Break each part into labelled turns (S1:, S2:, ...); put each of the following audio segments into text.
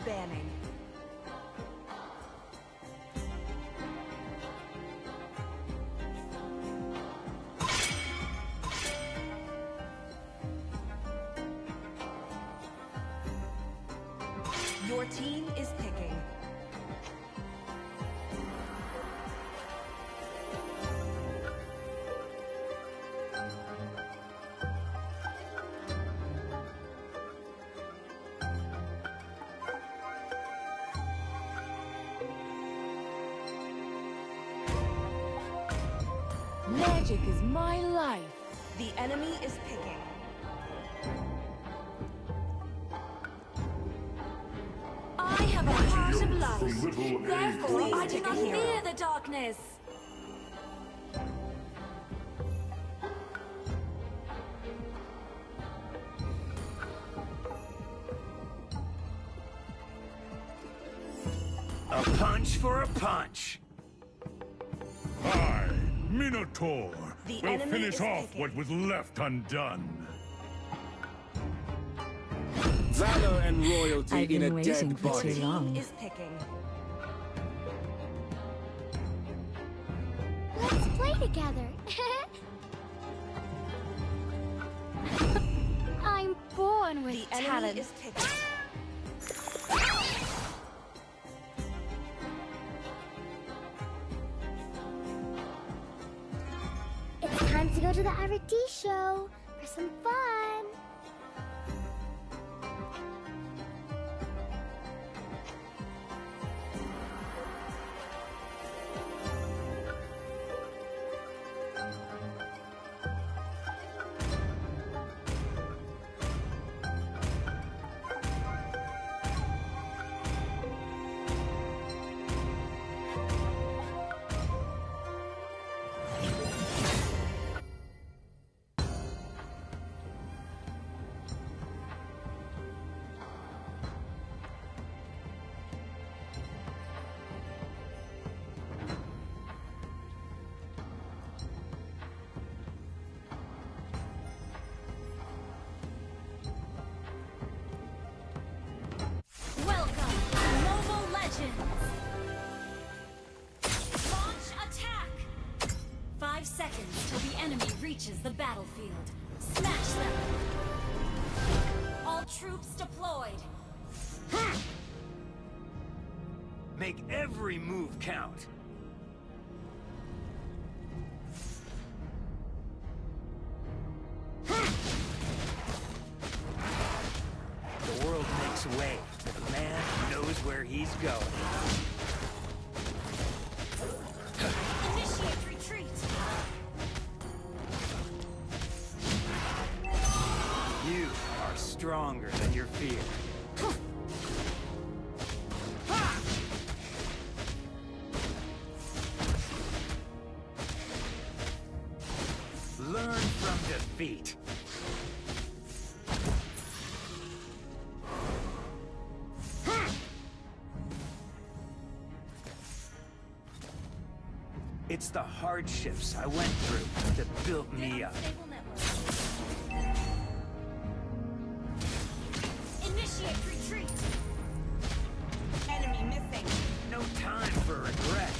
S1: banning. Your team is picking.
S2: Magic is my life.
S1: The enemy is picking.
S2: I have a heart of light. Therefore, I do not fear the darkness.
S3: A punch for a punch.
S4: I, Minotaur,
S1: The
S4: will
S1: enemy
S4: finish
S1: is
S4: off
S1: picking.
S4: what was left undone.
S5: Valor and royalty
S2: I've
S5: in
S2: been
S5: a
S2: waiting
S5: dead
S2: for
S1: Your
S2: too
S5: body.
S1: team
S2: long.
S1: is picking.
S6: Let's play together. I'm born with
S1: The enemy
S6: talent.
S1: is picking.
S6: It's time to go to the R&D show for some fun.
S2: Welcome to Mobile Legends. Launch attack. 5 seconds till the enemy reaches the battlefield. Smash them. All troops deployed.
S3: Make every move count. The world makes way, but the man knows where he's going.
S2: Initiate retreat.
S3: You are stronger than your fear. Learn from defeat. It's the hardships I went through that built me up.
S2: Stable network. Initiate retreat.
S1: Enemy missing.
S3: No time for regret.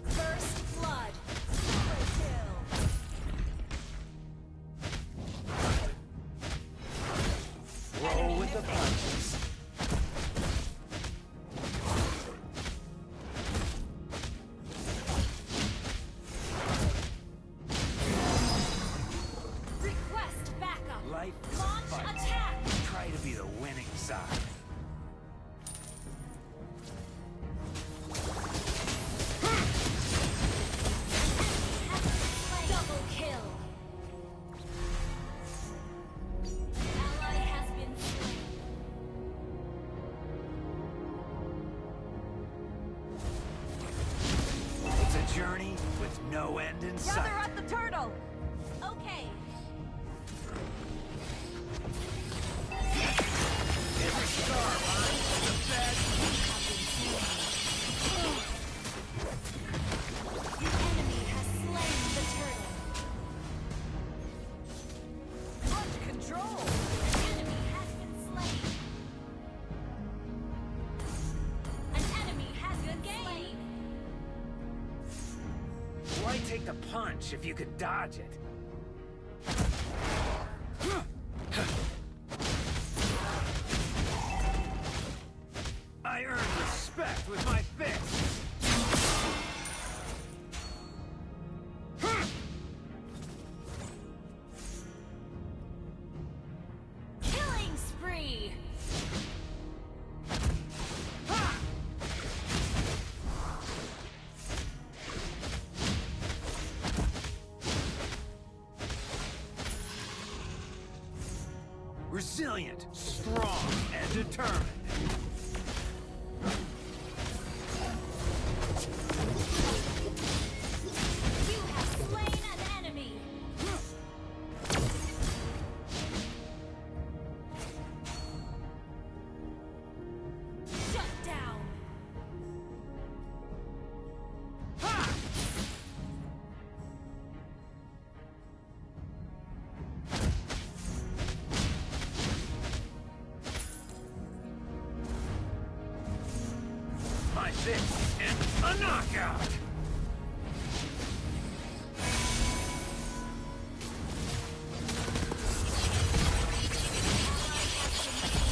S2: First blood. Double kill.
S3: Roll with the punches.
S2: Request backup.
S3: Life is a
S2: Launch
S3: fight.
S2: attack.
S3: Try to be the winning side.
S2: Double kill. Ally has been slain.
S3: It's a journey with no end in sight.
S1: Gather up the turtle.
S2: Okay.
S3: Every star line is the best.
S2: The enemy has slain the turtle.
S1: Under control.
S2: The enemy has been
S3: take the punch if you could dodge it? I earn respect with my fists!
S2: Killing spree!
S3: Resilient, strong, and determined.
S2: You have slain an enemy! Shut down!
S3: My fist and a knockout!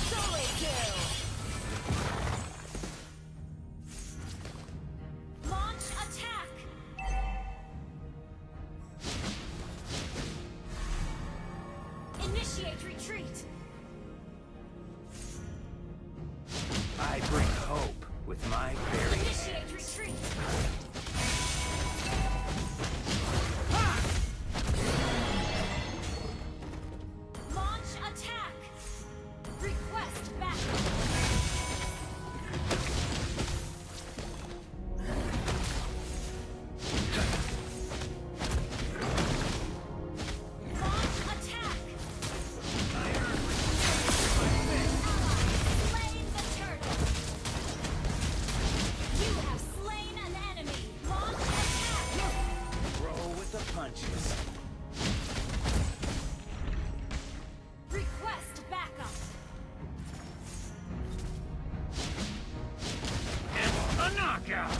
S1: Solo kill.
S2: Launch attack! Initiate retreat!
S3: I bring hope with my very
S2: Initiate
S3: hands.
S2: retreat! Launch attack! Request backup! Launch attack!
S3: I earn respect with my fists.
S2: Slain the turtle! You have slain an enemy! Launch attack!
S3: Roll with the punches.
S2: Request backup!
S3: And a knockout!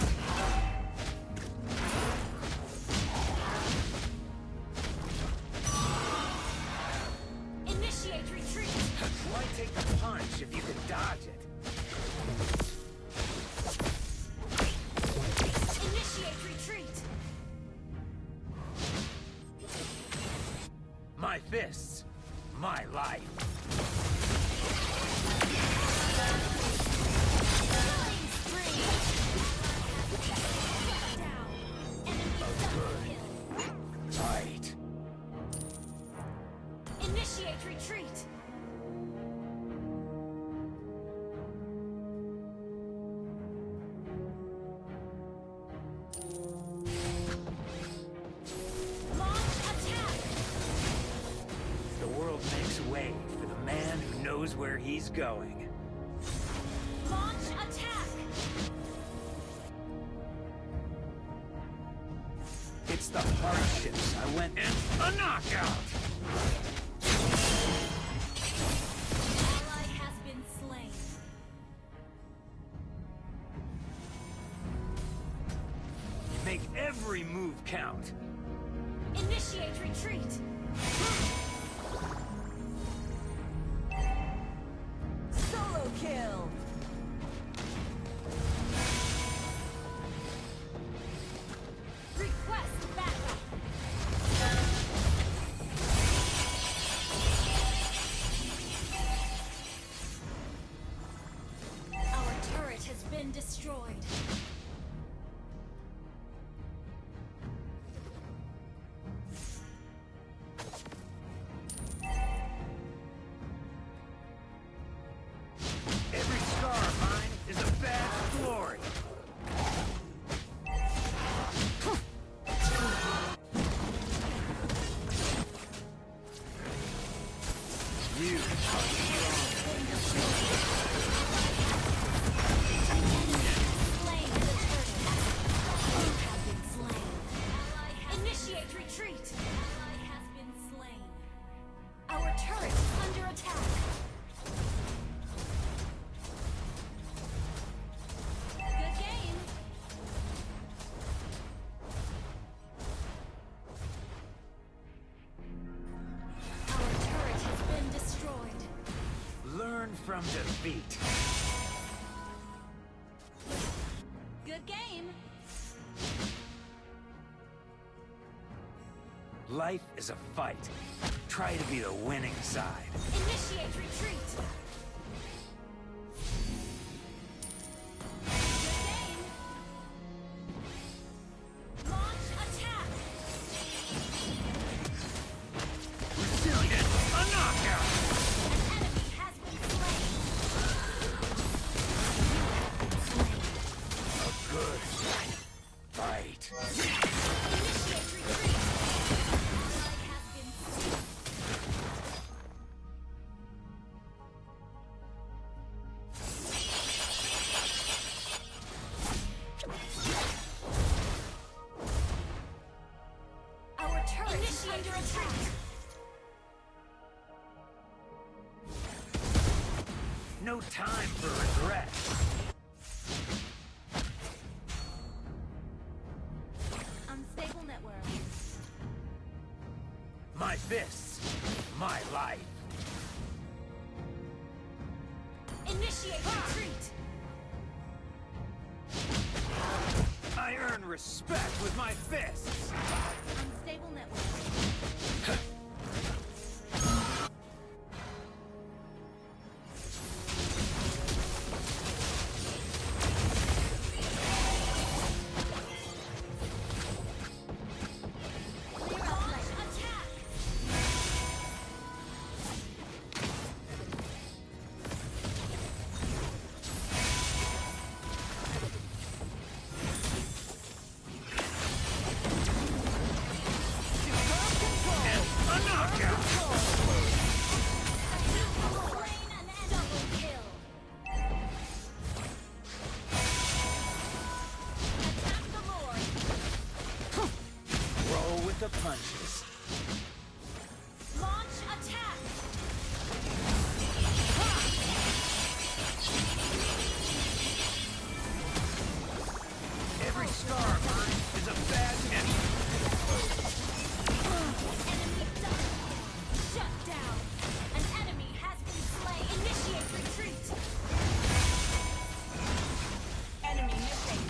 S2: Initiate retreat!
S3: Why take the punch if you could dodge it?
S2: Initiate retreat!
S3: My fists, my life.
S2: Killing spree! Shut down! Enemy double kill!
S3: Fight.
S2: Initiate retreat! Launch attack!
S3: The world makes way for the man who knows where he's going.
S2: Launch attack!
S3: It's the hardships I went and a knockout!
S2: Ally has been slain.
S3: Make every move count.
S2: Initiate retreat!
S1: Solo kill.
S2: Request backup! Our turret has been destroyed.
S3: from defeat.
S2: Good game.
S3: Life is a fight. Try to be the winning side.
S2: Initiate retreat. Good game. Launch attack.
S3: Resilient, a knockout!
S2: An enemy has been slain.
S3: A good fight.
S2: Initiate retreat. Ally has been slain. Our turret is under attack.
S3: No time for regret.
S2: Unstable network.
S3: My fists, my life.
S2: Initiate retreat.
S3: I earn respect with my fists.
S2: Unstable network. Launch attack.
S3: A knockout!
S2: Slain an enemy. Double kill. Attack the Lord.
S3: Roll with the punches.
S2: Launch attack.
S3: Every scar earned is a bad enemy.
S2: Enemy double kill. Shut down. An enemy has been slain. Initiate retreat. Enemy missing.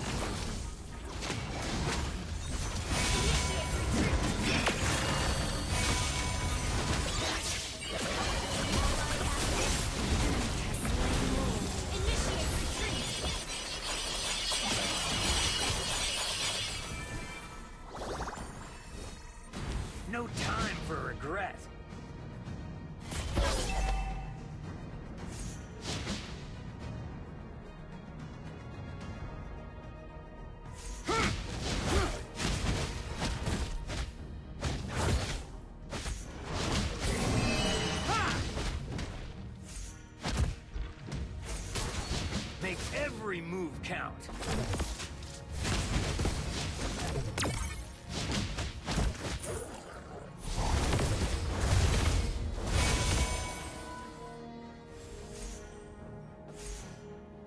S2: Initiate retreat. Initiate retreat.
S3: No time for regret. Make every move count.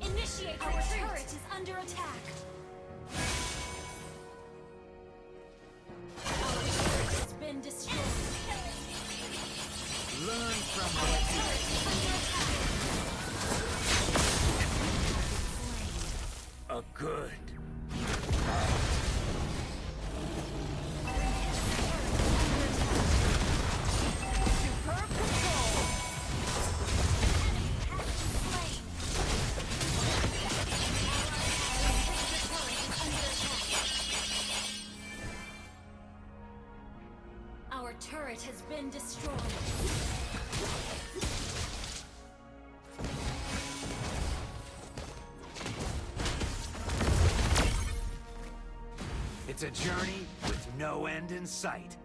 S2: Initiate our turret is under attack. Our turret has been destroyed.
S3: Learn from
S2: Our
S3: what
S2: turret is under attack.
S3: a good.
S1: Superb control.
S2: Our turret has been destroyed.
S3: It's a journey with no end in sight.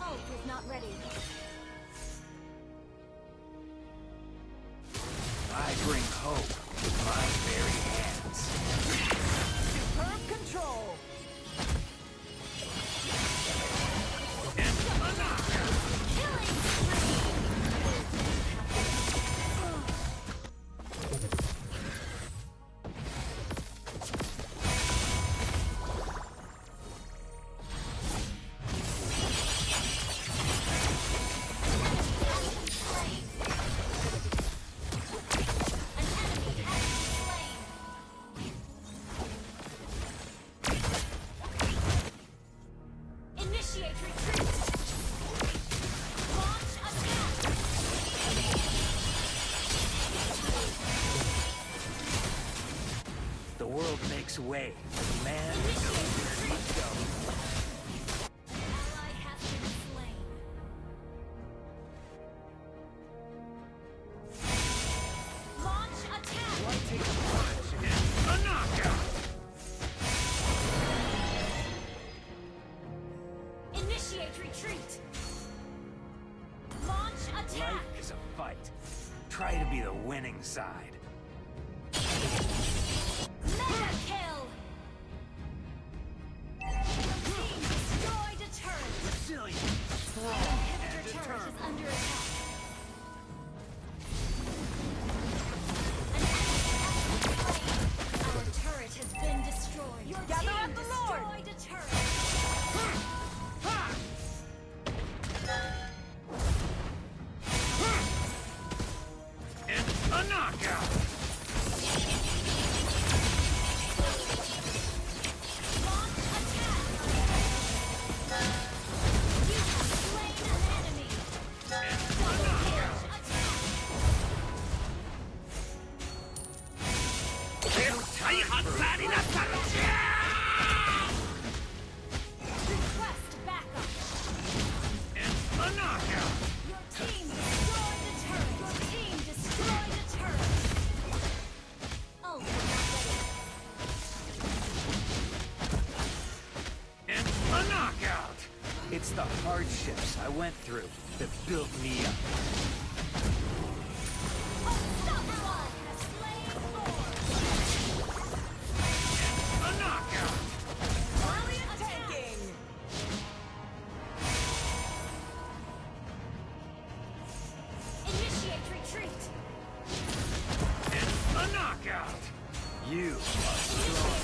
S2: Ult is not ready.
S3: I bring hope with my very hands.
S1: Superb control.
S3: And a knockout!
S2: Killing spree. Slain.
S3: The world makes way for the man who knows where he's going.
S2: An ally has been slain. Launch attack!
S3: Why take a punch and a knockout?
S2: Initiate retreat! Launch attack!
S3: Life is a fight. Try to be the winning side.
S2: Mega kill! Your team destroyed a turret!
S3: Resilient,
S2: An
S3: strong,
S2: inhibitor
S3: and
S2: turret
S3: determined.
S2: is under attack. Our turret has been destroyed. Your
S1: Gather
S2: team
S1: up the Lord.
S2: destroyed a turret.
S3: And a knockout!
S2: Launch attack! You have slain an enemy.
S3: And a
S2: Launch
S3: knockout!
S2: attack! Request backup.
S3: And a knockout!
S2: Your team destroyed a turret. Your team destroyed a turret. Oh, we're not ready.
S3: And a knockout! It's the hardships I went through that built me up.
S2: Someone has slain Lord.
S3: A knockout!
S1: Brilliant tanking.
S2: Initiate retreat.
S3: And a knockout! You are strong.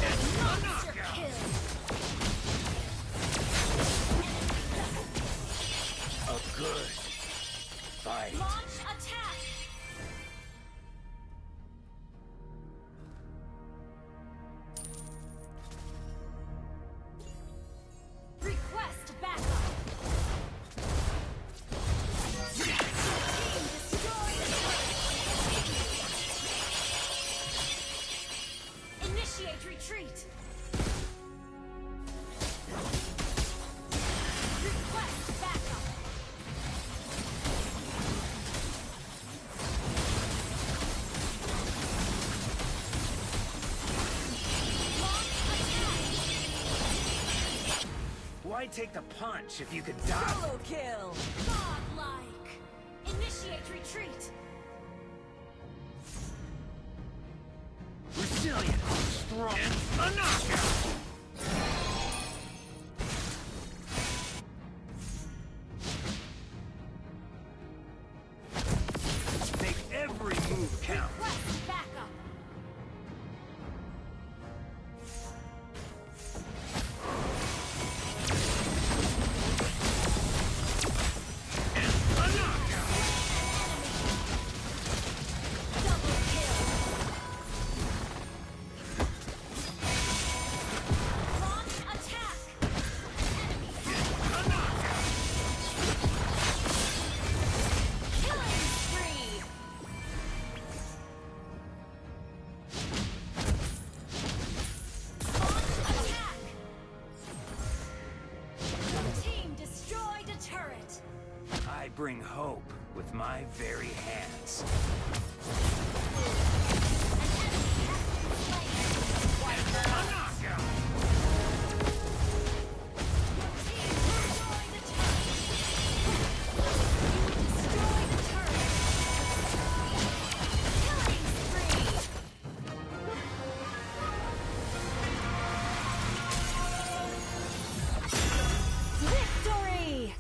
S3: And a
S2: Monster
S3: knockout!
S2: kill.
S3: A good fight.
S2: Launch attack. Request backup. Your team destroyed a turret. Initiate retreat. Request backup. Launch attack.
S3: Why take the punch if you could die?
S1: Solo kill.
S2: Godlike. Initiate retreat.
S3: Resilient, strong, and a knockout! Make every move count.
S2: Request backup.
S3: And a knockout!
S2: Double kill. Launch attack.
S3: A knockout!
S2: Killing spree. Launch attack. Your team destroyed a turret.
S3: I bring hope with my very hands.
S2: An enemy has been slain.
S3: A knockout!
S2: Your team destroyed a turret. You destroyed a turret. Killing spree. Victory!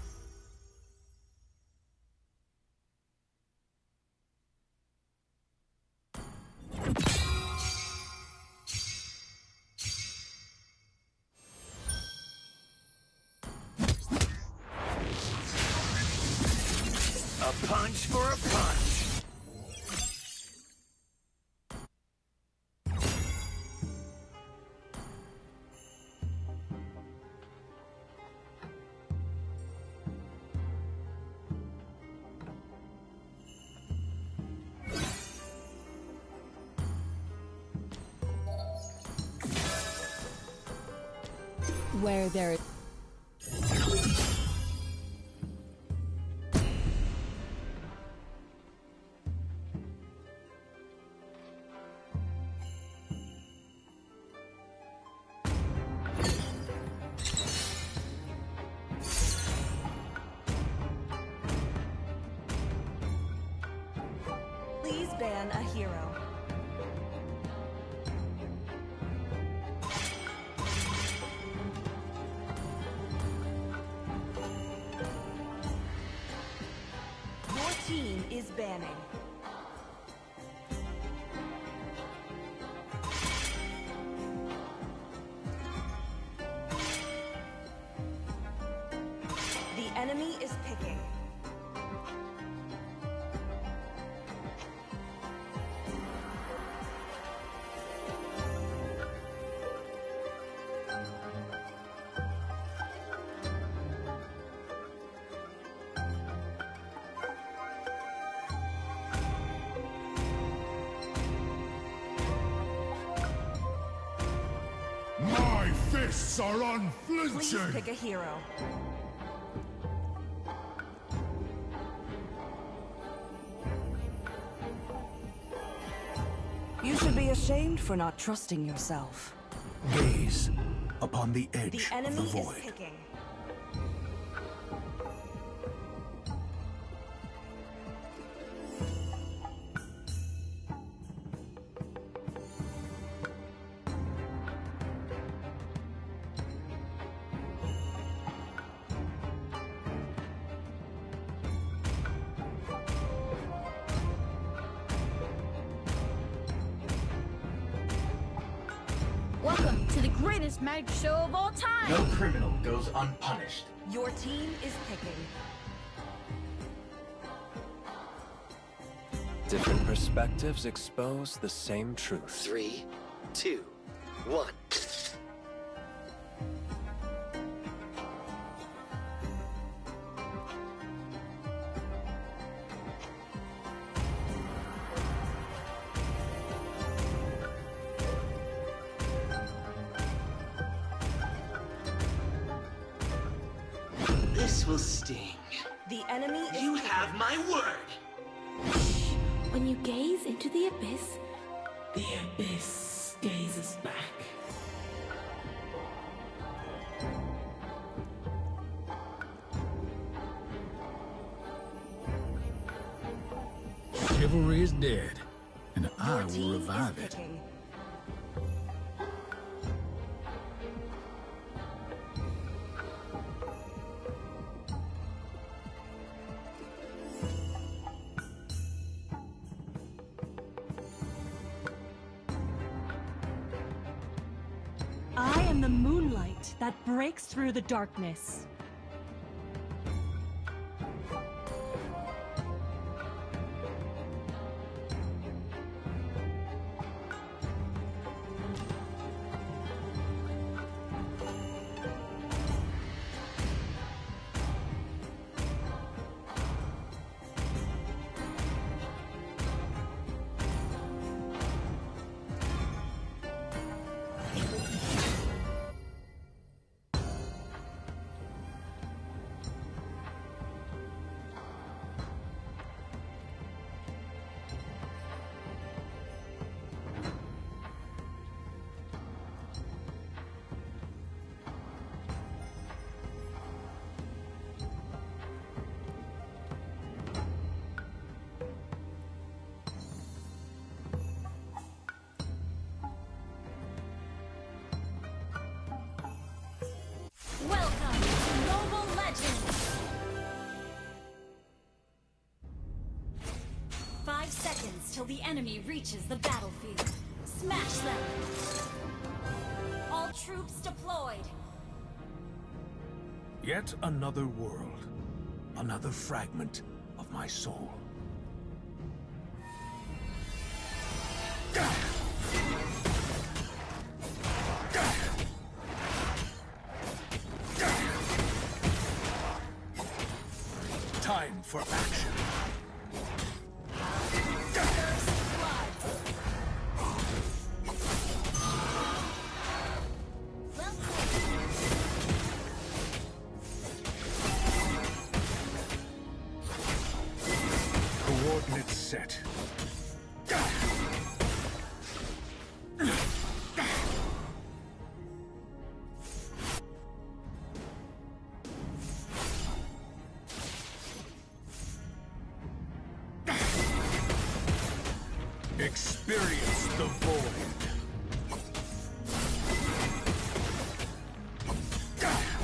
S3: A punch for a punch!
S1: Where there Please ban a hero. Your team is banning. The enemy is picking.
S4: My fists are
S1: Please
S4: unflinching!
S1: pick a hero. You should be ashamed for not trusting yourself.
S3: Gaze upon the edge
S1: The
S3: of
S1: enemy
S3: the
S1: is
S3: void.
S1: picking.
S7: Welcome to the greatest magic show of all time!
S3: No criminal goes unpunished.
S1: Your team is picking.
S8: Different perspectives expose the same truth.
S9: 3, 2, 1.
S3: This will sting.
S1: The enemy is
S3: You
S1: picking.
S3: have my word!
S7: When you gaze into the abyss,
S10: The abyss gazes back.
S4: Chivalry is dead, and I
S1: Your
S4: will
S1: team
S4: revive
S1: is
S4: it.
S1: picking.
S11: I am the moonlight that breaks through the darkness.
S2: Welcome to Mobile Legends! 5 seconds till the enemy reaches the battlefield. Smash them! All troops deployed!
S3: Yet another world. Another fragment of my soul. Time for action.
S4: Coordinates set. Experience the void.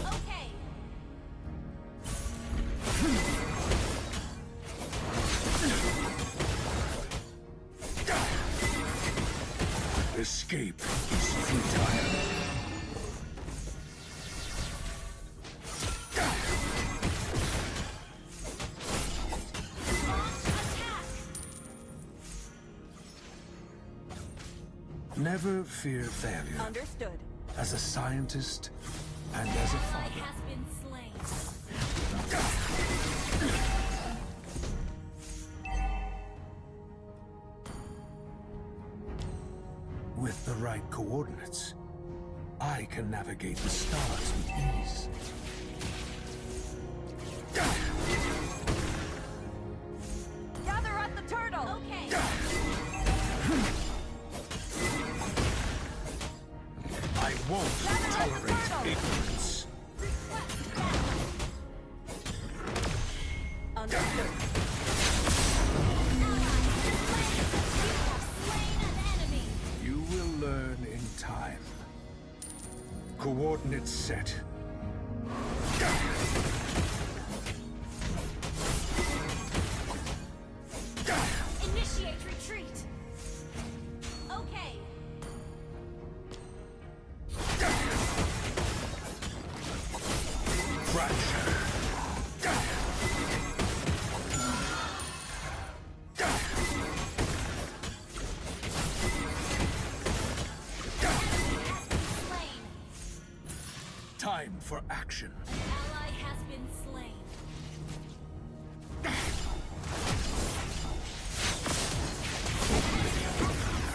S2: Okay.
S4: Escape is futile. Never fear failure.
S1: Understood.
S4: As a scientist and as a
S2: Ally
S4: father.
S2: has been slain.
S4: With the right coordinates, I can navigate the stars with ease.
S1: Gather at the turtle.
S2: Okay.
S4: I won't tolerate ignorance.
S1: Understood.
S2: Slain an enemy.
S4: You will learn in time. Coordinates set.
S2: Initiate retreat. Okay.
S4: Fracture.
S2: Slain.
S4: Time for action.
S2: Ally has been slain.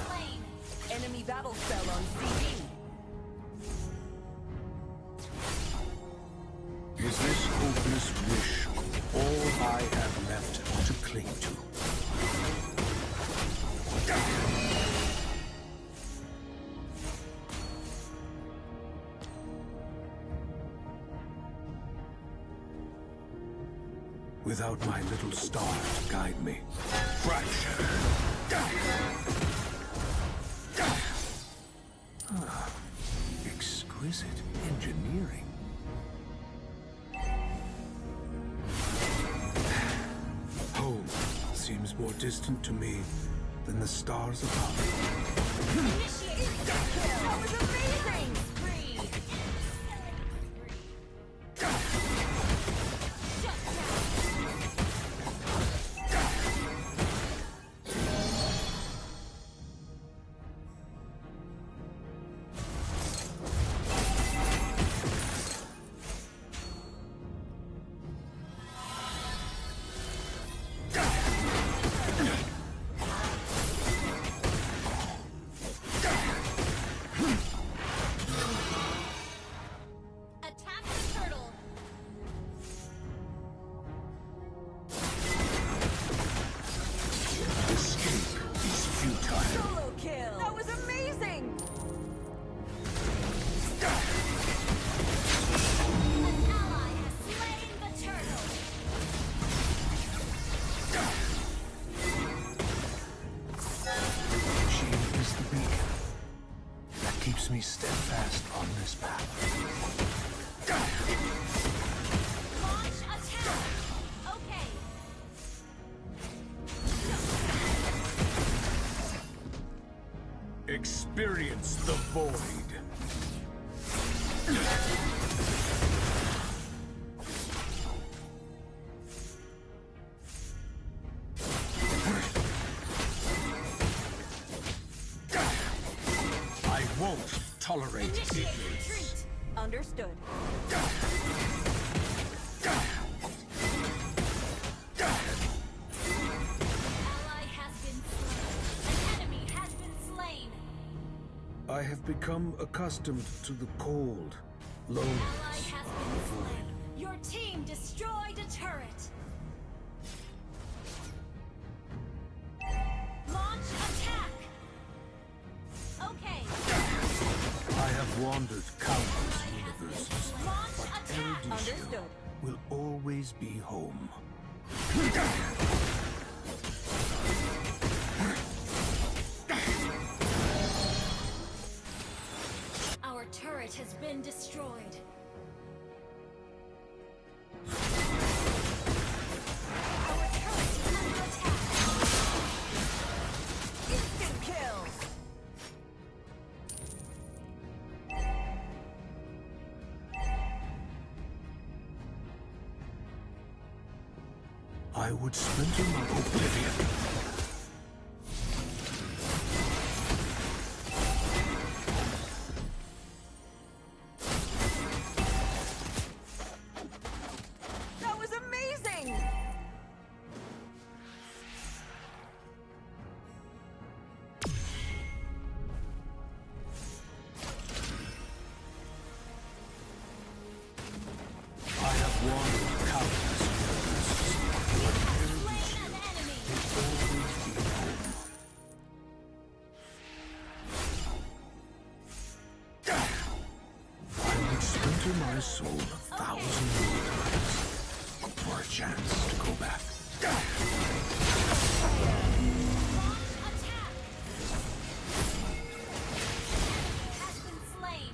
S2: Slain.
S1: Enemy battle spell on CD.
S4: Is this hopeless wish all I have left to cling to? Without my little star to guide me. Fracture! Ah, exquisite engineering. Home seems more distant to me than the stars above.
S2: Initiate retreat.
S1: That was amazing!
S2: Free. Shut Attack the turtle.
S4: Escape is futile.
S1: Solo kill! That was amazing!
S2: An ally has slain the turtle.
S4: She is the beacon that keeps me steadfast on this path.
S2: Launch attack. Okay.
S4: Experience the void. I won't tolerate
S2: Initiate
S4: ignorance.
S2: retreat.
S1: Understood.
S2: Ally has been slain. An enemy has been slain.
S4: I have become accustomed to the cold,
S2: Ally
S4: loneliness
S2: has
S4: of
S2: been
S4: the void.
S2: slain. Your team destroyed a turret.
S4: wandered countless universes, but Erudition
S11: Understood.
S4: will always be home.
S2: Our turret has been destroyed. Our turret is under attack.
S11: Instant kill.
S4: I would splinter my oblivion.
S11: That was amazing!
S4: I have wandered countless universes, but Erudition
S2: An enemy.
S4: will always be home. I would splinter my soul 1,000 more times for a chance to go back.
S2: Launch attack. Enemy has been slain.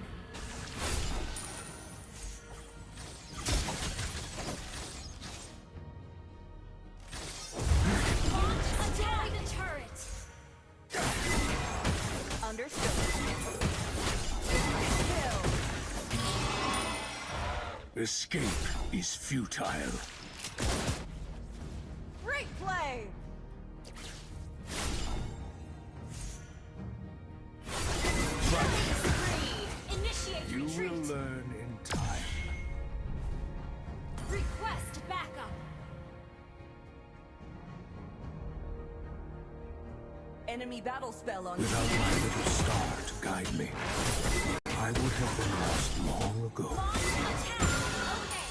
S2: Launch attack the turret.
S11: Understood. Kill.
S4: Escape is futile.
S11: Great play!
S2: Initiate
S4: You
S2: retreat.
S4: will learn in time.
S2: Request backup.
S11: Enemy battle spell on
S4: Without my little star to guide me, I would have been lost long ago.
S2: Launch attack. Okay.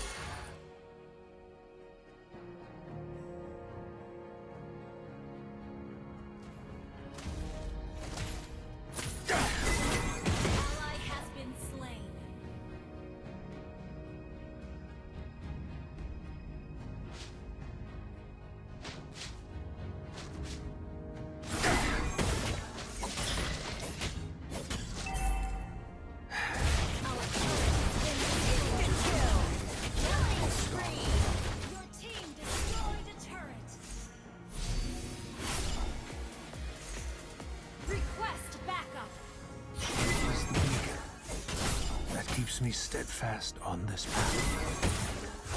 S2: Ally has been slain. Our turret has been destroyed. Killing spree. Your team destroyed a turret. Request backup.
S4: It is the beacon that keeps me steadfast on this path.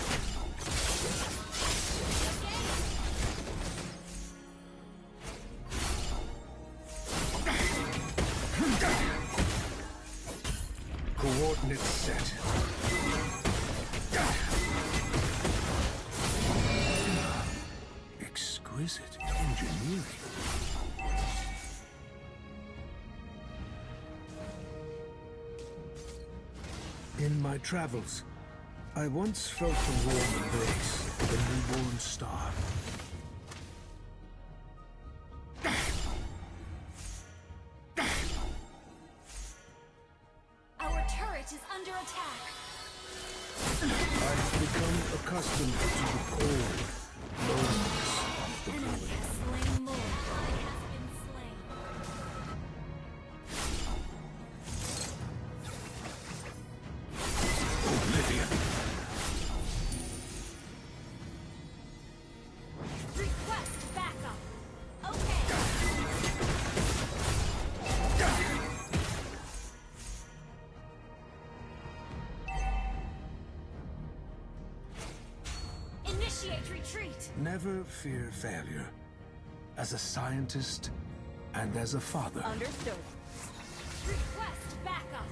S4: Coordinates set. Exquisite engineering. In my travels, I once felt the warm embrace of a newborn star.
S2: Our turret is under attack.
S4: I've become accustomed to the cold loneliness of the
S2: Enemy
S4: void.
S2: has slain more. Ally has been slain.
S4: Oblivion.
S2: Request backup. Okay. Initiate retreat.
S4: Never fear failure. As a scientist and as a father.
S11: Understood.
S2: Request backup.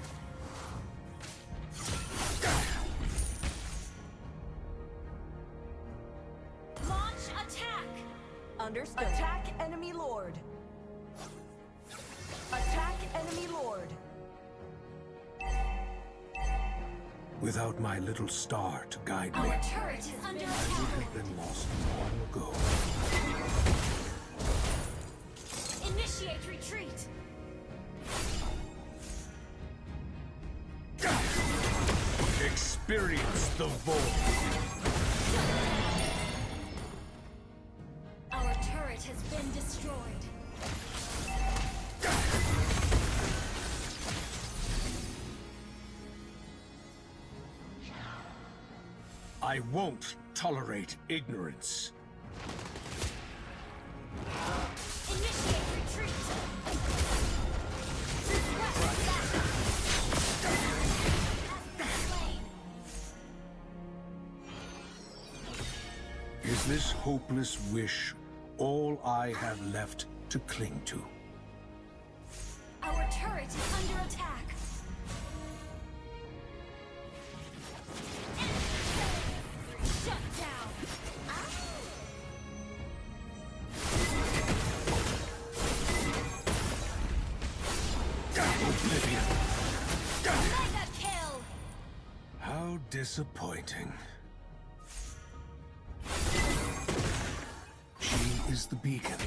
S2: Launch attack.
S11: Understood. Attack enemy lord. Attack enemy lord.
S4: Without my little star to guide me,
S2: Our turret is under
S4: I would
S2: attack.
S4: have been lost long ago.
S2: Initiate retreat.
S4: the void.
S2: Our turret has been destroyed.
S4: I won't tolerate ignorance.
S2: Initiate retreat. Request backup. Has been slain.
S4: Is this hopeless wish all I have left to cling to?
S2: Our turret is under attack. Shut down.
S4: Oblivion.
S2: Mega kill.
S4: How disappointing. She is the beacon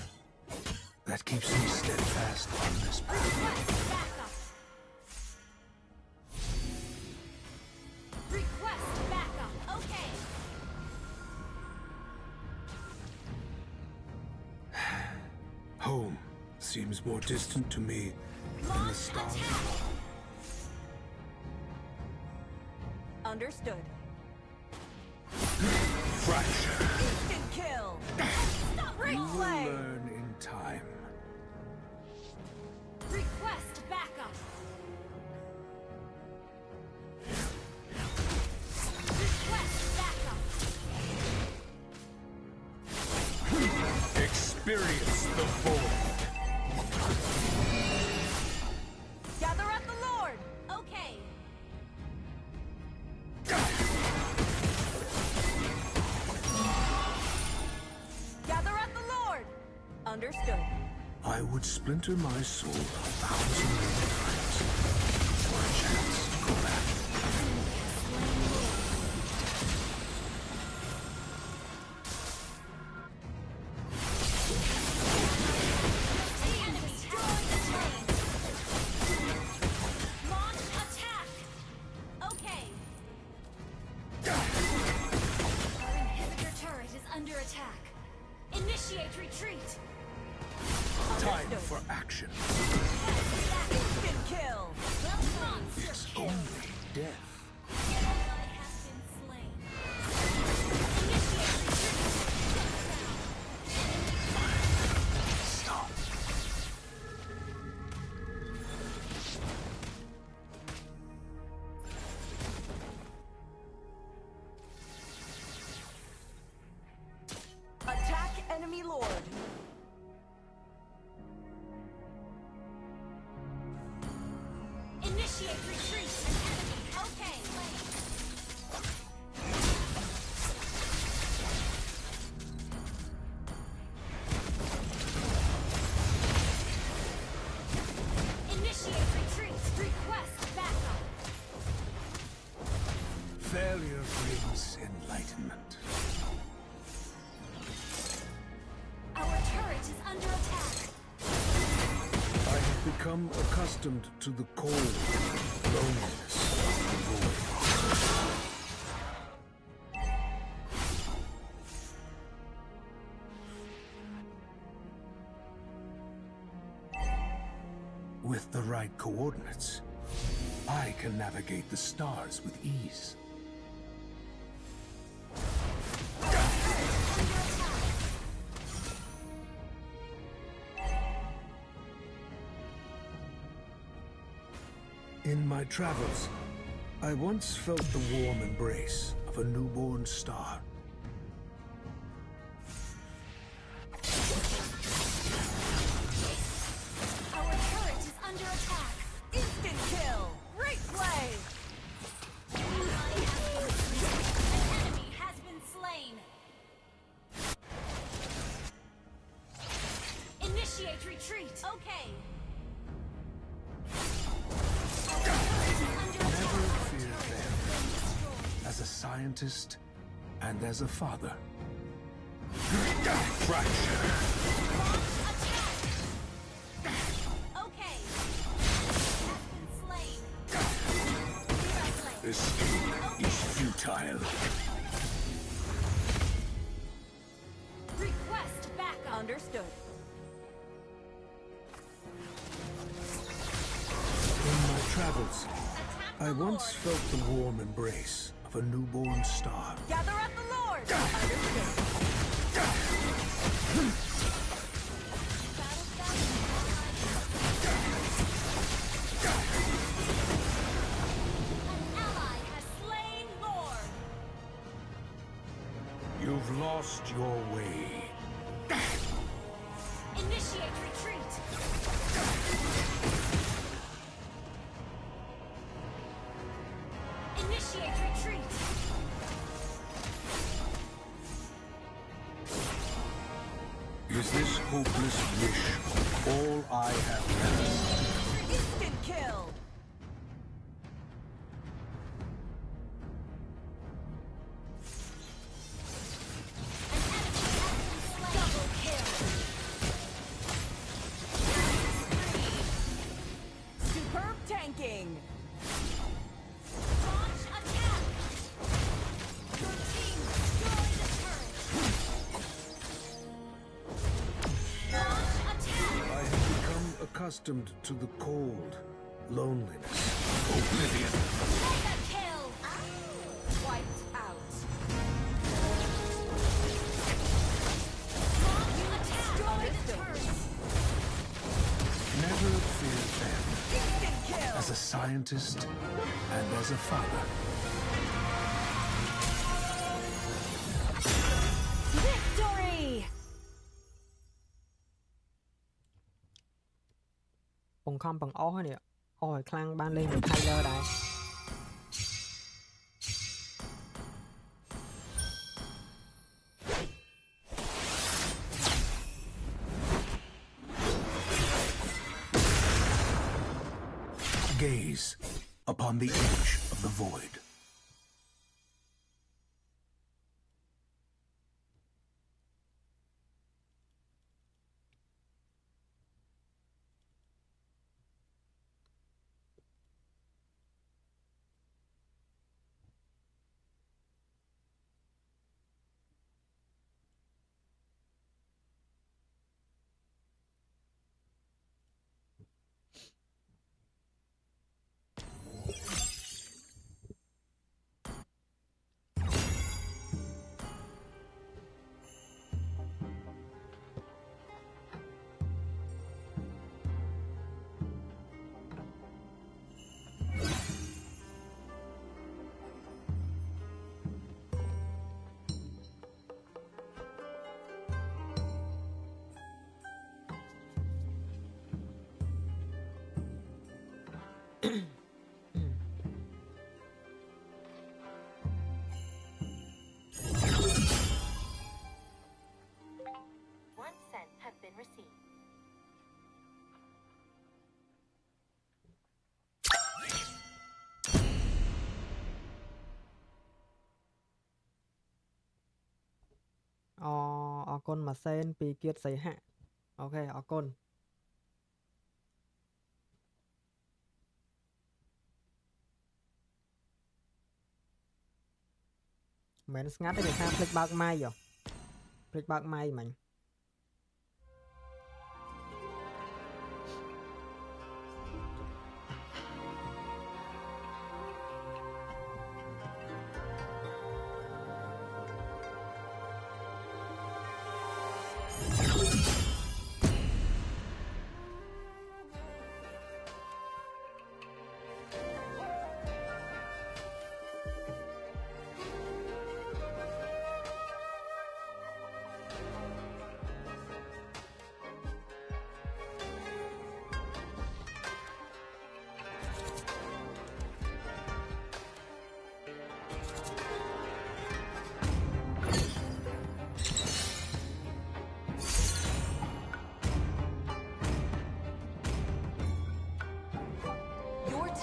S4: that keeps me steadfast on this path.
S2: Request backup. Request backup. Okay.
S4: Home seems more distant to me than the
S2: Launch
S4: stars.
S2: attack.
S1: Understood.
S4: Fracture.
S1: Instant kill.
S2: Stop
S4: You will
S2: replay.
S4: learn in time.
S2: Request backup. Request backup.
S4: Experience the void.
S1: Gather at the Lord.
S2: Okay.
S1: Gather at the Lord. Understood.
S4: I would splinter my soul 1,000 times for a chance to go back.
S2: The enemy destroyed the train. Launch attack. Okay. Our inhibitor turret is under attack. Initiate retreat.
S4: Time for action.
S1: Instant kill.
S2: Monster
S4: It's
S2: kill.
S4: only death.
S2: Ally has been slain. Initiate retreat.
S4: Stop.
S1: Attack enemy Lord.
S2: Initiate retreat. An enemy. Okay. Initiate retreat. Request backup.
S4: Failure brings enlightenment.
S2: Our turret is under attack.
S4: I have become accustomed to the cold loneliness of the void. With the right coordinates, I can navigate the stars with ease. In my travels, I once felt the warm embrace of a newborn star.
S2: Our turret is under attack.
S1: Instant kill. Great play.
S2: An enemy has been slain. Initiate retreat. Okay. Our turret is under attack.
S4: Never
S2: Our
S4: fear
S2: turret
S4: them.
S2: has been destroyed.
S4: As a scientist and as a father. Fracture.
S2: Launch attack. Okay. Has been slain. Replay.
S4: Escape is futile. futile.
S2: Request backup.
S1: Understood.
S4: In my travels, I once felt the warm embrace of a newborn star.
S1: Gather at the Lord. Understood.
S2: An ally has slain Lord.
S4: You've lost your way.
S2: Initiate retreat. Initiate retreat.
S4: Is this hopeless wish all I have left?
S1: Instant kill.
S2: Double kill.
S1: Superb tanking.
S2: Launch attack. Your team destroyed a turret. Launch attack.
S4: I have become accustomed to the cold, loneliness, oblivion.
S2: Mega kill.
S1: Wiped out.
S2: Launch attack. Destroy the turret.
S4: Never fear them.
S1: Instant kill.
S4: As a scientist and as a father.
S1: Victory.
S12: បង្ខំបង្អស់ហើយនេះអស់ឲ្យខ្លាំងបានលេងមួយ Tyler ដែរ
S4: Gaze upon the edge of the void.អរគុណមួយសេនពីគៀតសីហៈអូខេអរគុណមិនស្ងាត់ទេគេថាភ្លេចបើកម៉ៃហ៎ភ្លេចបើកម៉ៃមិញ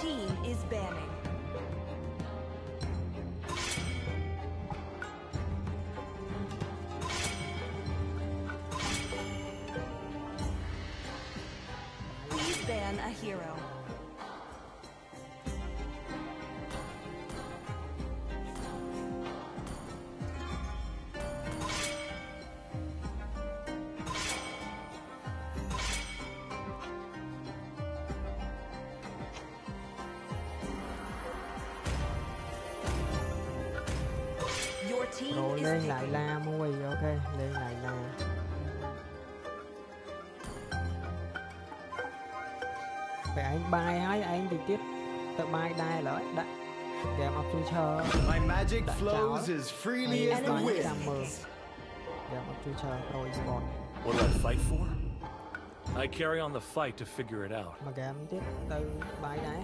S1: Team is banning. Please ban a hero. is
S12: lên lại
S1: picking.
S12: la mui, ok, lên lại la. Vậy anh bay ấy, anh thì tiếp tự bay đai lỡ đã. Game of Future.
S5: My magic
S12: Đã
S5: flows
S12: cháu.
S5: as freely as the
S12: Game
S5: wind.
S12: of Future Pro Esports.
S13: What do I fight for? I carry on the fight to figure it out.
S12: Mà game tiếp từ bay đá.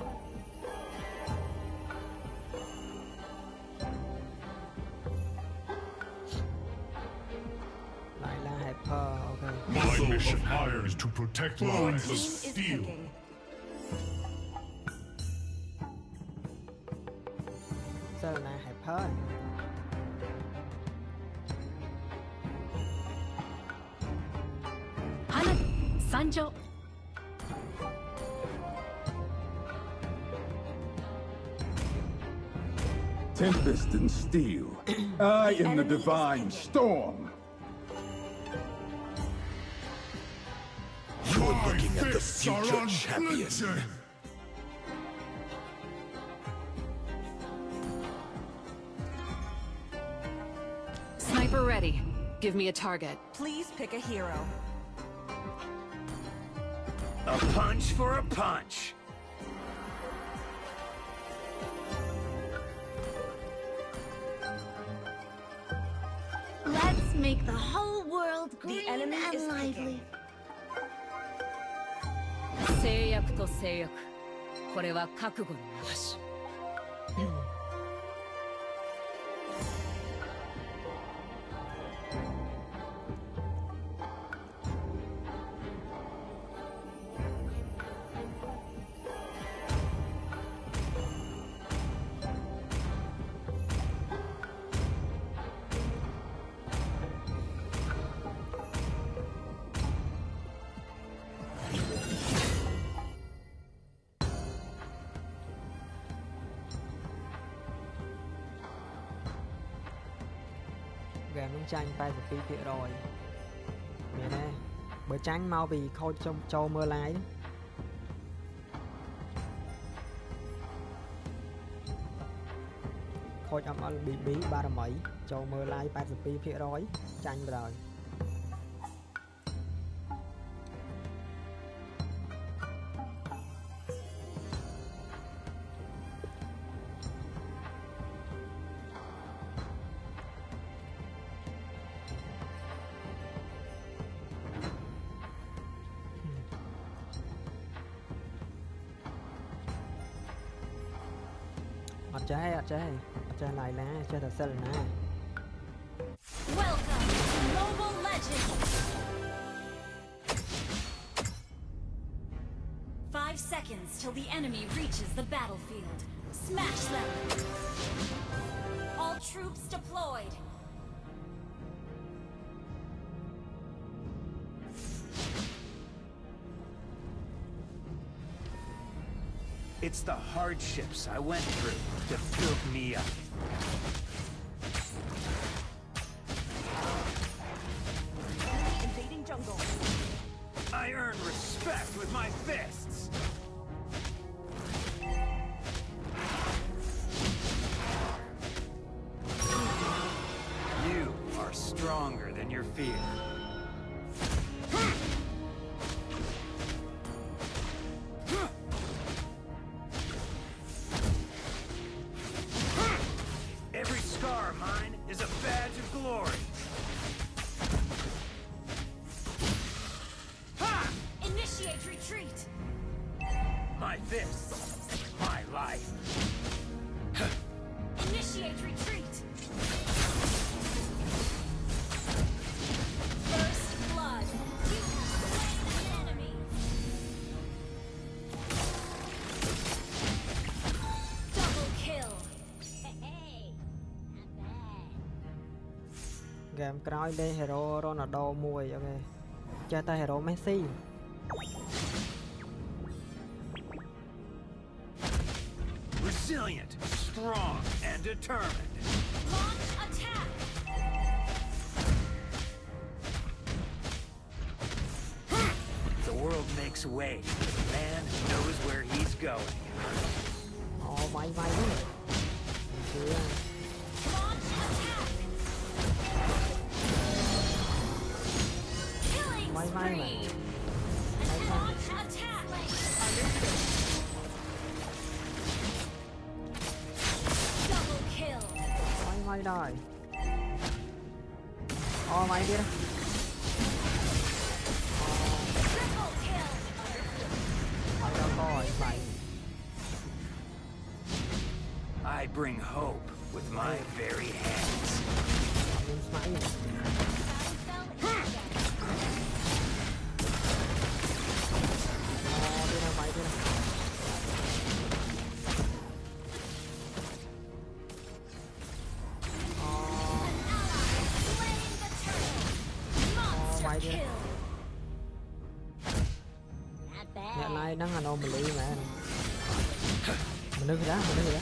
S12: Lại là Hyper, ok.
S14: My mission here is to protect
S1: Your
S14: lives.
S1: team is
S14: Steel.
S1: picking.
S12: Sao là Hyper?
S7: 하나, 산조.
S14: Tempest and steel. I am the
S1: enemy is
S14: divine
S1: picking.
S14: storm. You're looking at the future champion.
S15: Sniper ready. Give me a target.
S1: Please pick a hero.
S3: A punch for a punch.
S6: Let's make the whole world green
S1: enemy
S6: and
S1: is
S6: lively.
S1: picking.
S15: 制約と制約。これは覚悟の証。
S12: Game nó tranh 82%. Mẹ nè, bữa tranh mau vì khôi trong châu mưa lái. Khôi trong MLBB 3 mấy, châu mưa lái 82%, tranh vào đời. Ở chơi lại lá, chơi thật sự là nè.
S2: Welcome to Mobile Legends! 5 seconds till the enemy reaches the battlefield. Smash them! All troops deployed!
S3: It's the hardships I went through that built me up.
S1: Invading jungle.
S3: I earn respect with my fists. You are stronger than your fear. Every scar of mine is a badge of glory. Ha!
S2: Initiate retreat!
S3: My fists, my life.
S2: Initiate retreat! First blood! You have slain an enemy! Double kill! Hey, not bad.
S12: Gameក្រោយលេhero Ronaldo មួយ ok. ចេះតែ hero Messi.
S3: Resilient, strong, and determined.
S2: Launch attack!
S3: The world makes way for the man who knows where he's going.
S12: Vay vay. Chưa.
S2: Launch attack!
S12: May may mà.
S2: Launch attack. Understood. Double kill.
S12: May rồi. May kia đó.
S2: Triple kill.
S12: May đâu coi mày.
S3: I bring hope with my very hands.
S12: Mày. Đi nào mày đi nào. Mày đi. Nhận lại đang ăn ôm mình đi mẹ. Mình đứng đó, mình đứng đó.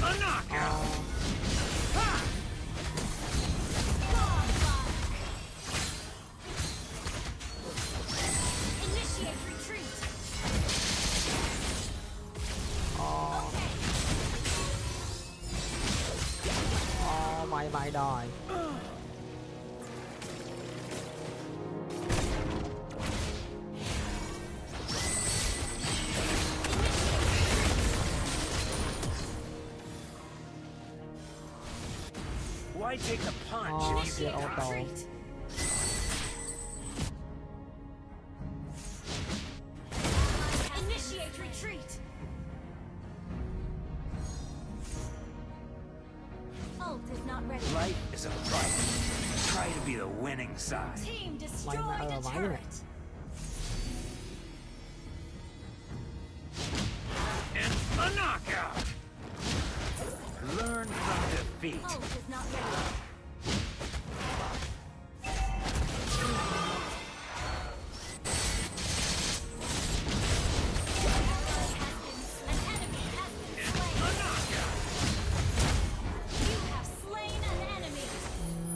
S3: A knockout.
S2: Initiate retreat.
S12: Mày đòi.
S3: Why take the punch if you
S12: Initiate
S3: can
S12: auto.
S3: retreat?
S2: Initiate retreat. Ult is not ready.
S3: Life is a fight. Try to be the winning side.
S2: Team destroyed a turret.
S3: And a knockout. Learn from defeat.
S2: Ult is not ready.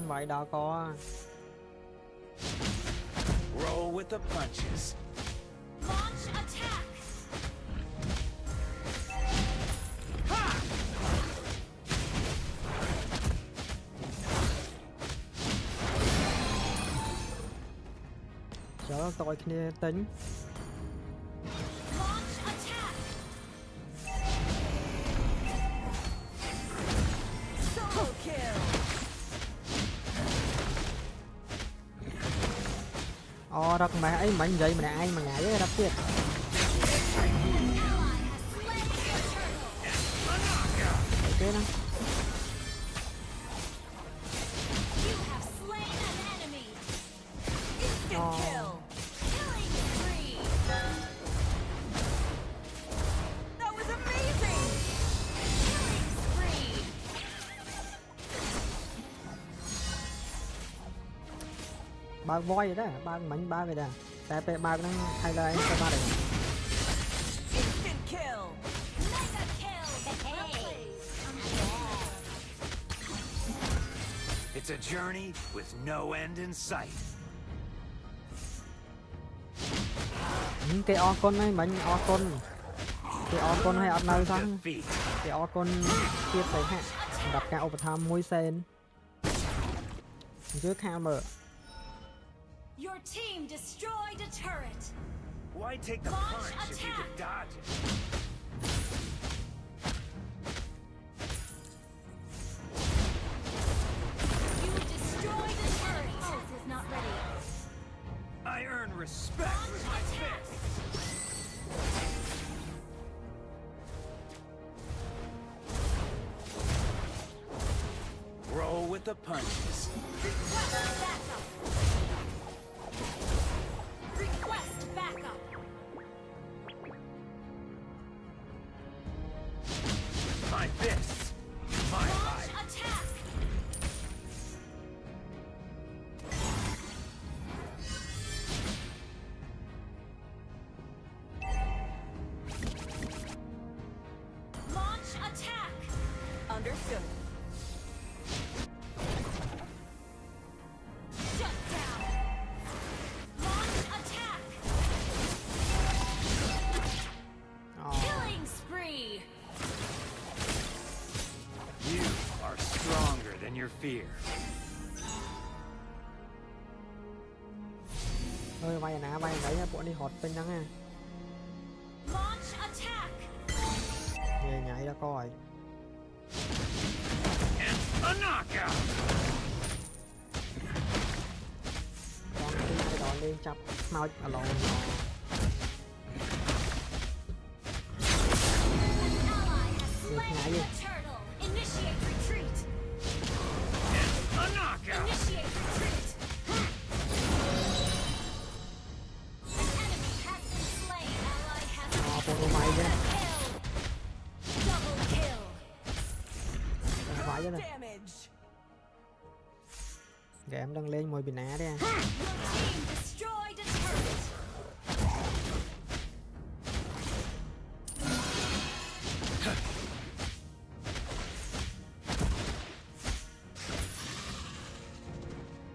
S12: Vậy đó có.
S3: Roll with the punches.
S2: Launch attack.
S12: Chớ tôi kia tính.
S2: Launch attack. Solo kill.
S12: Rất mẹ ấy mạnh vậy mà ai mà ngại với rất tiếc. Cái đó.
S2: You have slain an enemy. Instant kill. Killing spree. That was amazing. Killing spree.
S12: Ba voi rồi đó, ba mạnh ba rồi đó. Tại ba nó hay là anh sẽ ba được.
S2: Instant kill. Mega kill. Hey.
S3: It's a journey with no end in sight.
S12: Cái o con ấy mạnh o con. Cái o con hay ăn nơi xong. Cái o con kia phải hạ. Đặt cái overtime mũi sen. Trước hammer.
S2: Your team destroyed a turret.
S3: Why take the punch if you can dodge it?
S2: You destroyed a turret. Ult is not ready.
S3: I earn respect with my fists. Roll with the punches.
S2: Request backup. Request backup.
S3: My fists. My
S2: Launch
S3: life.
S2: attack. Launch attack. Understood.
S3: your fear.
S12: Ơi bay nè bay đấy nha bọn đi hot bên nhắn nha.
S2: Launch attack.
S12: Về nhảy ra coi.
S3: And a knockout.
S12: Con cái đó lên chập mau ở lòng.
S2: Slain the turtle. Initiate retreat.
S3: A knockout.
S2: Initiate retreat. An enemy has been slain. Ally has been slain. Double kill.
S12: Phải chứ này.
S1: Damage.
S12: Game đang lên mồi bị ná đi.
S2: Your team destroyed a turret.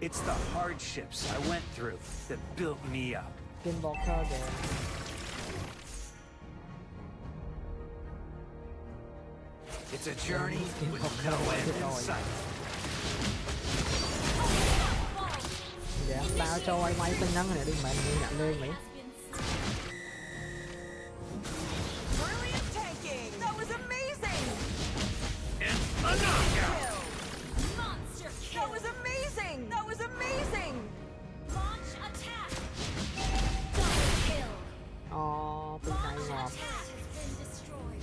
S3: It's the hardships I went through that built me up.
S12: Skin Walker game.
S3: It's a journey with no end in sight.
S12: Dạ, tao cho ai máy tin nhắn này đi mày nhận lên mày.
S1: Brilliant tanking. That was amazing.
S3: And a knockout.
S2: Monster kill.
S1: That was amazing. That was amazing.
S2: Launch attack. Double kill.
S12: Bên này
S2: Launch
S12: ngọt.
S2: attack has been destroyed.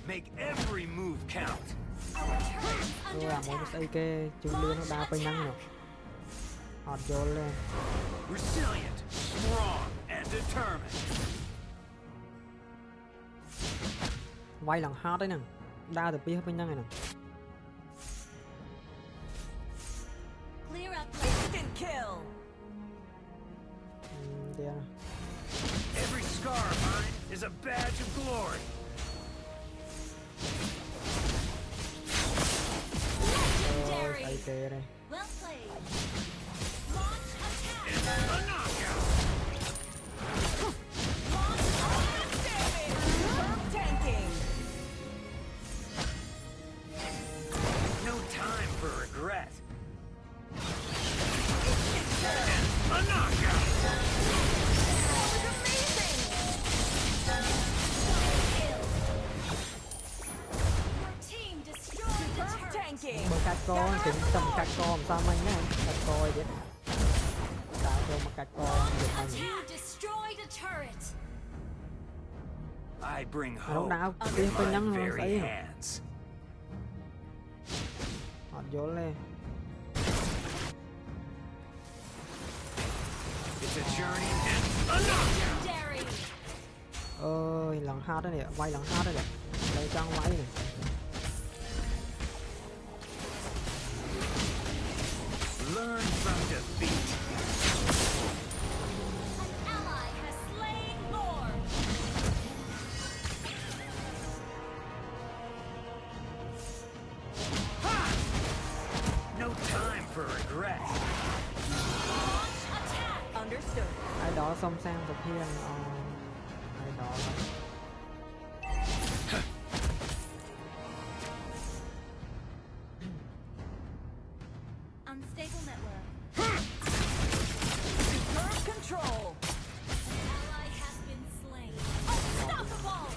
S3: Make every move count.
S2: Our turret is
S12: Tôi
S2: under
S12: làm một
S2: attack.
S12: cái kia chú liên nó đa bên nhắn rồi. Hot vô lên.
S3: Resilient, strong, and determined.
S12: Quay lần hot đấy nè. Đa từ phía bên nhắn này nè.
S2: Clear up.
S1: Instant kill.
S12: Đây nè.
S3: Every scar of mine is a badge of glory.
S2: Legendary.
S12: Đây kìa đây.
S2: Well played. Launch attack.
S3: A knockout.
S2: Launch attack.
S1: Damage. Tanking.
S3: No time for regret. A knockout.
S1: That was amazing.
S2: Your team destroyed the
S1: Superb
S2: turret.
S1: tanking.
S12: Bơ cắt co thì tầm cắt co làm sao mình nè. Cắt co vậy. Tạo cho mà cắt co được mình.
S2: You destroyed a turret.
S3: I bring
S12: Lúc
S3: hope
S12: nào
S3: in
S12: đi bên
S3: my
S12: nhắn
S3: very
S12: thấy không?
S3: hands.
S12: Hot vô lên.
S3: It's a journey and a knockout.
S2: Legendary.
S12: Ơi lần hot đó nè, quay lần hot đó nè. Đây trang quay nè.
S3: Learn from defeat.
S2: An ally has slain Lord.
S3: No time for regret.
S2: Launch attack.
S1: Understood.
S12: Ai đó xong sang thực hiện ai đó lắm.
S2: Unstable network.
S1: Superb control.
S2: An ally has been slain. Unstoppable.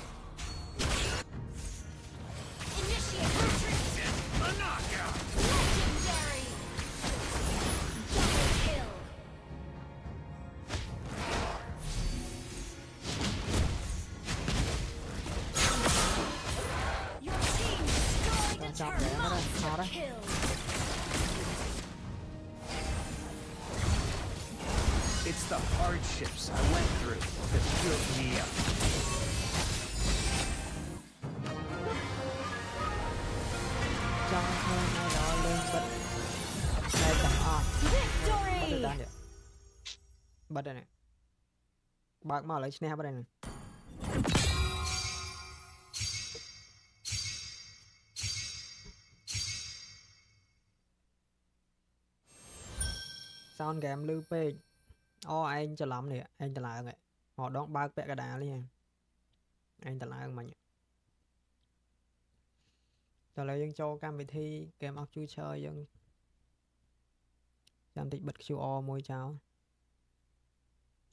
S2: Initiate retreat.
S3: A knockout.
S2: Legendary. Double kill. Your team destroyed the
S12: Chọc
S2: turret.
S12: để nó đây, hot đấy.
S2: Kill.
S3: It's the hardships I went through that built me up.
S12: Trong hơn ai đó lên bật. Đây chẳng bật
S2: Victory.
S12: được đan vậy. Bật đây này. Bác mở lấy snap ở đây này. Sound game lưu page. Anh cho lắm nè, anh cho lại rồi. Họ đón bác vẽ cái đá đi nha. Anh cho lại mình. Rồi lại យើងចូលកម្មវិធី Game of Future យើងចាំតិចបិទ QR មួយចោល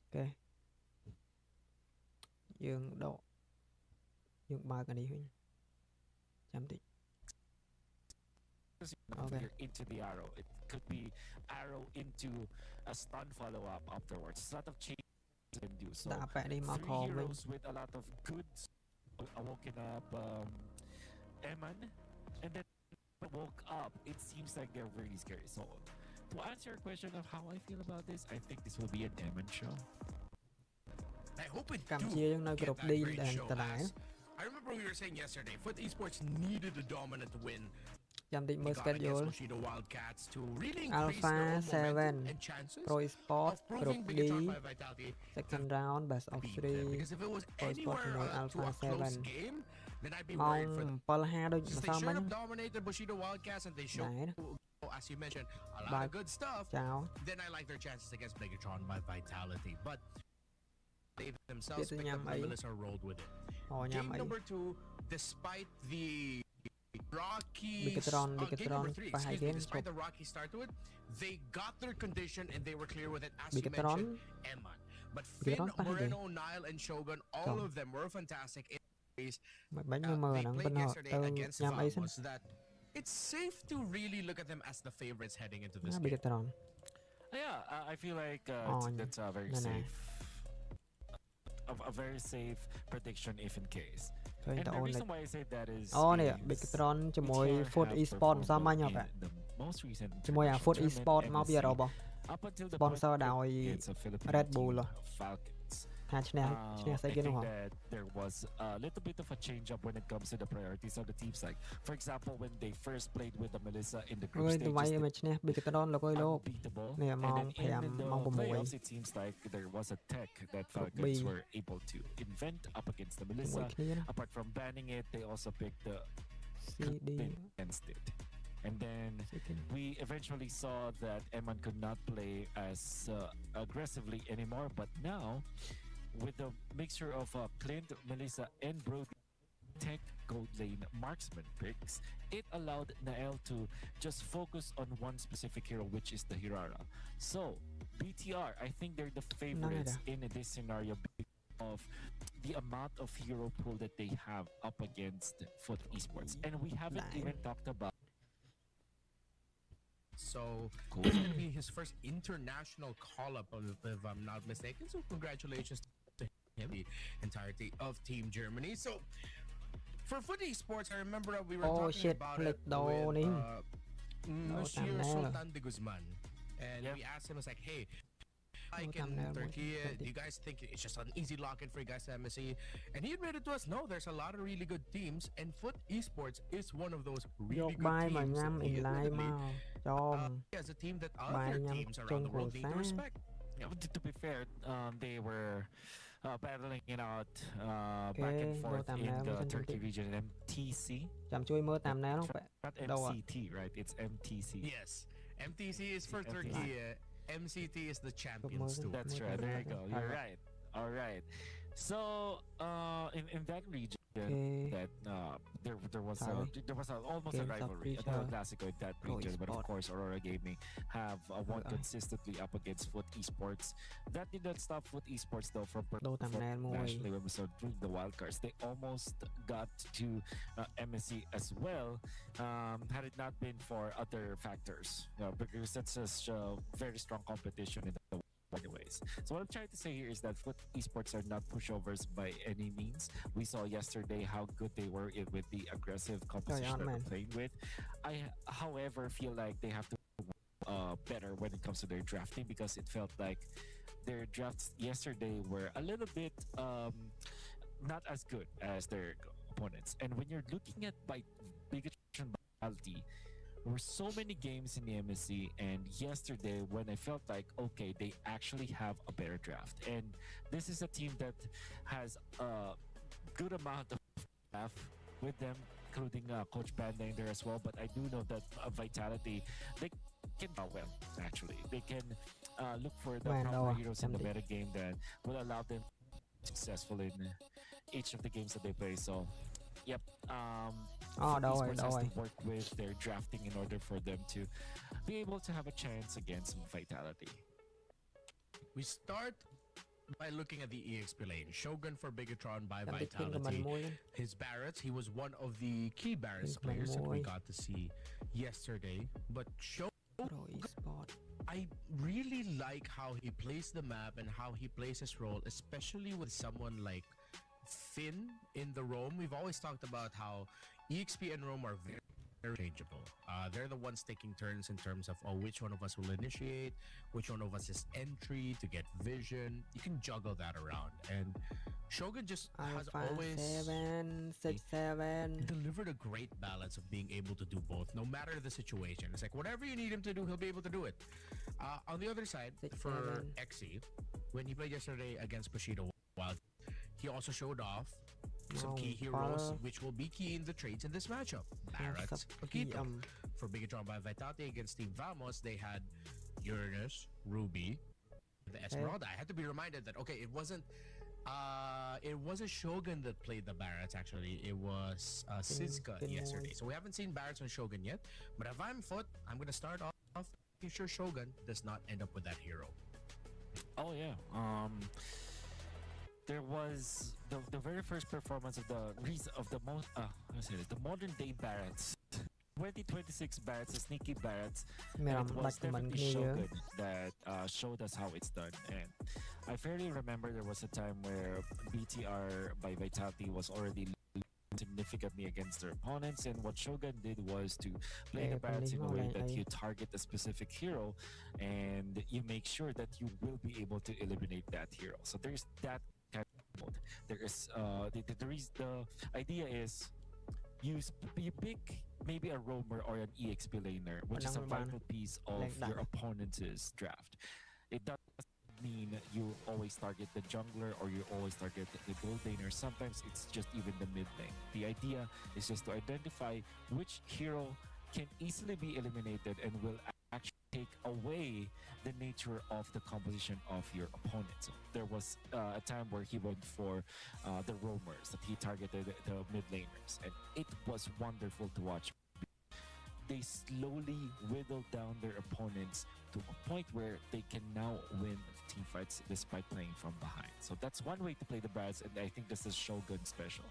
S12: អូខេយើងដកយើងបើកអានេះវិញចាំតិច
S16: Okay. You're into the arrow. It could be arrow into a stun follow-up afterwards. There's a lot of changes you can do. So
S12: ដាក់ប៉ែនេះមកខ
S16: three
S12: វិញ
S16: heroes with a lot of goods woken up Eman, and then woke up. It seems like they're really scary. So to answer your question of how I feel about this, I think this will be an Eman show.
S17: I hope it
S12: កម្ពុជាយើងនៅក្រុម D ដែរតដែរ
S17: I remember we were saying yesterday, Foot Esports needed a dominant win.
S12: ចាំតិចមើល schedule
S17: Bushido Wildcats to really increase
S12: Alpha
S17: their own
S12: 7
S17: momentum and chances
S12: Pro Esports
S17: of proving
S12: Group D
S17: Bigatron by Vitality
S12: second round best of 3
S17: because if it was
S12: Pro Esports
S17: anywhere
S12: 1
S17: to
S12: Alpha
S17: a close
S12: 7
S17: game, then I'd be
S12: ម៉ោង
S17: worried for them.
S12: 7:50 ដូច
S17: Since
S12: ម្
S17: they
S12: សិលមិ
S17: should
S12: ញ
S17: have dominated Bushido Wildcats and they showed, as you mentioned, a lot of good stuff,
S12: ចោល
S17: then I like their chances against Bigatron by Vitality. But they themselves
S12: Kita
S17: picked up
S12: nyamai.
S17: the Melissa rolled with it.
S12: Oh,
S17: Game
S12: nyamai.
S17: number 2, despite the rocky
S12: Bigatron,
S17: game number 3, excuse me,
S12: again,
S17: despite the rocky start to it, they got their condition and they were clear with it, as you
S12: Bigatron.
S17: mentioned, Eman. But Finn,
S12: Bigatron
S17: Moreno, Nile, and Shogun, all of them were fantastic in ways.
S12: មិនបាញ់មើល
S17: They
S12: ហ្នឹង
S17: played
S12: ប៉ុន្តែ
S17: yesterday
S12: ទៅ
S17: against
S12: ញ៉ាំអីសិន
S17: Vamos that it's safe to really look at them as the favorites heading into this
S12: ណា
S17: game.
S12: Bigatron
S16: Yeah, I feel like that's a very
S12: no, no.
S16: safe, a very safe prediction if in case.
S12: ឃើញ
S16: And
S12: ត
S16: the
S12: អូន
S16: reason why I say that is
S12: អូនេះ Bigatron ជាមួយ
S16: BTR
S12: Foot
S16: have
S12: Esports មិនសម
S16: performed
S12: បាញ់អ
S16: well
S12: ត់
S16: in the most recent
S12: ជាមួយអា Foot
S16: international
S12: Esports
S16: tournament
S12: មកពី
S16: MSC.
S12: របស់
S16: Up until the
S12: sponsor
S16: point
S12: ដោយ
S16: against a Philippine
S12: Red
S16: team,
S12: Bull
S16: Falcons.
S12: ថាឈ្នះឈ្នះស្អី
S16: I
S12: គេនោះ
S16: think
S12: ហ៎
S16: that there was a little bit of a change up when it comes to the priorities of the teams. Like, for example, when they first played with the Melissa in the
S12: អើ
S16: group
S12: យទៅវាយ
S16: stages,
S12: មកឈ្នះ Bigatron លោកអើយលោក
S16: unbeatable.
S12: នេះ
S16: And
S12: ម៉ោង
S16: then
S12: 5
S16: in the
S12: ម៉ោង
S16: playoffs,
S12: 6
S16: it seems like there was a tech that
S12: Group
S16: Falcons
S12: B.
S16: were able to invent up against the Melissa.
S12: គ្នាណា
S16: Apart from banning it, they also picked the
S12: CD
S16: against it. And then we eventually saw that Eman could not play as aggressively anymore. But now, with the mixture of Clint, Melissa, and Brody tech gold lane marksman picks, it allowed Nael to just focus on one specific hero, which is the Hirara. So, BTR, I think they're the favorites in this scenario because of the amount of hero pool that they have up against Foot Esports. And we haven't even talked about.
S17: So it's going to be his first international call-up, if I'm not mistaken. So congratulations to him, the entirety of Team Germany. So for Foot Esports, I remember we were talking about it with Monsieur Sultan de Guzman. And we asked him, it's like, hey, like in Turkey, do you guys think it's just an easy lock-in for you guys to MSC? And he admitted to us, no, there's a lot of really good teams, and Foot Esports is one of those really good teams. As a team that other teams around the world need to respect.
S16: To be fair, they were battling it out back and forth in the Turkey region, MTC.
S12: ចាំជួយមើលតាមណែនោះ
S16: Not MCT, right? It's MTC.
S17: Yes, MTC is for Turkey. MCT is the champions too.
S16: That's right. There you go. You're right. All right. So in that region, that there was almost a rivalry, a Classico in that region. But of course, Aurora Gaming have won consistently up against Foot Esports. That did not stop Foot Esports though from nationally when we started doing the wildcards. They almost got to MSC as well, had it not been for other factors, because that's such a very strong competition in the anyways. So what I'm trying to say here is that Foot Esports are not pushovers by any means. We saw yesterday how good they were with the aggressive composition they were playing with. I, however, feel like they have to better when it comes to their drafting, because it felt like their drafts yesterday were a little bit not as good as their opponents. And when you're looking at by Bigatron Vitality, there were so many games in the MSC, and yesterday when I felt like, okay, they actually have a better draft. And this is a team that has a good amount of staff with them, including Coach Banda in there as well. But I do know that Vitality, they can do well, actually. They can look for the proper heroes in the meta game that will allow them to be successful in each of the games that they play. So Yep.
S12: Đâu rồi,
S16: Esports
S12: đâu
S16: has
S12: rồi.
S16: to work with their drafting in order for them to be able to have a chance against Vitality.
S17: We start by looking at the EXP lane. Shogun for Bigatron by
S12: Cầm cái của mình
S17: Vitality.
S12: mua lên.
S17: His Barretts, he was one of the key Barretts
S12: Mình
S17: players that we
S12: mua.
S17: got to see yesterday. But
S12: Rồi eSports.
S17: I really like how he plays the map and how he plays his role, especially with someone like Finn in the roam. We've always talked about how EXP and roam are very interchangeable. They're the ones taking turns in terms of which one of us will initiate, which one of us is entry to get vision. You can juggle that around, and Shogun just has always
S12: 7
S17: delivered a great balance of being able to do both, no matter the situation. It's like whatever you need him to do, he'll be able to do it. On the other side, for Xe, when he played yesterday against Bushido Wild, he also showed off some key heroes, which will be key in the trades in this matchup. Barretts, Paquito. For Bigatron by Vitality against Team Vamos, they had Uranus, Ruby, the Esmeralda. I had to be reminded that it wasn't Shogun that played the Barretts. Actually, it was Sizka yesterday. So we haven't seen Barretts on Shogun yet. But if I'm Foot, I'm gonna start off making sure Shogun does not end up with that hero.
S16: Oh yeah. There was the very first performance of the modern day Barretts. 2026 Barretts, the sneaky Barretts. It was definitely Shogun that showed us how it's done. And I fairly remember there was a time where BTR by Vitality was already significantly against their opponents, and what Shogun did was to play the Barretts in a way that you target a specific hero and you make sure that you will be able to eliminate that hero. So there's that kind of mode. There is the idea is you pick maybe a roamer or an EXP laner, which is a vital piece of your opponent's draft. It doesn't mean you always target the jungler or you always target the gold laner. Sometimes it's just even the mid lane. The idea is just to identify which hero can easily be eliminated and will actually take away the nature of the composition of your opponent. So there was a time where he went for the roamers, that he targeted the mid laners, and it was wonderful to watch. They slowly whittled down their opponents to a point where they can now win team fights despite playing from behind. So that's one way to play the Barretts, and I think this is Shogun special.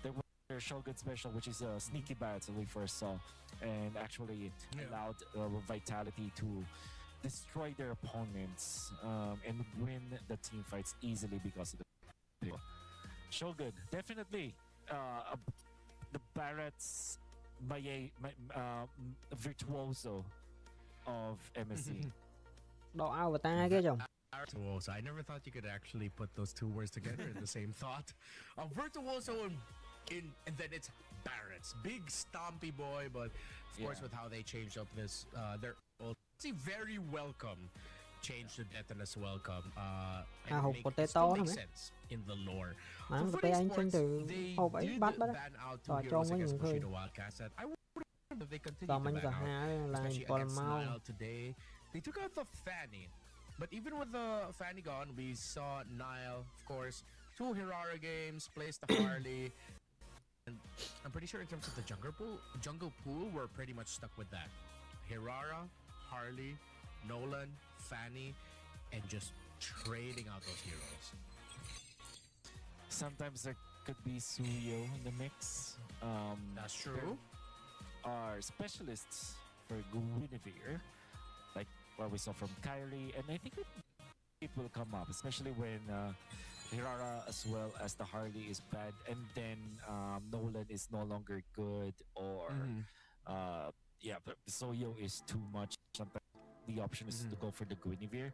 S16: There was their Shogun special, which is a sneaky Barretts that we first saw, and actually allowed Vitality to destroy their opponents and win the team fights easily because of the Shogun. Definitely the Barretts virtuoso of MSC.
S12: Độ avatar kia chồng.
S17: Virtuoso. I never thought you could actually put those two words together in the same thought. A virtuoso and then it's Barretts. Big stompy boy, but of course with how they changed up this they're very welcome change to Detonus welcome. It still makes sense in the lore.
S12: Mà
S17: For
S12: cái anh chân
S17: esports,
S12: từ
S17: they
S12: hộp ấy
S17: did
S12: bắt đó.
S17: ban out two
S12: Rồi cho
S17: heroes
S12: mấy
S17: against
S12: người khơi.
S17: Bushido Wildcats that I wouldn't if they continued
S12: Còn
S17: to
S12: mình
S17: ban
S12: cả
S17: out,
S12: hai là
S17: especially
S12: còn
S17: against
S12: mau.
S17: Nile today. They took out the Fanny. But even with the Fanny gone, we saw Nile, of course, 2 Hirara games, placed the Harley. And I'm pretty sure in terms of the jungle pool, we're pretty much stuck with that. Hirara, Harley, Nolan, Fanny, and just trading out those heroes.
S16: Sometimes there could be Suyo in the mix.
S17: That's true.
S16: Are specialists for Guinevere, like what we saw from Kyrie, and I think it will come up, especially when Hirara as well as the Harley is bad, and then Nolan is no longer good, or but Soyo is too much. Sometimes the option is to go for the Guinevere,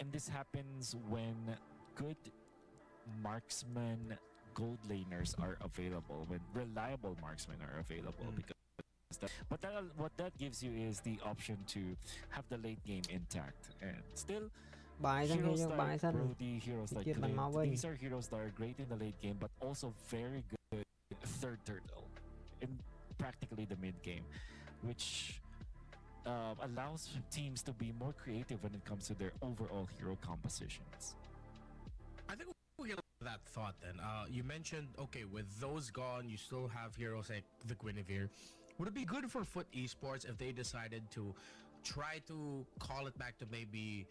S16: and this happens when good marksman gold laners are available, when reliable marksmen are available, because what that gives you is the option to have the late game intact, and still heroes like Brody, heroes like Clint, these are heroes that are great in the late game but also very good third turtle in practically the mid game, which allows teams to be more creative when it comes to their overall hero compositions.
S17: I think we can that thought then. You mentioned, okay, with those gone, you still have heroes like the Guinevere. Would it be good for Foot Esports if they decided to try to call it back to maybe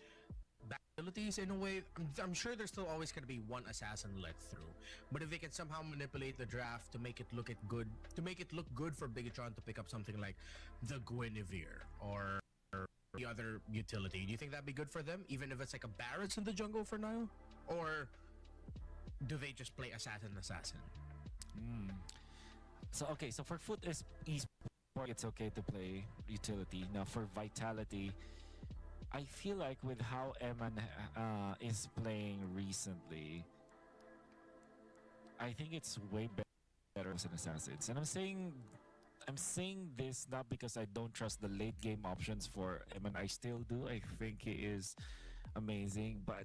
S17: abilities in a way? I'm sure there's still always going to be one assassin let through, but if they can somehow manipulate the draft to make it look good for Bigatron to pick up something like the Guinevere or the other utility, do you think that'd be good for them, even if it's like a Barret's in the jungle for now? Or do they just play assassin?
S16: So okay, so for Foot Esports, it's okay to play utility. Now for Vitality, I feel like with how Eman is playing recently, I think it's way better as an assassin. And I'm saying this not because I don't trust the late game options for Eman. I still do. I think he is amazing. But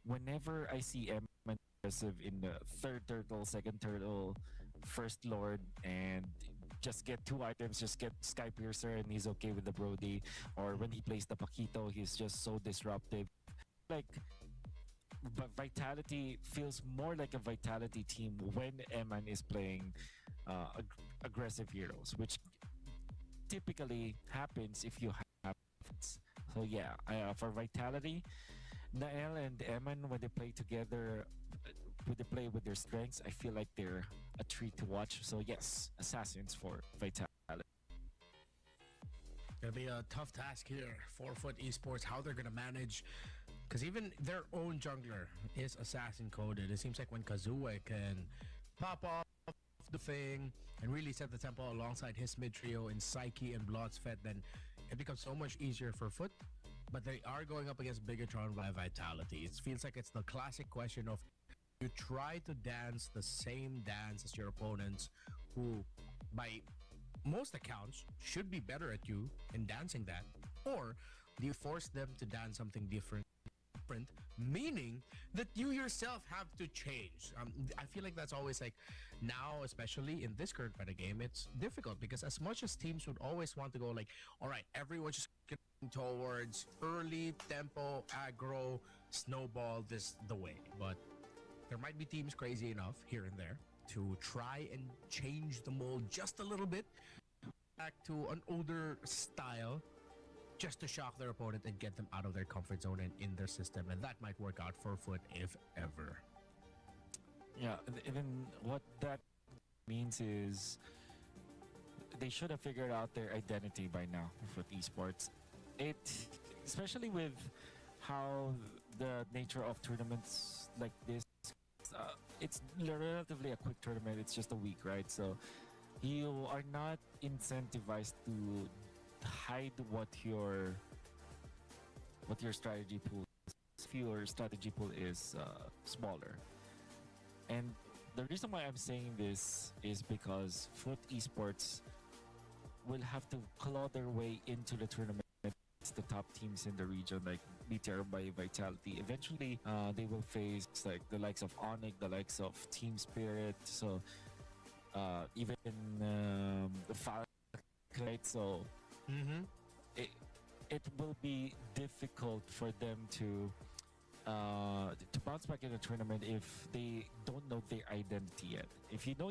S16: whenever I see Eman aggressive in the third turtle, second turtle, first lord, and just get 2 items, just get Sky Piercer and he's okay with the Brody, or when he plays the Paquito, he's just so disruptive. Like, but Vitality feels more like a Vitality team when Eman is playing aggressive heroes, which typically happens if you have. So yeah, for Vitality, Nael and Eman, when they play together, when they play with their strengths, I feel like they're a treat to watch. So yes, assassins for Vitality.
S17: Gonna be a tough task here for Foot Esports, how they're gonna manage, because even their own jungler is assassin coded. It seems like when Kazue can pop off the thing and really set the tempo alongside his mid trio in Psyche and Bloodsphet, then it becomes so much easier for Foot. But they are going up against Bigatron by Vitality. It feels like it's the classic question of, you try to dance the same dance as your opponents, who by most accounts should be better at you in dancing that, or do you force them to dance something different, meaning that you yourself have to change? I feel like that's always like, now especially in this current meta game, it's difficult because as much as teams would always want to go like, all right, everyone's just getting towards early tempo aggro snowball this the way, but there might be teams crazy enough here and there to try and change the mold just a little bit back to an older style, just to shock their opponent and get them out of their comfort zone and in their system, and that might work out for Foot if ever.
S16: Yeah, and then what that means is they should have figured out their identity by now for esports. It, especially with how the nature of tournaments like this, it's relatively a quick tournament. It's just a week, right? So you are not incentivized to hide what your strategy pool is. If your strategy pool is smaller. And the reason why I'm saying this is because Foot Esports will have to claw their way into the tournament. The top teams in the region, like BTR by Vitality. Eventually, they will face like the likes of Onyx, the likes of Team Spirit. So even the Falcon, right? So it will be difficult for them to bounce back in the tournament if they don't know their identity yet. If you know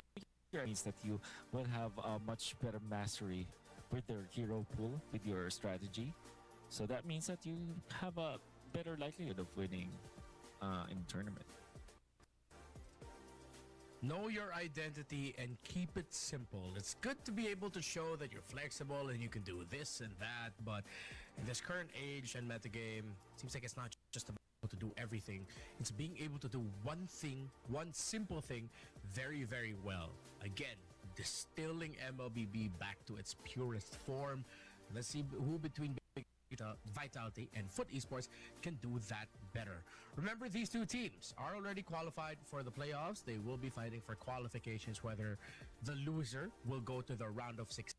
S16: your, means that you will have a much better mastery with their hero pool, with your strategy. So that means that you have a better likelihood of winning in the tournament.
S17: Know your identity and keep it simple. It's good to be able to show that you're flexible and you can do this and that, but in this current age and metagame, it seems like it's not just about to do everything. It's being able to do one thing, one simple thing, very, very well. Again, distilling MLBB back to its purest form. Let's see who between Vitality and Foot Esports can do that better. Remember, these two teams are already qualified for the playoffs. They will be fighting for qualifications, whether the loser will go to the round of 16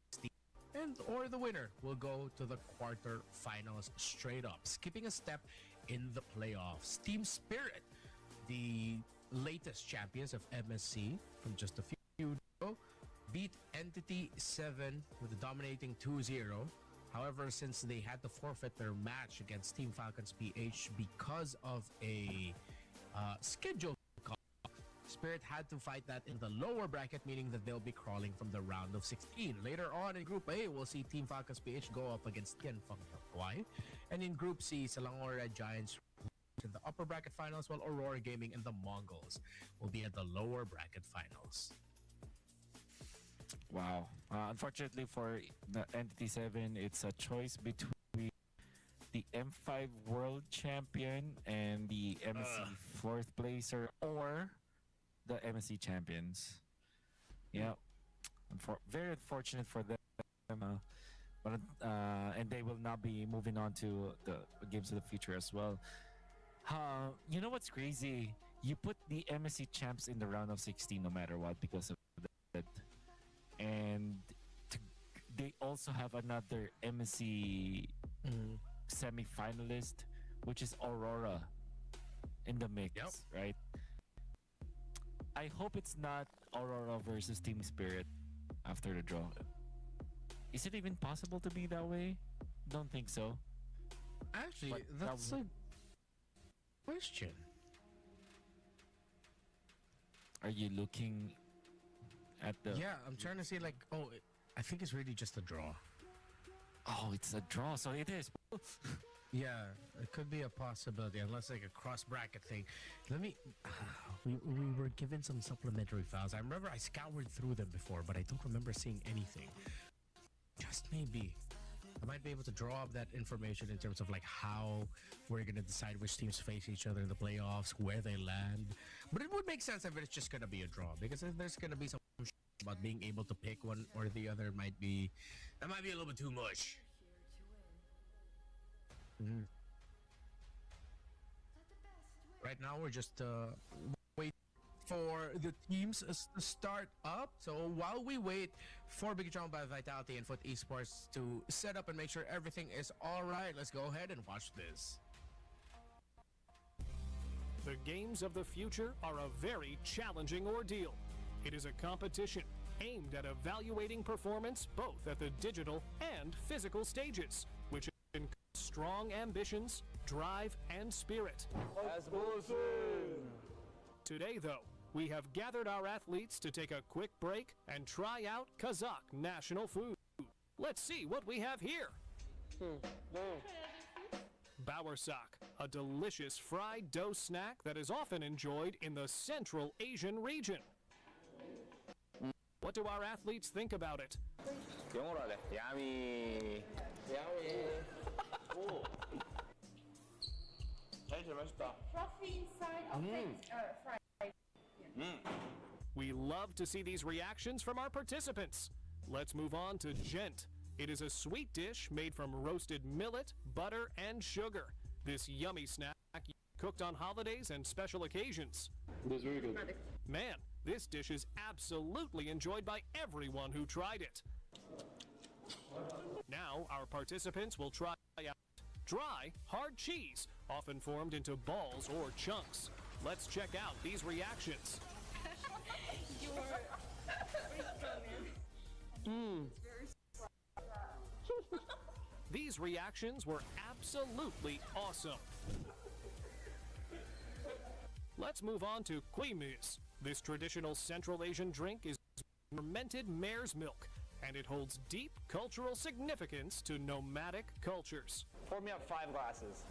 S17: or the winner will go to the quarterfinals straight up, skipping a step in the playoffs. Team Spirit, the latest champions of MSC from just a few ago, beat Entity 7 with a dominating 2-0. However, since they had to forfeit their match against Team Falcons PH because of a schedule call, Spirit had to fight that in the lower bracket, meaning that they'll be crawling from the round of 16. Later on in Group A, we'll see Team Falcons PH go up against Tianfeng Hawaii. And in Group C, Selangor Red Giants in the upper bracket finals, while Aurora Gaming and the Mongols will be at the lower bracket finals.
S16: Wow. Unfortunately for the Entity 7, it's a choice between the M5 World Champion and the MSC 4th placer, or the MSC Champions. Yeah. Very unfortunate for them. But and they will not be moving on to the Games of the Future as well. You know what's crazy? You put the MSC champs in the round of 16 no matter what because of that. And they also have another MSC semi-finalist, which is Aurora in the mix, right? I hope it's not Aurora versus Team Spirit after the draw. Is it even possible to be that way? Don't think so.
S17: Actually,
S16: but
S17: that's a question.
S16: Are you looking at the...
S17: Yeah, I'm trying to see like, I think it's really just a draw.
S16: Oh, it's a draw, so it is.
S17: Yeah, it could be a possibility, unless like a cross bracket thing. Let me. We were given some supplementary files. I remember I scoured through them before, but I don't remember seeing anything. Just maybe I might be able to draw up that information in terms of like how we're gonna decide which teams face each other in the playoffs, where they land. But it would make sense if it's just gonna be a draw, because if there's gonna be some about being able to pick one or the other, might be a little bit too much. Right now we're just wait for the teams to start up. So while we wait for Big Drama by Vitality and Foot Esports to set up and make sure everything is all right, let's go ahead and watch this.
S18: The Games of the Future are a very challenging ordeal. It is a competition aimed at evaluating performance both at the digital and physical stages, which includes strong ambitions, drive, and spirit. Today, though, we have gathered our athletes to take a quick break and try out Kazakh national food. Let's see what we have here. Bowersak, a delicious fried dough snack that is often enjoyed in the Central Asian region. What do our athletes think about it?
S19: Yummy.
S18: We love to see these reactions from our participants. Let's move on to Gent. It is a sweet dish made from roasted millet, butter, and sugar. This yummy snack cooked on holidays and special occasions.
S19: It is very good.
S18: Man, this dish is absolutely enjoyed by everyone who tried it. Now, our participants will try out dry, hard cheese, often formed into balls or chunks. Let's check out these reactions. These reactions were absolutely awesome. Let's move on to Kuimus. This traditional Central Asian drink is fermented mare's milk, and it holds deep cultural significance to nomadic cultures.
S19: Pour me up 5 glasses.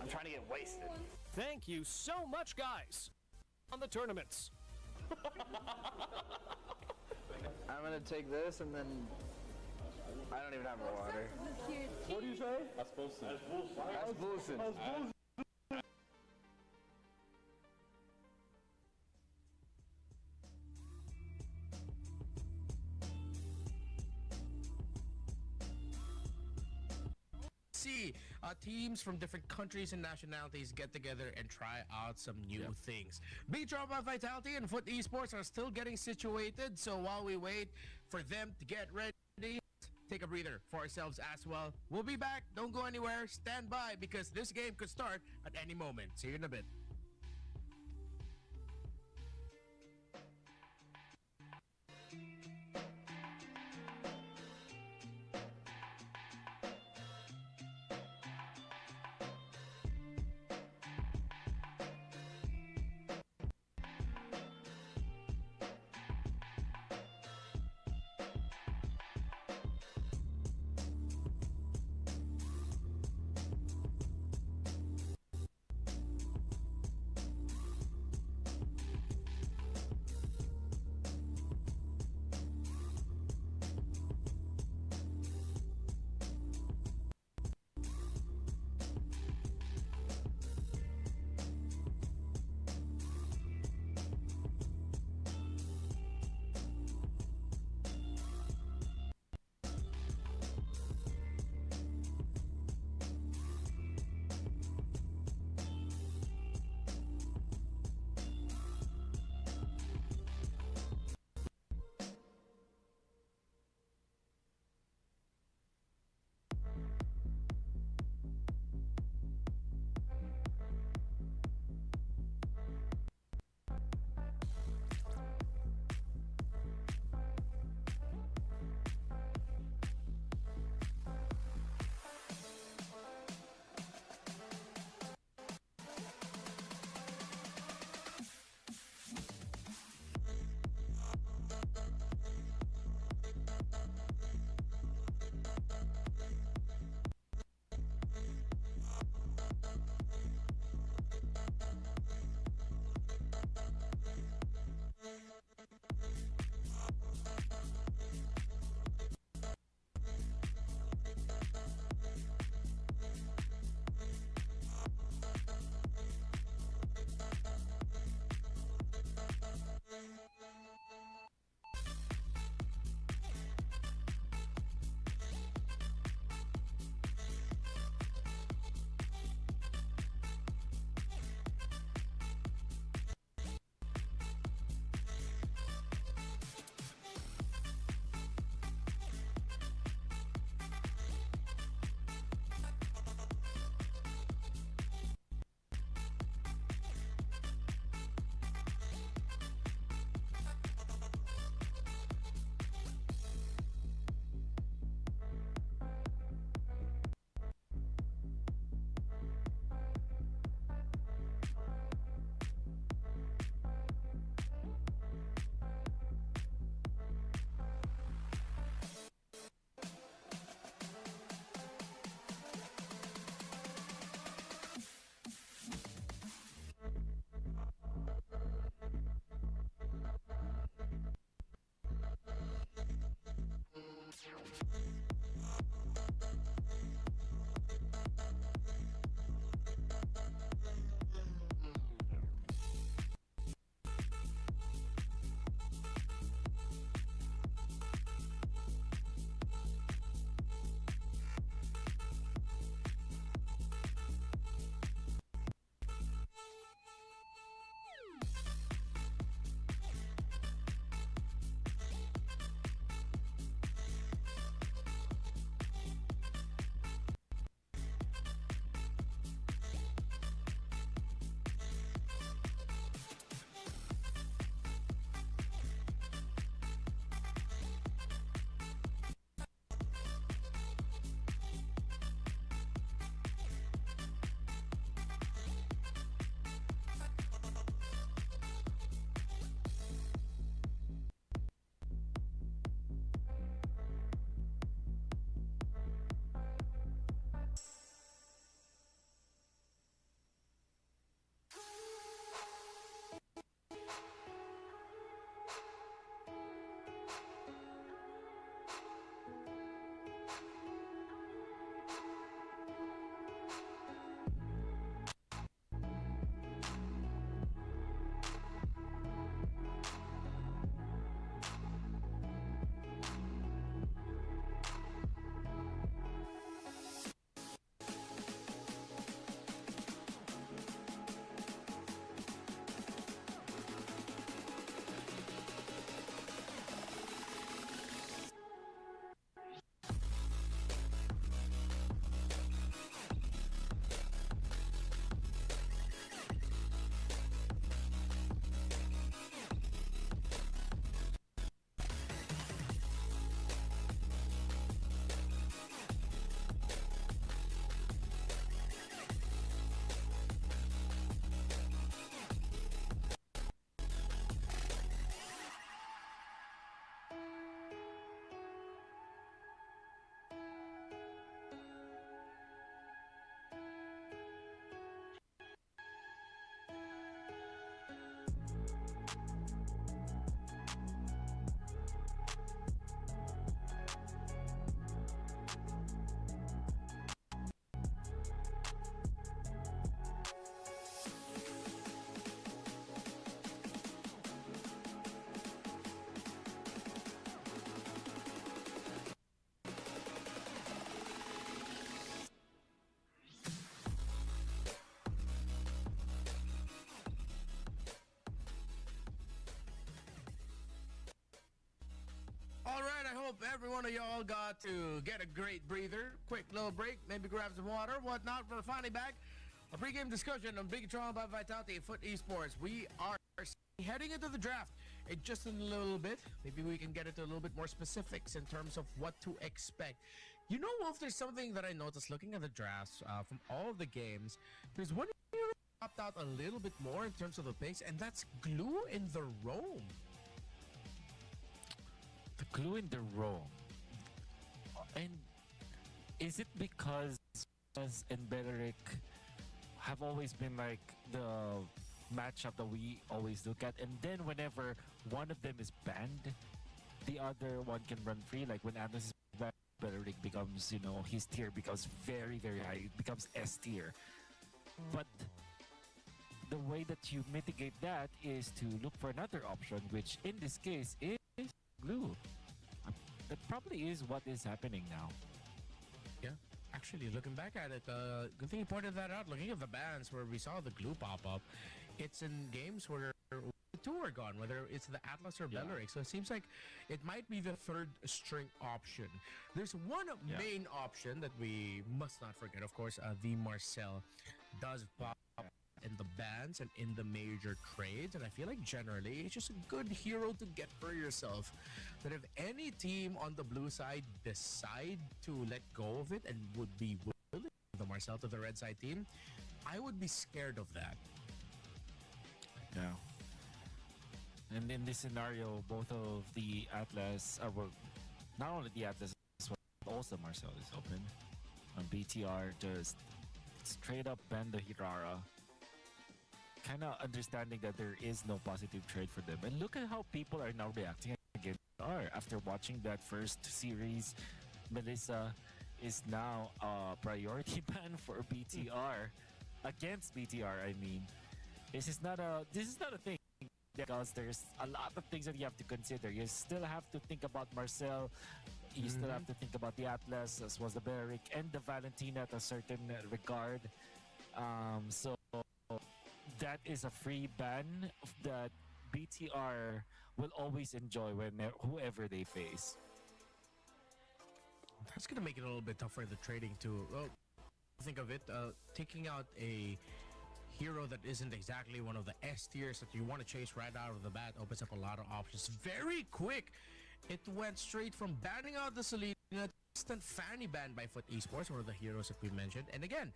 S19: I'm trying to get wasted.
S18: Thank you so much, guys. On the tournaments.
S19: I'm gonna take this and then I don't even have water. What do you say? Asbulsin.
S17: See, teams from different countries and nationalities get together and try out some new things. Big Drama Vitality and Foot Esports are still getting situated, so while we wait for them to get ready, take a breather for ourselves as well. We'll be back. Don't go anywhere. Stand by, because this game could start at any moment. See you in a bit. hope every one of y'all got to get a great breather, quick little break, maybe grab some water, whatnot, for finally back. A pregame discussion on Big Trial by Vitality Foot Esports. We are heading into the draft in just a little bit. Maybe we can get into a little bit more specifics in terms of what to expect. You know, Wolf, there's something that I noticed looking at the drafts from all of the games. There's one hero popped out a little bit more in terms of the picks, and that's Glue in the Roam.
S16: The Glue in the Roam. And is it because Us and Beleric have always been like the matchup that we always look at, and then whenever one of them is banned, the other one can run free? Like when Atlas is banned, Beleric becomes, you know, his tier becomes very, very high. It becomes S tier. But the way that you mitigate that is to look for another option, which in this case is Glue. That probably is what is happening now.
S17: Yeah, actually, looking back at it, good thing you pointed that out. Looking at the bans where we saw the Glue pop up, it's in games where the two are gone, whether it's the Atlas or Beleric. So it seems like it might be the third string option. There's one main option that we must not forget, of course. The Marcel does pop up in the bans and in the major trades, and I feel like generally it's just a good hero to get for yourself. That if any team on the blue side decide to let go of it and would be willing to the Marcel to the red side team, I would be scared of that.
S16: Yeah. And in this scenario, both of the Atlas, well, not only the Atlas, but also Marcel is open. BTR just straight up ban the Hirara. Kind of understanding that there is no positive trade for them. And look at how people are now reacting against BTR. After watching that first series, Melissa is now a priority ban for BTR. Against BTR, I mean. This is not a thing, because there's a lot of things that you have to consider. You still have to think about Marcel. You still have to think about the Atlas, as well as the Beleric and the Valentina to a certain regard. So that is a free ban that BTR will always enjoy when whoever they face.
S17: That's gonna make it a little bit tougher, the trading too. Well, think of it, taking out a hero that isn't exactly one of the S tiers that you want to chase right out of the bat opens up a lot of options very quick. It went straight from banning out the Selena to instant Fanny ban by Foot Esports, one of the heroes that we mentioned. And again,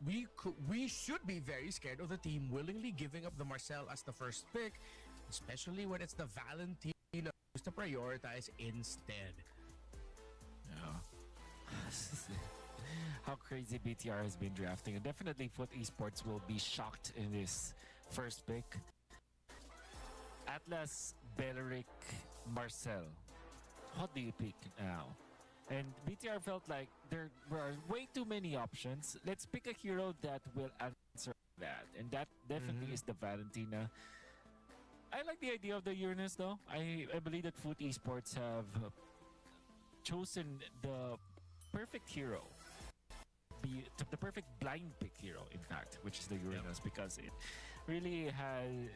S17: we should be very scared of the team willingly giving up the Marcel as the first pick, especially when it's the Valentina who's to prioritize instead.
S16: Yeah. How crazy BTR has been drafting, and definitely Foot Esports will be shocked in this first pick. Atlas, Beleric, Marcel. What do you pick now? And BTR felt like there were way too many options. Let's pick a hero that will answer that, and that definitely is the Valentina. I like the idea of the Uranus though. I believe that Foot Esports have chosen the perfect hero. The perfect blind pick hero, in fact, which is the Uranus, because it really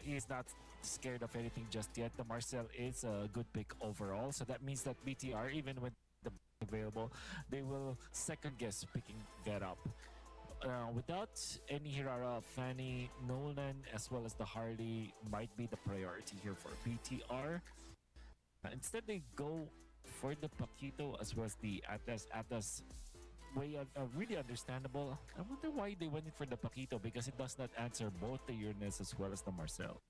S16: is not scared of anything just yet. The Marcel is a good pick overall, so that means that BTR, even when the available, they will second guess picking that up. Without any Hirara, Fanny, Nolan, as well as the Harley might be the priority here for BTR. Instead, they go for the Paquito as well as the Atlas. Atlas, way really understandable. I wonder why they went in for the Paquito, because it does not answer both the Uranus as well as the Marcel.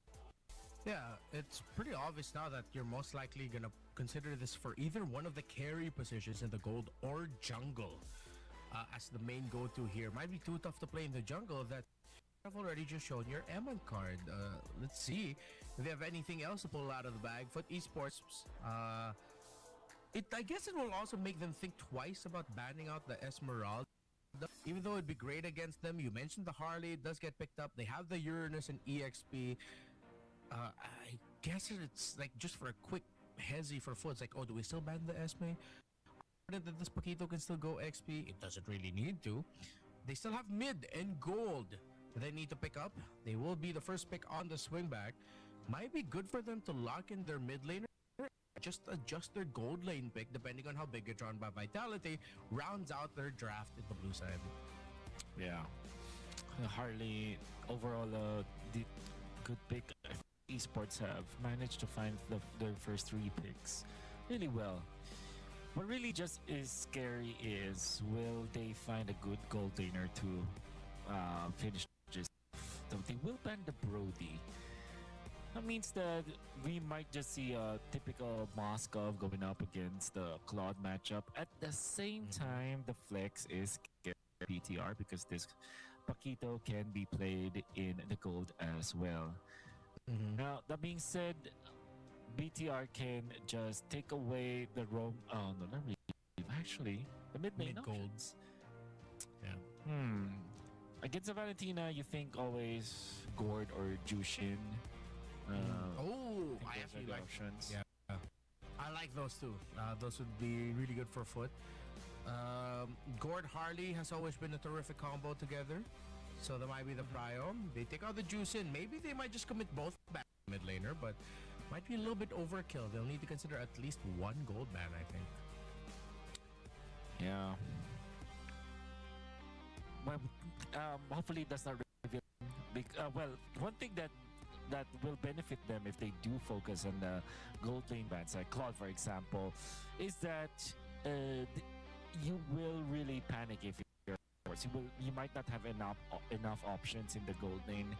S17: Yeah, it's pretty obvious now that you're most likely gonna consider this for either one of the carry positions in the gold or jungle as the main go-to here. Might be too tough to play in the jungle that I've already just shown your Emon card. Let's see if they have anything else to pull out of the bag. Foot Esports, I guess it will also make them think twice about banning out the Esmeralda. Even though it'd be great against them, you mentioned the Harley, it does get picked up. They have the Uranus and EXP. I guess it's like just for a quick hezzy for Foot. It's like, oh, do we still ban the Esme? That this Paquito can still go XP. It doesn't really need to. They still have mid and gold they need to pick up. They will be the first pick on the swing back. Might be good for them to lock in their mid laner. just adjust their gold lane pick depending on how Bigatron by Vitality rounds out their draft in the blue side.
S16: Yeah. Harley, overall, the good pick. Esports have managed to find their first 3 picks really well. What really just is scary is, will they find a good gold laner to finish this? So they will ban the Brody. That means that we might just see a typical Moskov going up against the Claude matchup. At the same time, the flex is PTR because this Paquito can be played in the gold as well. Now, that being said, BTR can just take away the roam. Oh, no, not really. Actually, the mid lane golds. Yeah. Against a Valentina, you think always Gord or Jushin.
S17: I actually like
S16: options.
S17: Yeah, I like those two. Those would be really good for Foot. Gord Harley has always been a terrific combo together, so that might be the prio. They take out the Jushin. Maybe they might just commit both back mid laner, but might be a little bit overkill. They'll need to consider at least 1 gold ban, I think.
S16: Yeah. Well, hopefully that's not revealed. Well, one thing that will benefit them if they do focus on the gold lane bans, like Claude, for example, is that you will really panic if you're you might not have enough options in the gold lane.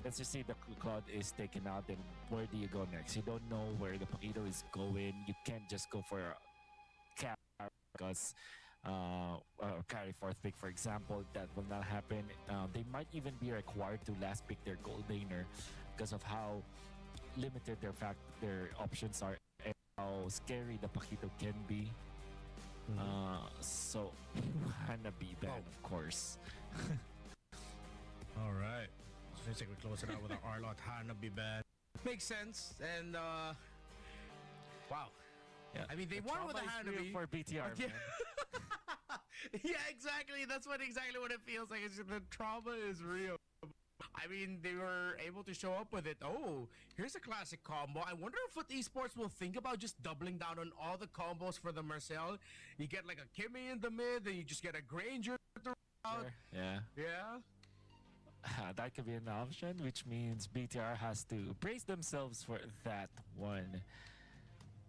S16: Let's just say the Claude is taken out, then where do you go next? You don't know where the Paquito is going. You can't just go for a carry because carry fourth pick, for example. That will not happen. They might even be required to last pick their gold laner because of how limited their options are and how scary the Paquito can be. So Hanabi ban, of course.
S17: All right. Looks like we close it out with our Arlot Hanabi ban. Makes sense. And wow. Yeah. I mean, they won with a Hanabi
S16: for BTR.
S17: Yeah. Yeah, exactly. That's exactly what it feels like. It's, the trauma is real. I mean, they were able to show up with it. Oh, here's a classic combo. I wonder if Foot Esports will think about just doubling down on all the combos for the Marcel. You get like a Kimmy in the mid, then you just get a Granger throughout.
S16: Yeah.
S17: Yeah.
S16: That could be an option, which means BTR has to brace themselves for that one.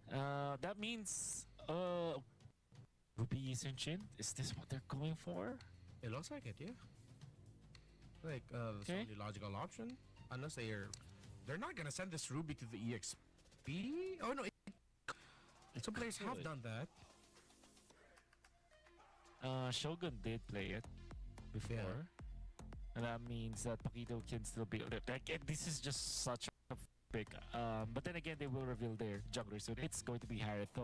S16: That means Ruby Senshin, is this what they're going for?
S17: It looks like it, yeah. Like that's the only logical option, unless they're not gonna send this Ruby to the EXP. Oh no, some players have done that.
S16: Shogun did play it before, and that means that Paquito can still be like. This is just such a pick. But then again, they will reveal their jungler soon. It's going to be Harith.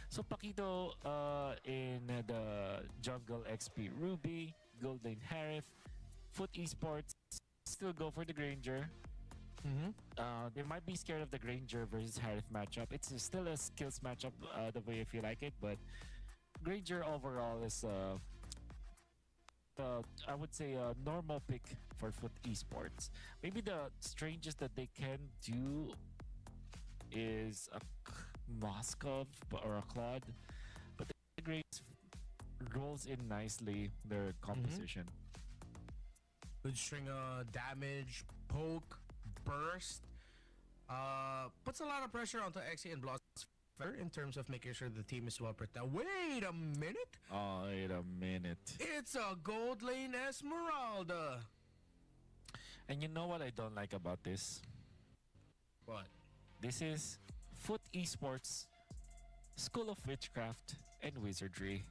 S16: So Paquito in the jungle XP Ruby, Gold Lane Harith. Foot Esports still go for the Granger. They might be scared of the Granger versus Harith matchup. It's still a skills matchup the way if you like it, but Granger overall is I would say a normal pick for Foot Esports. Maybe the strangest that they can do is a Moskov or a Claude, but the Granger rolls in nicely their composition.
S17: Good string of damage, poke, burst. Puts a lot of pressure onto Exy and Blossom in terms of making sure the team is well protected. Wait a minute!
S16: Oh, wait a minute.
S17: It's a gold lane Esmeralda!
S16: And you know what I don't like about this?
S17: What?
S16: This is Foot Esports, School of Witchcraft and Wizardry.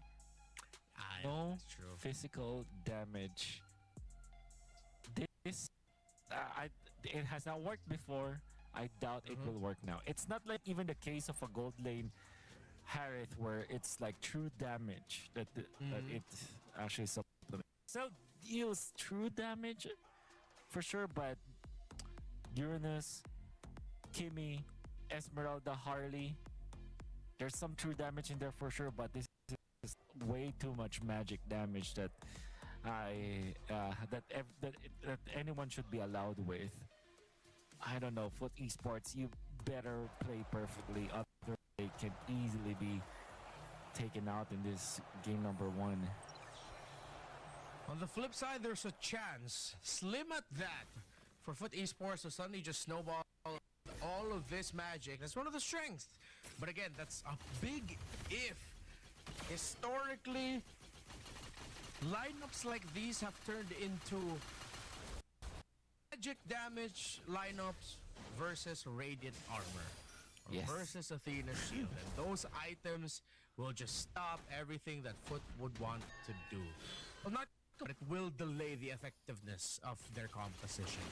S16: No physical damage. This it has not worked before. I doubt it will work now. It's not like even the case of a gold lane Harith where it's like true damage that it actually supplements. Still deals true damage for sure, but Uranus, Kimmy, Esmeralda, Harley, there's some true damage in there for sure, but this is way too much magic damage that that anyone should be allowed with. I don't know, Foot Esports, you better play perfectly. Other like can easily be taken out in this game number 1.
S17: On the flip side, there's a chance, slim at that, for Foot Esports to suddenly just snowball all of this magic. That's one of the strengths. But again, that's a big if. Historically, lineups like these have turned into magic damage lineups versus Radiant Armor.
S16: Yes.
S17: Versus Athena's Shield. And those items will just stop everything that Foot would want to do. Well, not, but it will delay the effectiveness of their composition.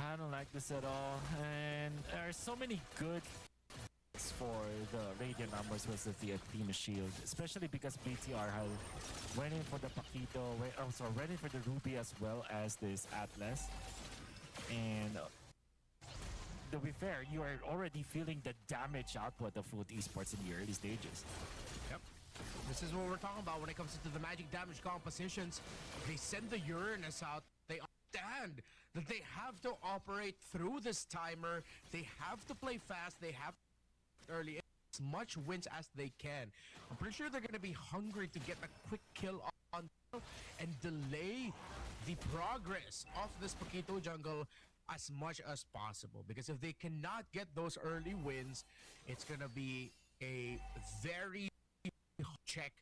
S16: I don't like this at all, and there are so many good for the Radiant Armors versus the Athena Shield, especially because BTR went in for the Paquito, went in for the Ruby as well as this Atlas. And to be fair, you are already feeling the damage output of Foot Esports in the early stages.
S17: Yep. This is what we're talking about when it comes to the magic damage compositions. They send the Uranus out. They understand that they have to operate through this timer. They have to play fast. They have to early as much wins as they can. I'm pretty sure they're going to be hungry to get a quick kill on and delay the progress of this Paquito jungle as much as possible. Because if they cannot get those early wins, it's going to be a very check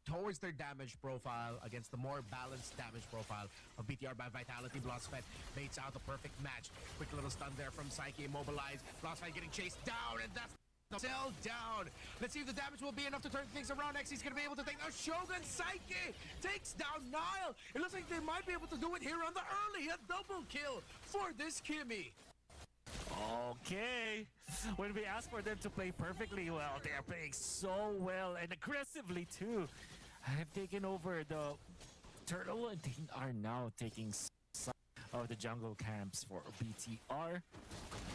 S17: towards their damage profile against the more balanced damage profile of BTR by Vitality. Blossfett baits out the perfect match. Quick little stun there from Psyche, immobilized. Blossfett getting chased down, and that's still down. Let's see if the damage will be enough to turn things around. He's going to be able to take out Shogun. Psyche takes down Nile. It looks like they might be able to do it here on the early. A double kill for this Kimmy.
S16: Okay. When we ask for them to play perfectly well, they are playing so well and aggressively too. Have taken over the turtle and they are now taking some of the jungle camps for BTR.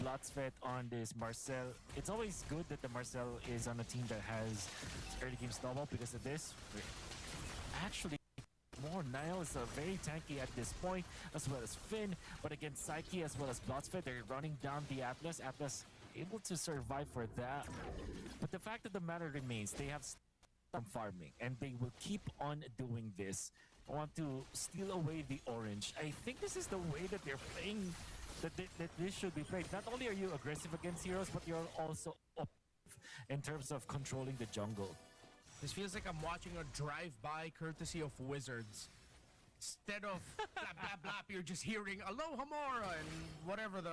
S16: Blotsfett on this Marcel. It's always good that the Marcel is on a team that has early game snowball because of this. Actually, more Nile is very tanky at this point, as well as Finn. But against Psyche as well as Blotsfett, they're running down the Atlas. Atlas able to survive for that. But the fact of the matter remains, they have some farming, and they will keep on doing this. I want to steal away the orange. I think this is the way that they're playing, that this should be played. Not only are you aggressive against heroes, but you're also up in terms of controlling the jungle.
S17: This feels like I'm watching a drive-by courtesy of Wizards. Instead of blap, blap, blap, you're just hearing Aloha Mora and whatever the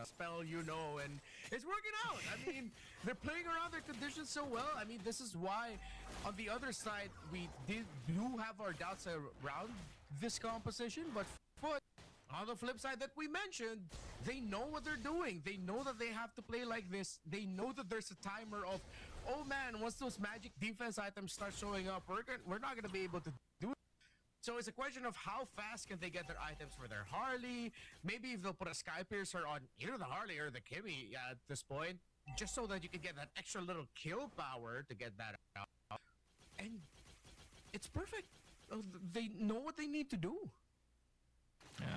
S17: spell you know, and it's working out. I mean, they're playing around their conditions so well. I mean, this is why on the other side, we do have our doubts around this composition, but Foot, on the flip side that we mentioned, they know what they're doing. They know that they have to play like this. They know that there's a timer of, oh man, once those magic defense items start showing up, we're not going to be able to do it. So it's a question of how fast can they get their items for their Harley. Maybe if they'll put a Sky Piercer on either the Harley or the Kimmy at this point, just so that you can get that extra little kill power to get that out. And it's perfect. They know what they need to do.
S16: Yeah.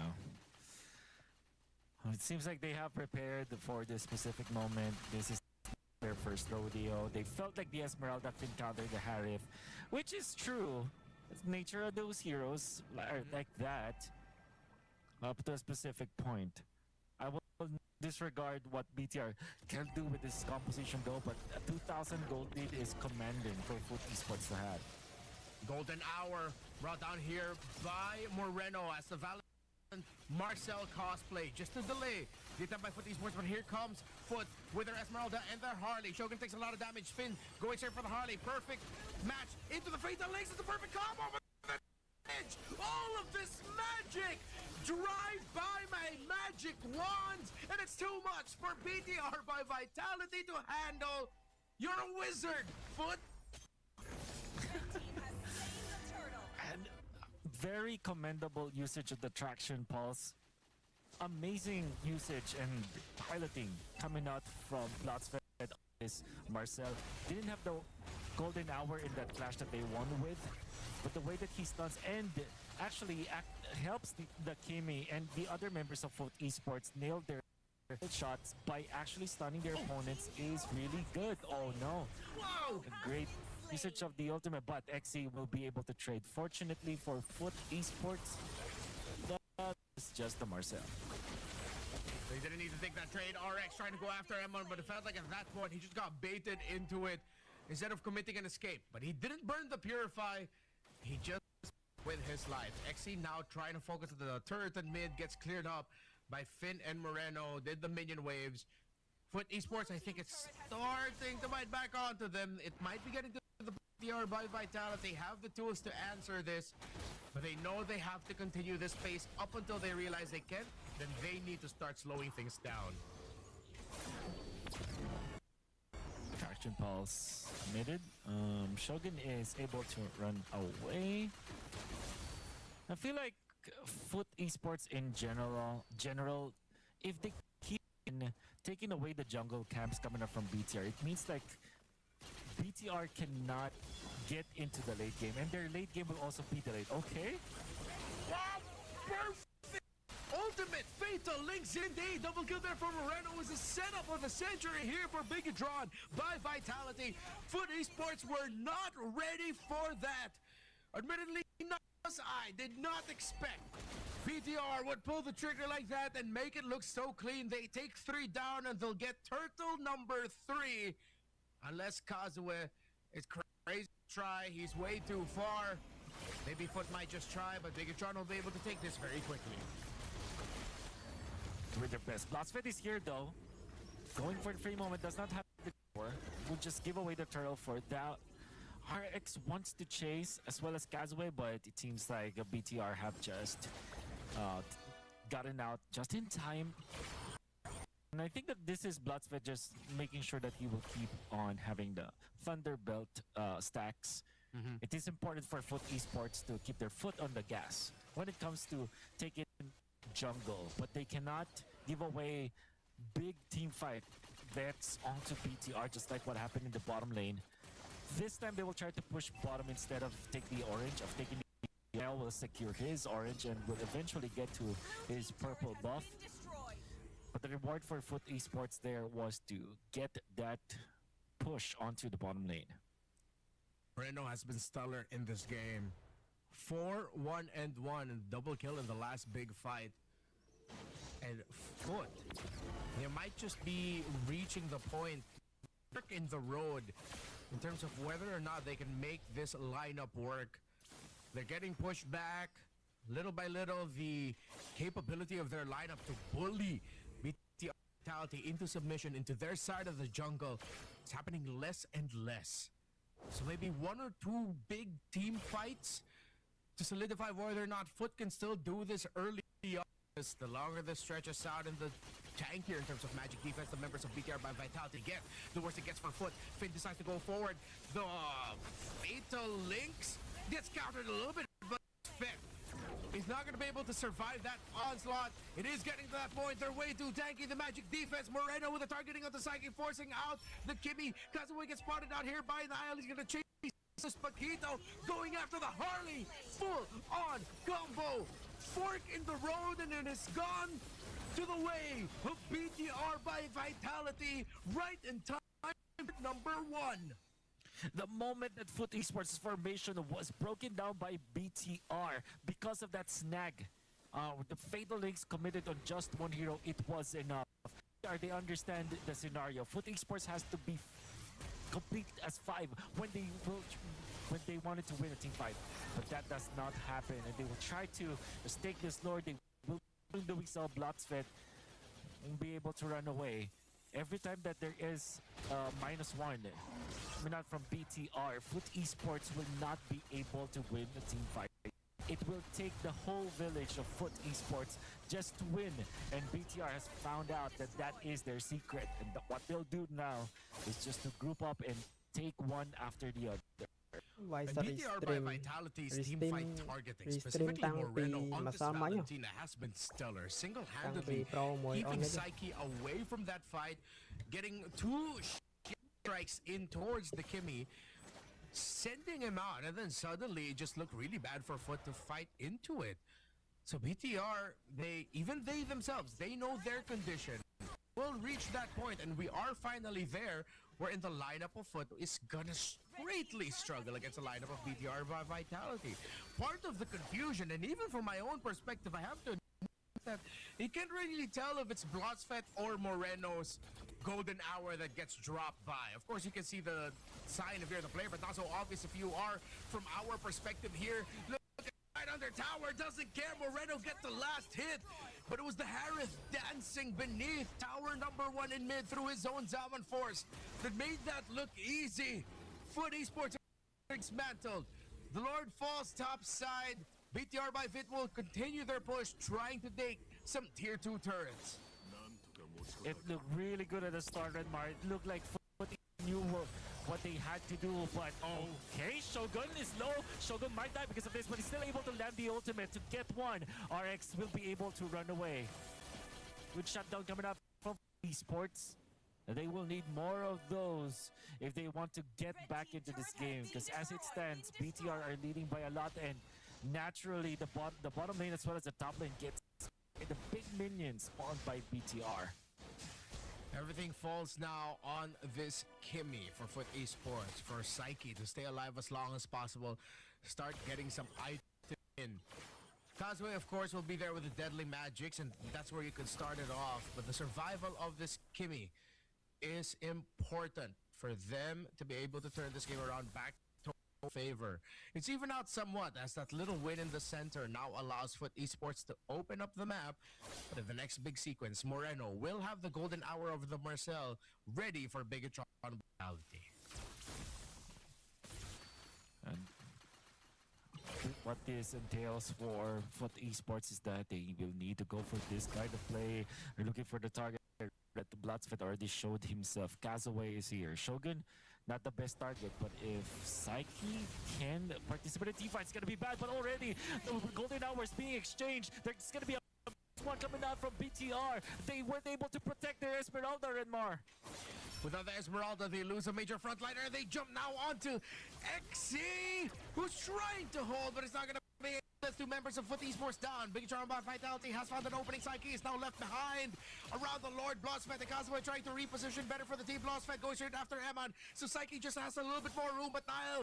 S16: Well, it seems like they have prepared for this specific moment. This is their first rodeo. They felt like the Esmeralda could counter the Harif, which is true. It's the nature of those heroes are like that up to a specific point. I will disregard what BTR can do with this composition though, but a 2,000 gold lead is commanding for Foot Esports to have.
S17: Golden Hour brought down here by Moreno as the Valorant Marcel cosplay. Just a delay. The attempt by Foot Esports, but here comes Foot with their Esmeralda and their Harley. Shogun takes a lot of damage. Finn going straight for the Harley. Perfect match into the Fatal Links. It's a perfect combo with the edge. All of this magic. Drive by my magic wands. And it's too much for BTR by Vitality to handle. You're a wizard, Foot.
S16: And very commendable usage of the traction pulse. Amazing usage and piloting coming out from Blotsfett. Is Marcel didn't have the golden hour in that clash that they won with, but the way that he stuns and actually helps the Kimmy and the other members of Foot Esports nail their shots by actually stunning their opponents is really good. Oh no.
S17: Whoa!
S16: A great usage of the ultimate, but XE will be able to trade. Fortunately for Foot Esports, that's just the Marcel.
S17: They didn't need to take that trade. RX trying to go after Emon, but it felt like at that point he just got baited into it instead of committing an escape. But he didn't burn the Purify. He just with his life. XE now trying to focus on the turret and mid, gets cleared up by Finn and Moreno. Did the minion waves. Foot Esports, I think it's starting to bite back onto them. It might be getting to the BTR by Vitality. Have the tools to answer this, but they know they have to continue this pace up until they realize they can. Then they need to start slowing things down.
S16: Traction Pulse committed. Shogun is able to run away. I feel like Foot Esports in general, if they keep taking away the jungle camps coming up from BTR, it means like BTR cannot get into the late game, and their late game will also be delayed. Okay.
S17: Wow, perfect! Ultimate Fatal Links indeed. Double kill there from Moreno was a setup of a century here for Bigatron by Vitality. Foot Esports were not ready for that. Admittedly, I did not expect BTR would pull the trigger like that and make it look so clean. They take 3 down and they'll get turtle number 3. Unless Kazue is crazy to try. He's way too far. Maybe Foot might just try, but Bigatron will be able to take this very quickly.
S16: With their best. Blotsfed is here though. Going for the free moment, does not have the core. Will just give away the turtle for that. RX wants to chase as well as Kazue, but it seems like BTR have just gotten out just in time. And I think that this is Blotsfed just making sure that he will keep on having the Thunderbelt stacks. It is important for Foot Esports to keep their foot on the gas when it comes to taking jungle, but they cannot give away big team fight bets onto BTR, just like what happened in the bottom lane. This time they will try to push bottom instead of take the orange. Of taking the L will secure his orange and will eventually get to his purple buff. But the reward for Foot Esports there was to get that push onto the bottom lane.
S17: Moreno has been stellar in this game. 4-1-1 and double kill in the last big fight. And Foot, they might just be reaching the point in the road in terms of whether or not they can make this lineup work. They're getting pushed back little by little. The capability of their lineup to bully BTR Vitality into submission into their side of the jungle is happening less and less. So maybe 1 or 2 big team fights to solidify whether or not Foot can still do this early on. The longer this stretches out and the tankier in terms of magic defense the members of BTR by Vitality get, the worse it gets for Foot. Finn decides to go forward. The Fatal Links gets countered a little bit, but Finn is not going to be able to survive that onslaught. It is getting to that point. They're way too tanky. The magic defense. Moreno with the targeting of the Psychic, forcing out the Kimmy. Kazue gets spotted out here by Niall. He's going to chase Paquito, going after the Harley. Full on combo. Fork in the road, and it is gone to the way of BTR by Vitality right in time. Number 1.
S16: The moment that Foot Esports' formation was broken down by BTR because of that snag, the Fatal Links committed on just 1 hero, it was enough. They understand the scenario. Foot Esports has to be complete as 5 when they wanted to win a team fight, but that does not happen, and they will try to stake this lord. They will doing so. Blotsfed will be able to run away. Every time that there is -1 coming out from BTR, Foot Esports will not be able to win the team fight. It will take the whole village of Foot Esports just to win, and BTR has found out that that is their secret, and what they'll do now is just to group up and take one after the other.
S17: BTR by Vitality's team fight targeting, specifically Moreno on this Valentina, has been stellar. Single-handedly keeping Psyche away from that fight, getting 2 strikes in towards the Kimmy, sending him out, and then suddenly it just looked really bad for Foot to fight into it. So BTR, they themselves, they know their condition. will reach that point, and we are finally there, where in the lineup of Foot is gonna greatly struggle against the lineup of BTR by Vitality. Part of the confusion, and even from my own perspective, I have to admit that you can't really tell if it's Blotsfet or Moreno's golden hour that gets dropped by. Of course, you can see the sign if you're the player, but not so obvious if you are from our perspective here. Look right under tower, doesn't care. Moreno get the last hit, but it was the Harith dancing beneath tower number 1 in mid through his own Zaman Force that made that look easy. Foot Esports dismantled. The Lord falls top side. BTR by Fit will continue their push, trying to take some tier 2 turrets.
S16: It looked really good at the start, Redmar. It looked like Foot knew what they had to do, but okay, Shogun is low. Shogun might die because of this, but he's still able to land the ultimate to get one. RX will be able to run away. Good shutdown coming up from Esports. They will need more of those if they want to get back into this game, because as it stands, BTR are leading by a lot, and naturally the bottom lane as well as the top lane gets the big minions spawned by BTR.
S17: Everything falls now on this Kimmy for Foot Esports, for Psyche to stay alive as long as possible, start getting some items in. Kazue, of course, will be there with the deadly magics, and that's where you can start it off. But the survival of this Kimmy is important for them to be able to turn this game around back to favor. It's even out somewhat, as that little win in the center now allows Foot Esports to open up the map. But in the next big sequence, Moreno will have the golden hour of the Marcel ready for Bigatron Vitality.
S16: And what this entails for Foot Esports is that they will need to go for this kind of play. They're looking for the target that the Blotsfet already showed himself. Kazue is here. Shogun, not the best target, but if Psyche can participate in teamfight, it's gonna be bad. But already the golden hours being exchanged. There's gonna be a one coming out from BTR. They weren't able to protect their Esmeralda, Redmar.
S17: Without the Esmeralda, they lose a major frontliner. They jump now onto XC, who's trying to hold, but it's not gonna be. Let's two members of Foot Esports down. Bigatron by Vitality has found an opening. Psyche is now left behind. Around the Lord, Blotsfet and Kazue trying to reposition better for the team. Blotsfet goes straight after Eman. So Psyche just has a little bit more room, but Nile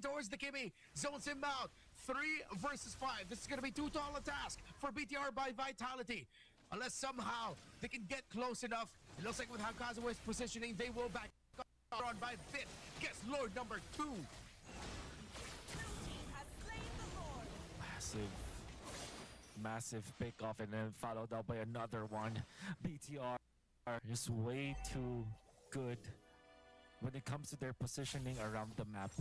S17: towards the Kimmy. Zones him out. 3 versus 5. This is going to be too tall a task for BTR by Vitality. Unless somehow they can get close enough. It looks like with how Kazue is positioning, they will back on by Fit. Guess Lord number 2.
S16: Massive pick off, and then followed up by another one. BTR are just way too good when it comes to their positioning around the map,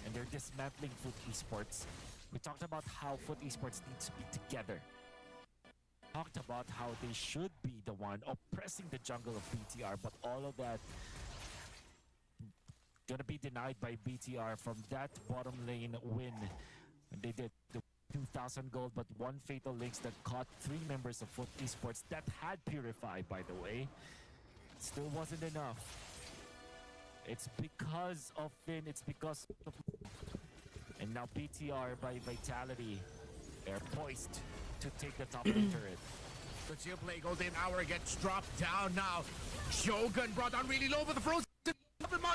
S16: and they're dismantling Foot Esports. We talked about how Foot Esports needs to be together. Talked about how they should be the one oppressing the jungle of BTR, but all of that gonna be denied by BTR from that bottom lane win. And they did the 2,000 gold, but 1 fatal links that caught 3 members of Foot Esports that had Purify, by the way. Still wasn't enough. It's because of Finn, it's because of... And now BTR by Vitality, they're poised to take the top lane turret.
S17: Good shield play, golden hour gets dropped down now. Shogun brought down really low, but the frozen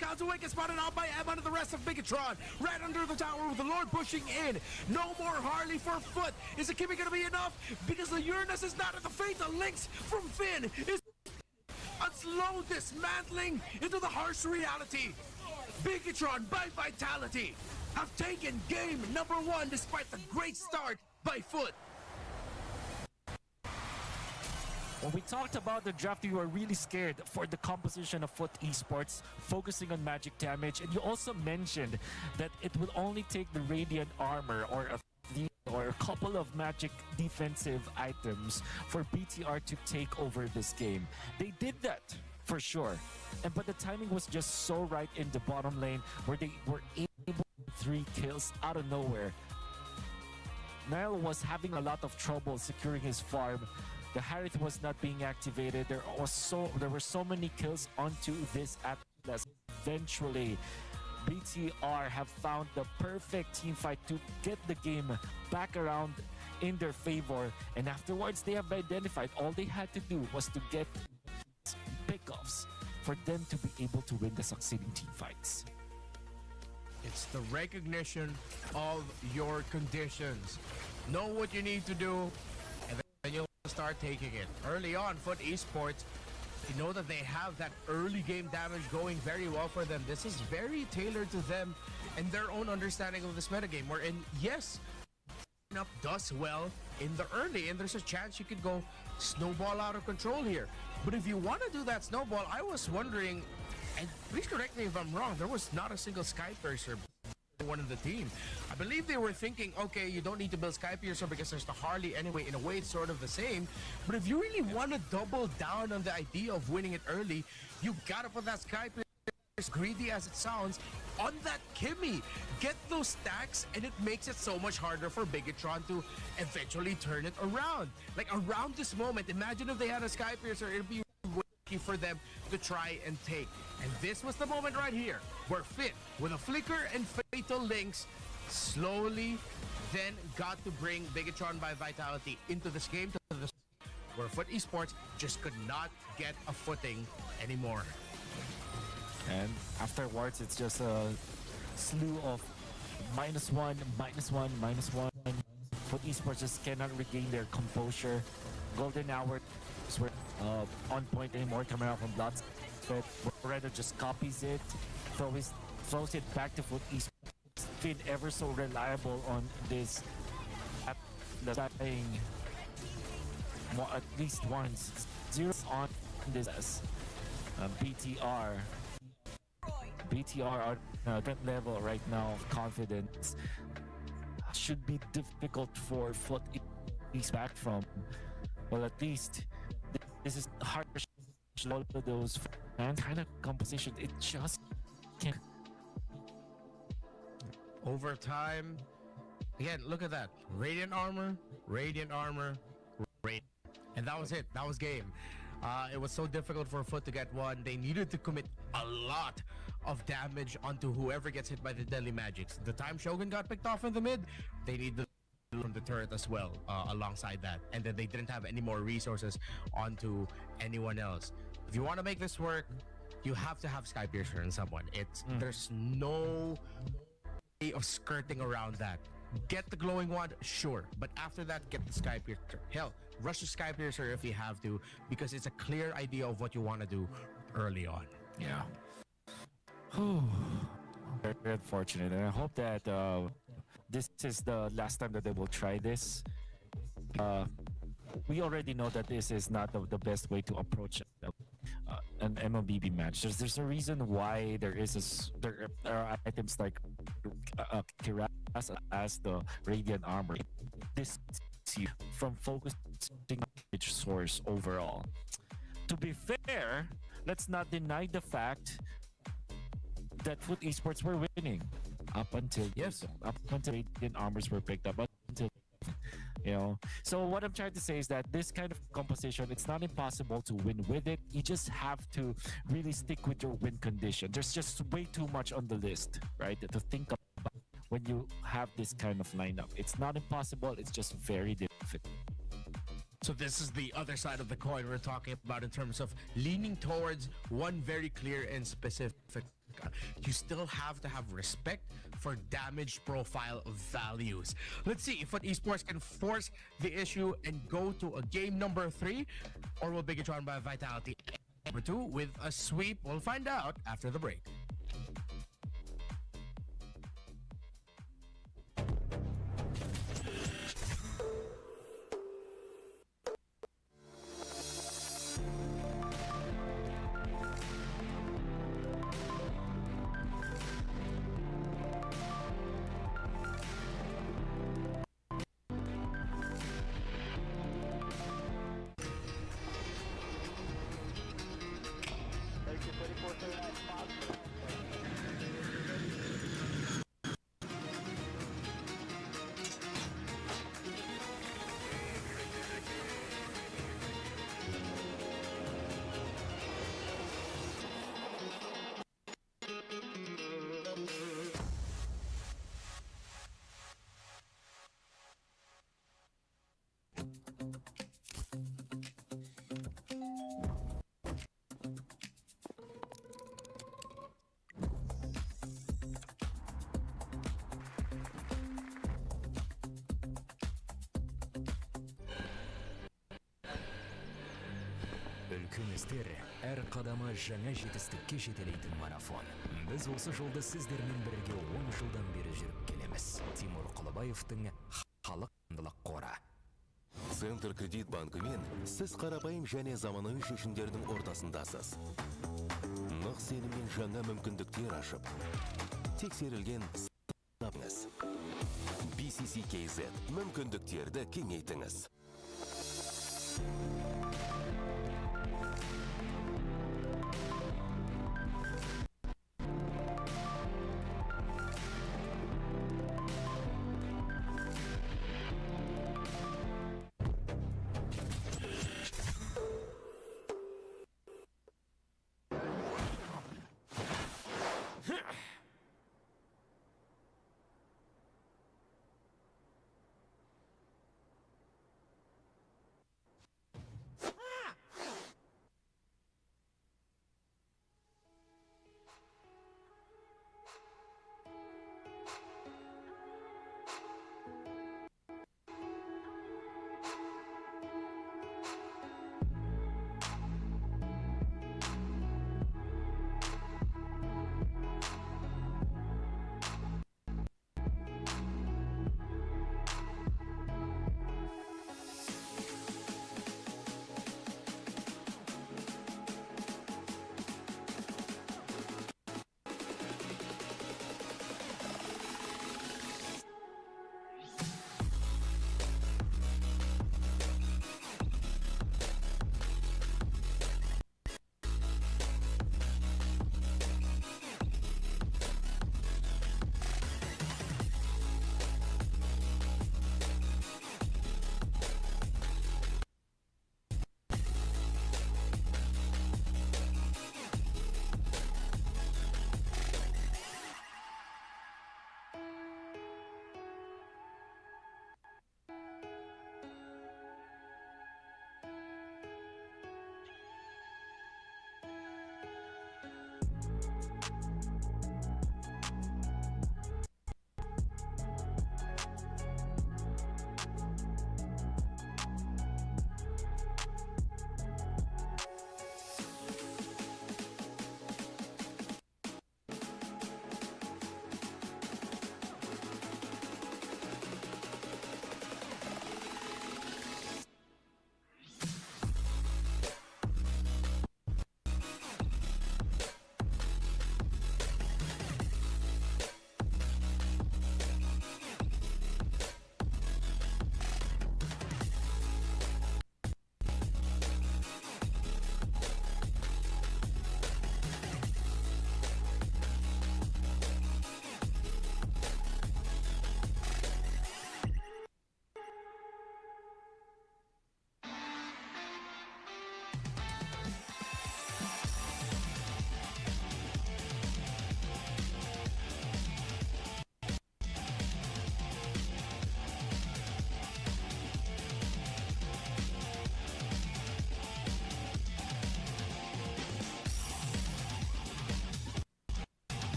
S17: Kazue gets spotted out by Emma and the rest of Bigatron. Right under the tower with the Lord pushing in. No more Harley for Foot. Is the Kimmy gonna be enough? Because the Uranus is not at the fatal links from Finn. Is a slow dismantling into the harsh reality. Bigatron by Vitality have taken game number 1 despite the great start by Foot.
S16: When we talked about the draft, you were really scared for the composition of Foot Esports, focusing on magic damage, and you also mentioned that it will only take the Radiant Armor or a couple of magic defensive items for BTR to take over this game. They did that, for sure. But the timing was just so right in the bottom lane, where they were able to 3 kills out of nowhere. Nile was having a lot of trouble securing his farm. The Harith was not being activated. There were so many kills onto this Atlas. Eventually, BTR have found the perfect team fight to get the game back around in their favor. And afterwards, they have identified all they had to do was to get for them to be able to win the succeeding team fights.
S17: It's the recognition of your conditions. Know what you need to do, and then you'll start taking it. Early on, Foot Esports, you know that they have that early game damage going very well for them. This is very tailored to them and their own understanding of this metagame. Wherein, yes, up does well in the early, and there's a chance you could go snowball out of control here. But if you want to do that snowball, I was wondering, and please correct me if I'm wrong, there was not a single Sky Piercer one of the team. I believe they were thinking, okay, you don't need to build Sky Piercer because there's the Harley anyway. In a way, it's sort of the same. But if you really want to double down on the idea of winning it early, you gotta put that Sky Piercer, as greedy as it sounds, on that Kimmy. Get those stacks, and it makes it so much harder for Bigetron to eventually turn it around. Like, around this moment, imagine if they had a Sky Piercer, it'd be for them to try and take. And this was the moment right here where Fit, with a flicker and fatal links, slowly then got to bring Bigetron by Vitality into this game, to the where Foot Esports just could not get a footing anymore.
S16: And afterwards, it's just a slew of -1, -1, -1. Foot Esports just cannot regain their composure. Golden Hour were on point anymore, coming out from Blood's Fit. Moreno just copies it, throws it back to Foot Esports. Finn ever so reliable on this, playing at least once. 0 on this BTR are at that level right now of confidence. Should be difficult for Foot Esports back from. Well, at least this is hard to all of those kind of composition. It just can't.
S17: Over time, again, look at that. Radiant armor, Radiant. And that was it. That was game. It was so difficult for Foot to get one. They needed to commit a lot of damage onto whoever gets hit by the Deadly Magics. The time Shogun got picked off in the mid, they needed from the turret as well, alongside that. And then they didn't have any more resources onto anyone else. If you want to make this work, you have to have Sky Piercer in someone. There's no way of skirting around that. Get the glowing wand, sure, but after that, get the Sky Piercer. Hell, rush the Sky Piercer if you have to, because it's a clear idea of what you want to do early on.
S16: Yeah. Very, very unfortunate, and I hope that this is the last time that they will try this. We already know that this is not the best way to approach an MLBB match. There's a reason why there are items like Kiraz as the Radiant Armor. This from focusing on each source overall. To be fair, let's not deny the fact that Foot Esports were winning up until Radiant Armors were picked up. So what I'm trying to say is that this kind of composition, it's not impossible to win with it. You just have to really stick with your win condition. There's just way too much on the list, right, to think about when you have this kind of lineup. It's not impossible, it's just very difficult.
S17: So this is the other side of the coin we're talking about in terms of leaning towards one very clear and specific. You still have to have respect for damage profile values. Let's see if Foot Esports can force the issue and go to a game number 3, or will Bigetron by Vitality number 2 with a sweep. We'll find out after the break.
S20: үлкен істер әр қадамы жаңа жетістікке жетелейтін марафон. Біз осы жолды сіздермен бірге 10 жылдан бері жүріп келеміз. Тимур Құлыбаевтың халық қамдылық қоры.
S21: Центр кредит банкымен сіз қарапайым және заманауи шешімдердің ортасындасыз. Нық сеніммен жаңа мүмкіндіктер ашып, тексерілген сынабыңыз. BCCKZ мүмкіндіктерді кеңейтіңіз.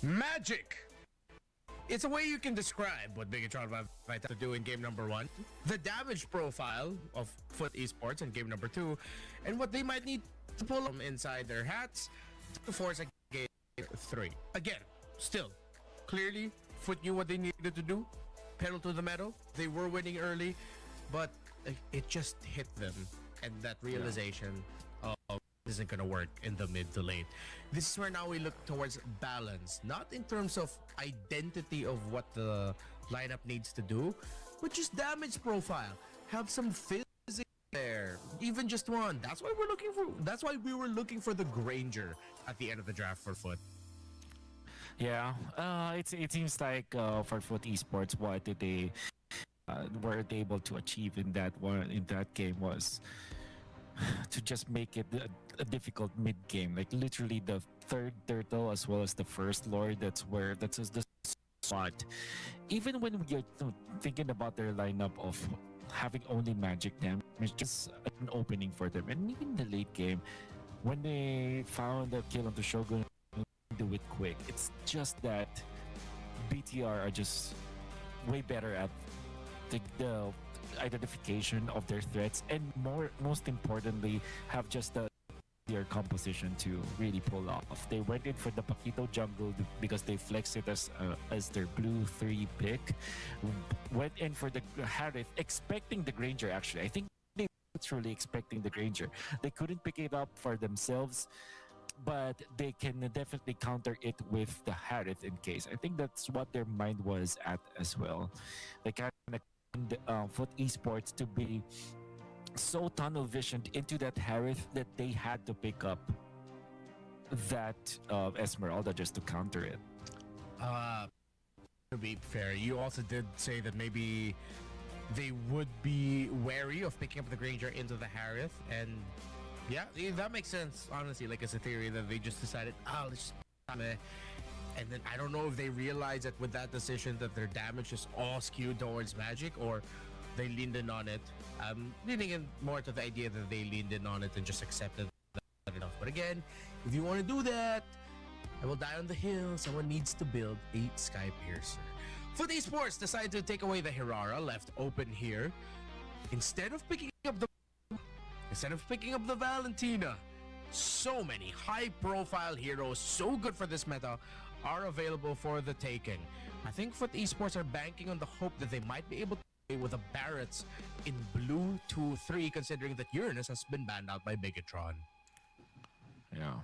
S17: Magic! It's a way you can describe what Bigatron might have to do in game number 1, the damage profile of Foot Esports in game number 2, and what they might need to pull from inside their hats to force a game 3. Again, still, clearly, Foot knew what they needed to do, pedal to the metal. They were winning early, but it just hit them, and that realization isn't going to work in the mid to late. This is where now we look towards balance, not in terms of identity of what the lineup needs to do, but just damage profile. Have some physics there, even just one. That's why we were looking for the Granger at the end of the draft for Foot.
S16: Yeah, it seems like for Foot Esports, what did they were able to achieve in that game was to just make it a difficult mid game. Like literally the third turtle as well as the first lord. That's the spot. Even when we are thinking about their lineup of having only magic damage, just an opening for them. And even in the late game, when they found the kill on the Shogun, do it quick. It's just that BTR are just way better at the identification of their threats, and most importantly, have just their composition to really pull off. They went in for the Paquito jungle because they flexed it as their blue 3 pick. Went in for the Harith, expecting the Granger. Actually, I think they were literally expecting the Granger. They couldn't pick it up for themselves, but they can definitely counter it with the Harith in case. I think that's what their mind was at as well. They kind of Foot Esports to be so tunnel visioned into that Harith that they had to pick up that Esmeralda just to counter it.
S17: To be fair, you also did say that maybe they would be wary of picking up the Granger into the Harith, and yeah, that makes sense, honestly, like as a theory that they just decided, let's just and then I don't know if they realized that with that decision that their damage is all skewed towards magic, or they leaned in on it. I'm leaning in more to the idea that they leaned in on it and just accepted that enough. But again, if you want to do that, I will die on the hill. Someone needs to build a Sky Piercer. Foot Esports decided to take away the Hirara, left open here. Instead of picking up the Valentina, so many high-profile heroes, so good for this meta, are available for the taking. I think Foot Esports are banking on the hope that they might be able to play with the Barretts in blue 2-3, considering that Uranus has been banned out by Bigatron.
S16: Yeah.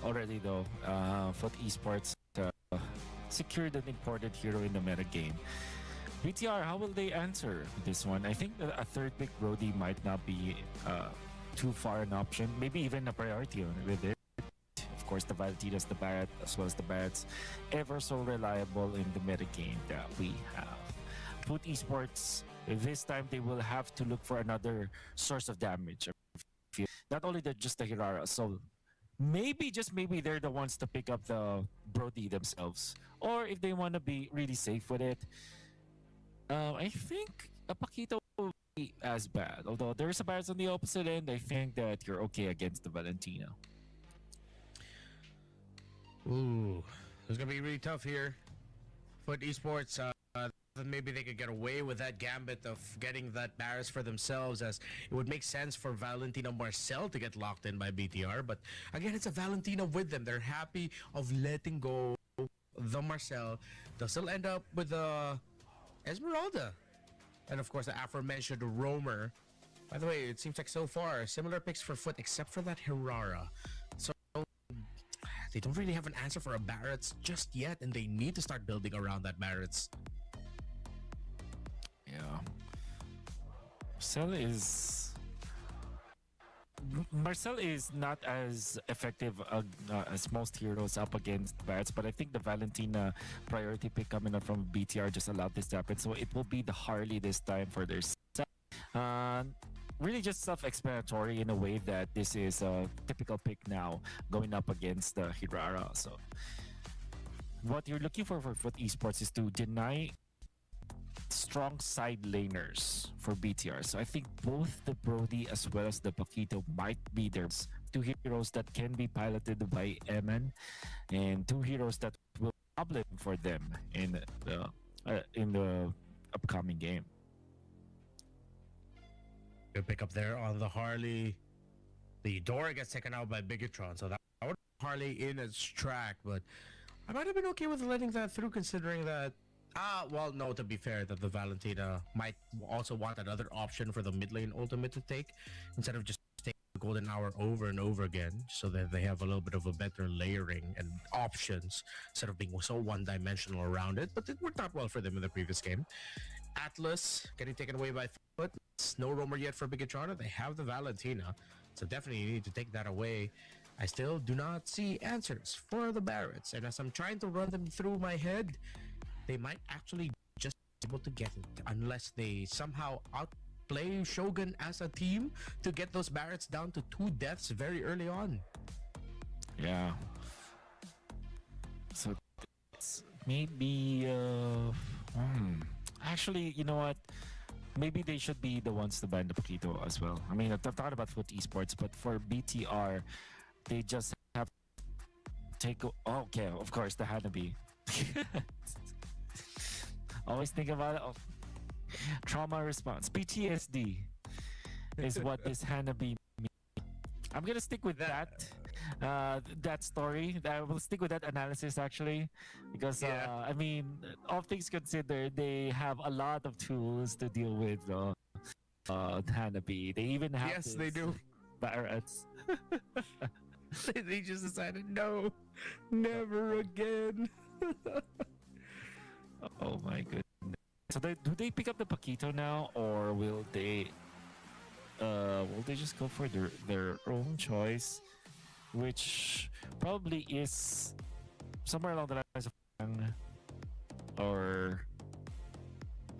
S16: Already though, Foot Esports secured an important hero in the meta game. BTR, how will they answer this one? I think that a third pick Brody might not be too far an option, maybe even a priority with it. Of course, the Valentinas, the Barret, as well as the Barretts, ever so reliable in the meta game that we have. Foot Esports, this time they will have to look for another source of damage. Not only just the Hirara, so maybe, just maybe, they're the ones to pick up the Brody themselves. Or if they want to be really safe with it, I think a Paquito will be as bad. Although there's a Barretts on the opposite end, I think that you're okay against the Valentina.
S17: Ooh, it's gonna be really tough here. Foot Esports, maybe they could get away with that gambit of getting that Barretts for themselves, as it would make sense for Valentina Marcel to get locked in by BTR. But again, it's a Valentina with them. They're happy of letting go the Marcel. They'll still end up with the Esmeralda. And of course, the aforementioned Roamer. By the way, it seems like so far, similar picks for Foot, except for that Hirara. So they don't really have an answer for a Barretts just yet, and they need to start building around that Barretts.
S16: Yeah. Marcel is not as effective as most heroes up against Barretts, but I think the Valentina priority pick coming up from BTR just allowed this to happen. So it will be the Harley this time for their set. Really just self-explanatory in a way that this is a typical pick now going up against the Hirara. So what you're looking for Foot Esports is to deny strong side laners for BTR. So I think both the Brody as well as the Paquito might be there two heroes that can be piloted by Eman, and two heroes that will be a problem for them in the upcoming game.
S17: Good pick up there on the Harley. The Dora gets taken out by Bigatron, so that would Harley in its track, but I might have been okay with letting that through, considering that well, no, to be fair, that the Valentina might also want another option for the mid lane ultimate to take, instead of just taking the golden hour over and over again, so that they have a little bit of a better layering and options, instead of being so one-dimensional around it. But it worked out well for them in the previous game. Atlas getting taken away by Foot. No roamer yet for Bigatron. They have the Valentina, so definitely you need to take that away. I still do not see answers for the Barretts, and as I'm trying to run them through my head, they might actually just be able to get it, unless they somehow outplay Shogun as a team to get those Barretts down to 2 deaths very early on.
S16: Yeah. So it's maybe actually, you know what? Maybe they should be the ones to ban the Paquito as well. I mean, I've thought about Foot Esports, but for BTR, they just have to take... okay, of course, the Hanabi. Always think about it. Trauma response. PTSD is what this Hanabi means. I'm going to stick with that story. I will stick with that analysis, actually, because I mean, all things considered, they have a lot of tools to deal with Hanabi. They even have
S17: they do.
S16: Barretts.
S17: They just decided, no, never again.
S16: Oh my goodness. So do they pick up the Paquito now, or will they just go for their own choice, which probably is somewhere along the lines of or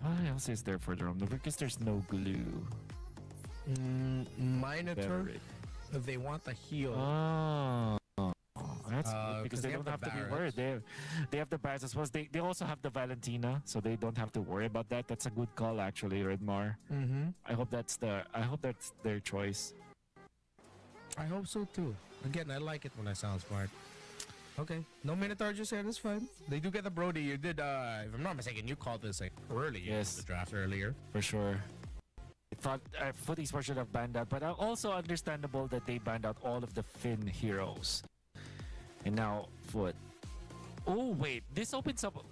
S16: what else is there for their own? Because there's no glue.
S17: Minotaur, if they want the heal.
S16: That's good, because they don't have to be worried. They have the Barretts as well as they also have the Valentina, so they don't have to worry about that. That's a good call, actually, Redmar. I hope that's their choice.
S17: I hope so too. Again, I like it when I sound smart. Okay, no Minotaur just yet. That's fine. They do get the Brody. You did, if I'm not mistaken, you called this early.
S16: Yes,
S17: the draft earlier
S16: for sure. I thought Foot Esports should have banned that, but also understandable that they banned out all of the Finn heroes. And now Foot. Oh wait, this opens up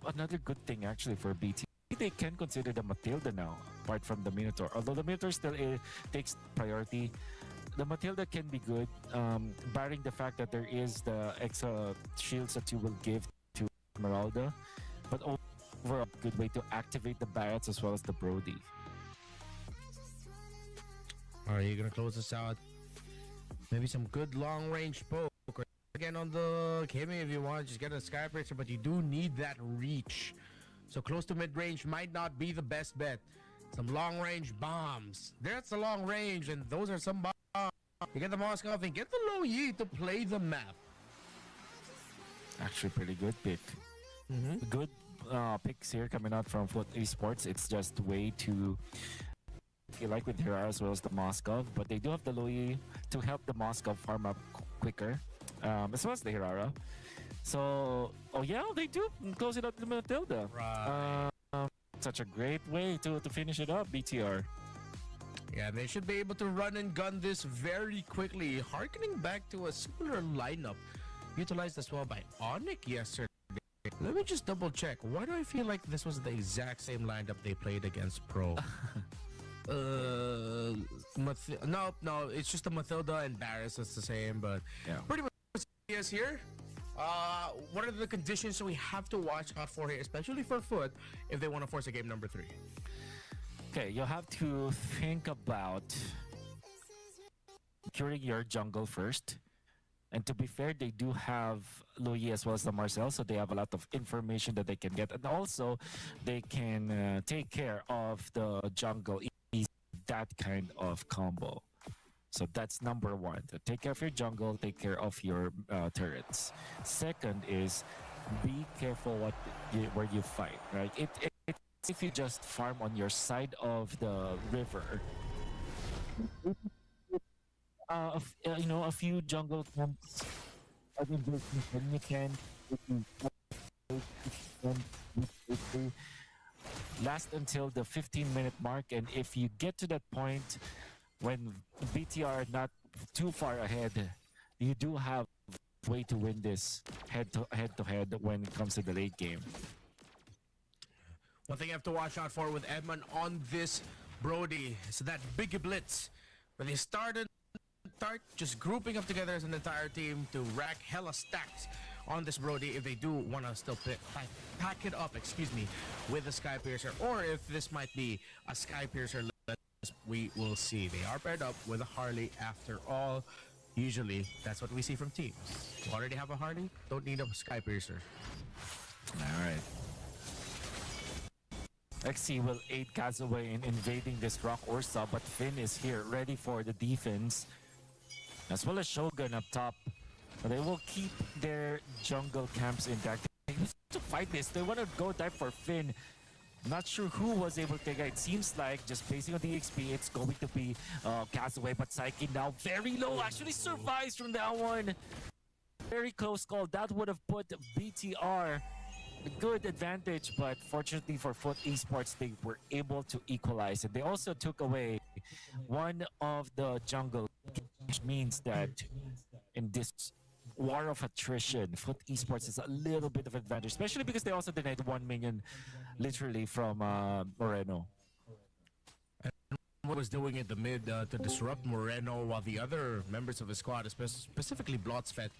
S16: another good thing actually for BT. They can consider the Matilda now, apart from the Minotaur. Although the Minotaur still takes priority, the Matilda can be good, barring the fact that there is the extra shields that you will give to Esmeralda. But overall, good way to activate the Barretts as well as the Brody.
S17: Are you gonna close this out? Maybe some good long range poke. Again on the Kimmy if you want, just get a Skybracer, but you do need that reach. So close to mid-range might not be the best bet. Some long-range bombs. That's the long range, and those are some bombs. You get the Moskov and get the Low Yi to play the map.
S16: Actually, pretty good pick. Good picks here coming out from Foot Esports. It's just way too... You like with Hera as well as the Moskov, but they do have the Low Yi to help the Moskov farm up quicker. As well as the Hirara. So, they do close it out to Matilda.
S17: Right.
S16: Such a great way to finish it up, BTR.
S17: Yeah, they should be able to run and gun this very quickly, harkening back to a similar lineup utilized as well by Onyx yesterday. Let me just double check. Why do I feel like this was the exact same lineup they played against Pro? No, it's just the Matilda and Barretts. It's the same, but pretty much yes here. What are the conditions we have to watch out for here, especially for Foot, if they want to force a game number 3?
S16: Okay, you'll have to think about securing your jungle first. And to be fair, they do have Louis as well as the Marcel, so they have a lot of information that they can get. And also, they can take care of the jungle in that kind of combo. So that's number one. So take care of your jungle, take care of your turrets. Second is be careful where you fight, right? If you just farm on your side of the river, you know, a few jungle camps. I think when you can last until the 15-minute mark, and if you get to that point when BTR are not too far ahead, you do have a way to win this head to head when it comes to the late game.
S17: One thing you have to watch out for with Edmund on this Brody is that big blitz where they start just grouping up together as an entire team to rack hella stacks on this Brody if they do want to still pack it up, with the Sky Piercer, or if this might be a Sky Piercer list, we will see. They are paired up with a Harley after all. Usually, that's what we see from teams. You already have a Harley, don't need a Sky Piercer.
S16: All right. XC will aid Kazaway in invading this Rock Ursa, but Finn is here ready for the defense, as well as Shogun up top. They will keep their jungle camps intact. They need to fight this. They want to go dive for Finn. Not sure who was able to take it. It seems like, just basing on the XP, it's going to be Kazaway, but Psyche now very low. Actually survives from that one. Very close call. That would have put BTR a good advantage, but fortunately for Foot Esports, they were able to equalize. And they also took away one of the jungle, which means that in this war of attrition, Foot Esports is a little bit of advantage, especially because they also denied 1 minion literally from Moreno.
S17: And was doing in the mid to disrupt Moreno, while the other members of his squad, specifically Blotsfet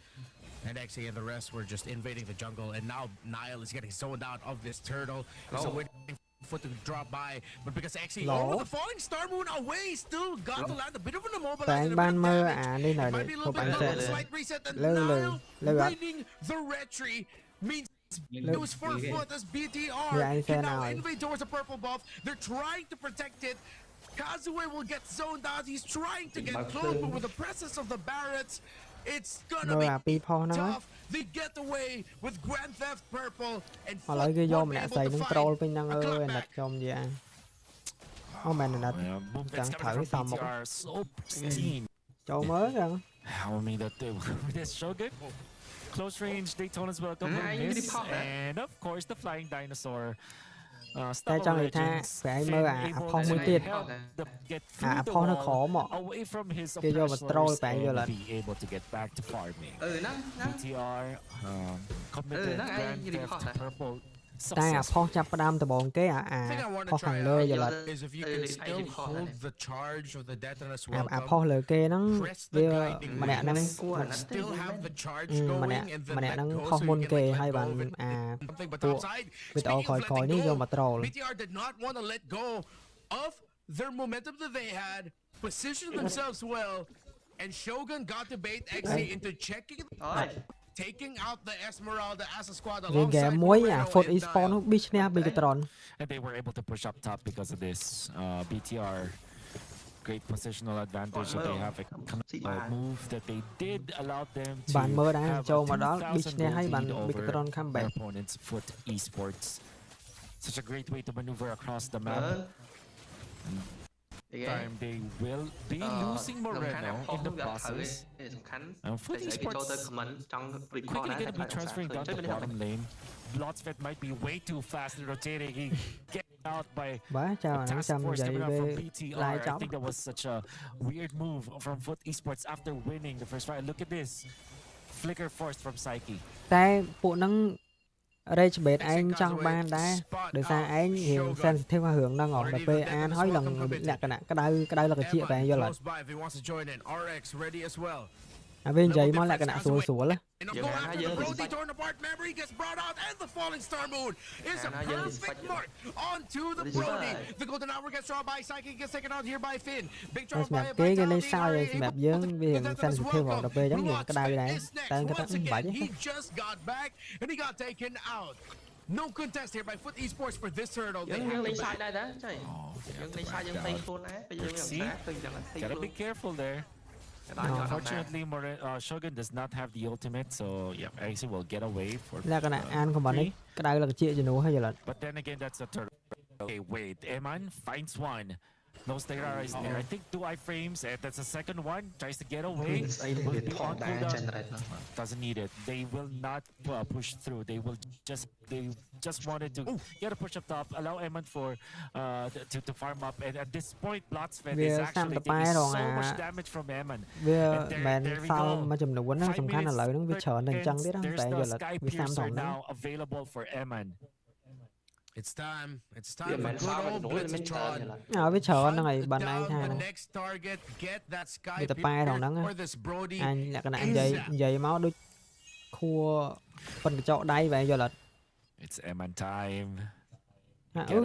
S17: and XA and the rest, were just invading the jungle. And now Nile is getting zoned out of this turtle. So waiting for to drop by, but because XA with the falling star moon away, still got to land a bit of an immobilizer. Might be a little bit of a slight reset, and Nile winning the retry means it was for Foot as BTR can now invade towards the purple buff. They're trying to protect it. Kazaway will get zoned out. He's trying to get close, but with the presence of the Barretts, it's gonna be tough. They get away with Grand Theft Purple and Foot won't be able to find a clapback.
S16: BTR so pristine. I mean that this Shogun. Close range Daytona's welcome miss, and of course the flying dinosaur. Star Legends able to get through the wall away from his oppressors and be able to get back to farming. BTR committed Grand Theft Purple.
S12: តែអាផុសចាប់ផ្ដើមដំបូងគេផុសខាងលើយល់អត់អាផុសលើគេហ្នឹងវាម្នាក់ហ្នឹងម្នាក់ហ្នឹងផុសមុនគេហើយបានអាពួកវីដេអូក្រោយៗនេះយកមកត្រូល
S17: BTR did not want to let go of their momentum that they had, positioned themselves well, and Shogun got to bait XE into checking taking out the Esmeralda as a squad alongside
S12: Foot Esports នោះ beat ឈ្នះ Bigatron.
S16: And they were able to push up top because of this. BTR, great positional advantage that they have a move that they did allow them to have a 2,000 lead over their opponents, Foot Esports. Such a great way to maneuver across the map. Time they will be losing Moreno in the process. Foot Esports quickly going to be transferring down the bottom lane. Blotsfet might be way too fast in rotating. He gets out by the task force coming out from BTR. I think that was such a weird move from Foot Esports after winning the first round. Look at this. Flicker force from Psyche.
S12: តែពួកហ្នឹង Rage bait ឯងចង់បានដែរដោយសារឯងរៀង sensitive រឿងហ្នឹងអត់ដល់ពេលអានហើយឡើងលក្ខណៈក្តៅលក្ខជាតែយល់អត់អាវិញនិយាយមកលក្ខណៈស្រួលៗ
S17: Brody torn apart, memory gets brought out, and the falling star moon is a perfect mark onto the Brody. The golden hour gets drawn by Psyche, gets taken out here by Finn. Big draw by He just got back and he got taken out. No contest here by Foot Esports for this hurdle.
S16: Gotta be careful there. Unfortunately, Shogun does not have the ultimate, so yeah, actually will get away for free. But then again, that's a turtle. Okay, wait, Eman finds one. No Stera is there. I think 2 iframes. That's the second one. Tries to get away. Will be on cooldown. Doesn't need it. They will not push through. They just wanted to get a push up top. Allow Eman to farm up. And at this point, Blotsfed is actually taking so much damage from Eman.
S12: There we go. 5 minutes.
S16: There's the Sky Piercer now available for Eman.
S17: It's time for good old Blitzatron. The next target, get that Sky Piercer or this Brody.
S16: It's Eman time. There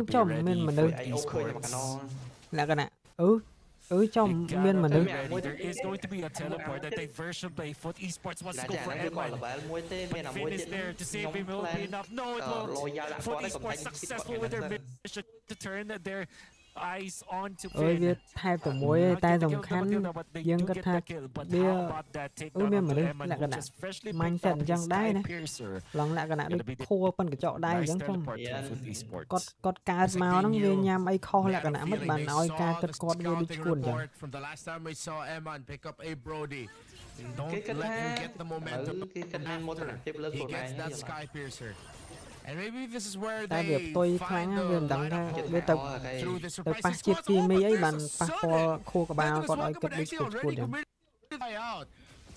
S16: is going to be a teleport, a diversion play. Foot Esports wants to go for Eman. But Finn is there to save him. Will it be enough? No, it won't. Foot Esports successful with their mission to turn their eyes on to Finn.
S12: តែមួយតែសំខាន់យើងគិតថាវាមានមនុស្សលក្ខណៈ mindset អញ្ចឹងដែរណាឡងលក្ខណៈដូចខួរប៉ុនកញ្ចក់ដែរអញ្ចឹងគាត់កើតមកហ្នឹងវាញ៉ាំអីខុសលក្ខណៈមិនបានឲ្យការគិតគាត់វាដូចឈួនអញ្ចឹង
S17: From the last time we saw Eman pick up a Brody. Don't let him get the momentum. He gets that Sky Piercer. And maybe this is where they find the through the surprising squad.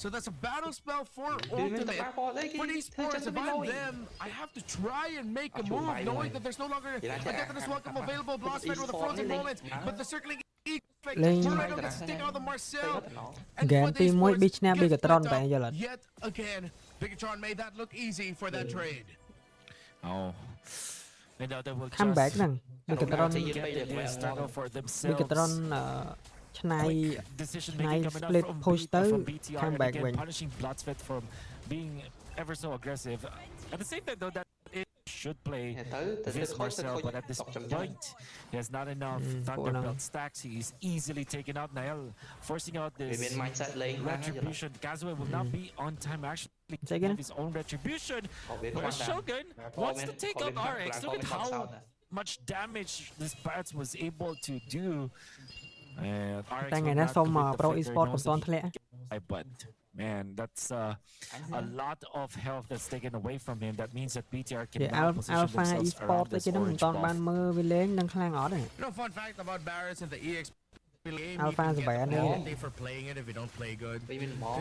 S17: So that's a battle spell for ultimate. For these sports, if I'm them, I have to try and make a move, knowing that there's no longer a Deathless Welcome available. Blotsfed with a frozen moment, but the circling effect. Tornado gets to take out the Marcel. And for these sports, yet again, Bigatron made that look easy for that trade.
S16: Oh.
S12: Come back then.
S16: Struggle for themselves.
S12: Split push
S16: from BTR and again punishing Blotsfed from being ever so aggressive. At the same time though, that it should play this Marcel, but at this point he has not enough Thunderbelt stacks. He is easily taken out. Nael forcing out this retribution. Kazue will not be on time actually with his own retribution. But Shogun wants to take out RX. Look at how much damage this Barretts was able to do. RX
S12: Pro ESPORTS
S16: but man, that's a lot of health that's taken away from him. That means that BTR can now position
S12: Alpha
S16: themselves around this orange buff.
S17: No fun fact about Barretts and the EX game.
S12: Alpha is bad
S17: for playing it if you don't play good.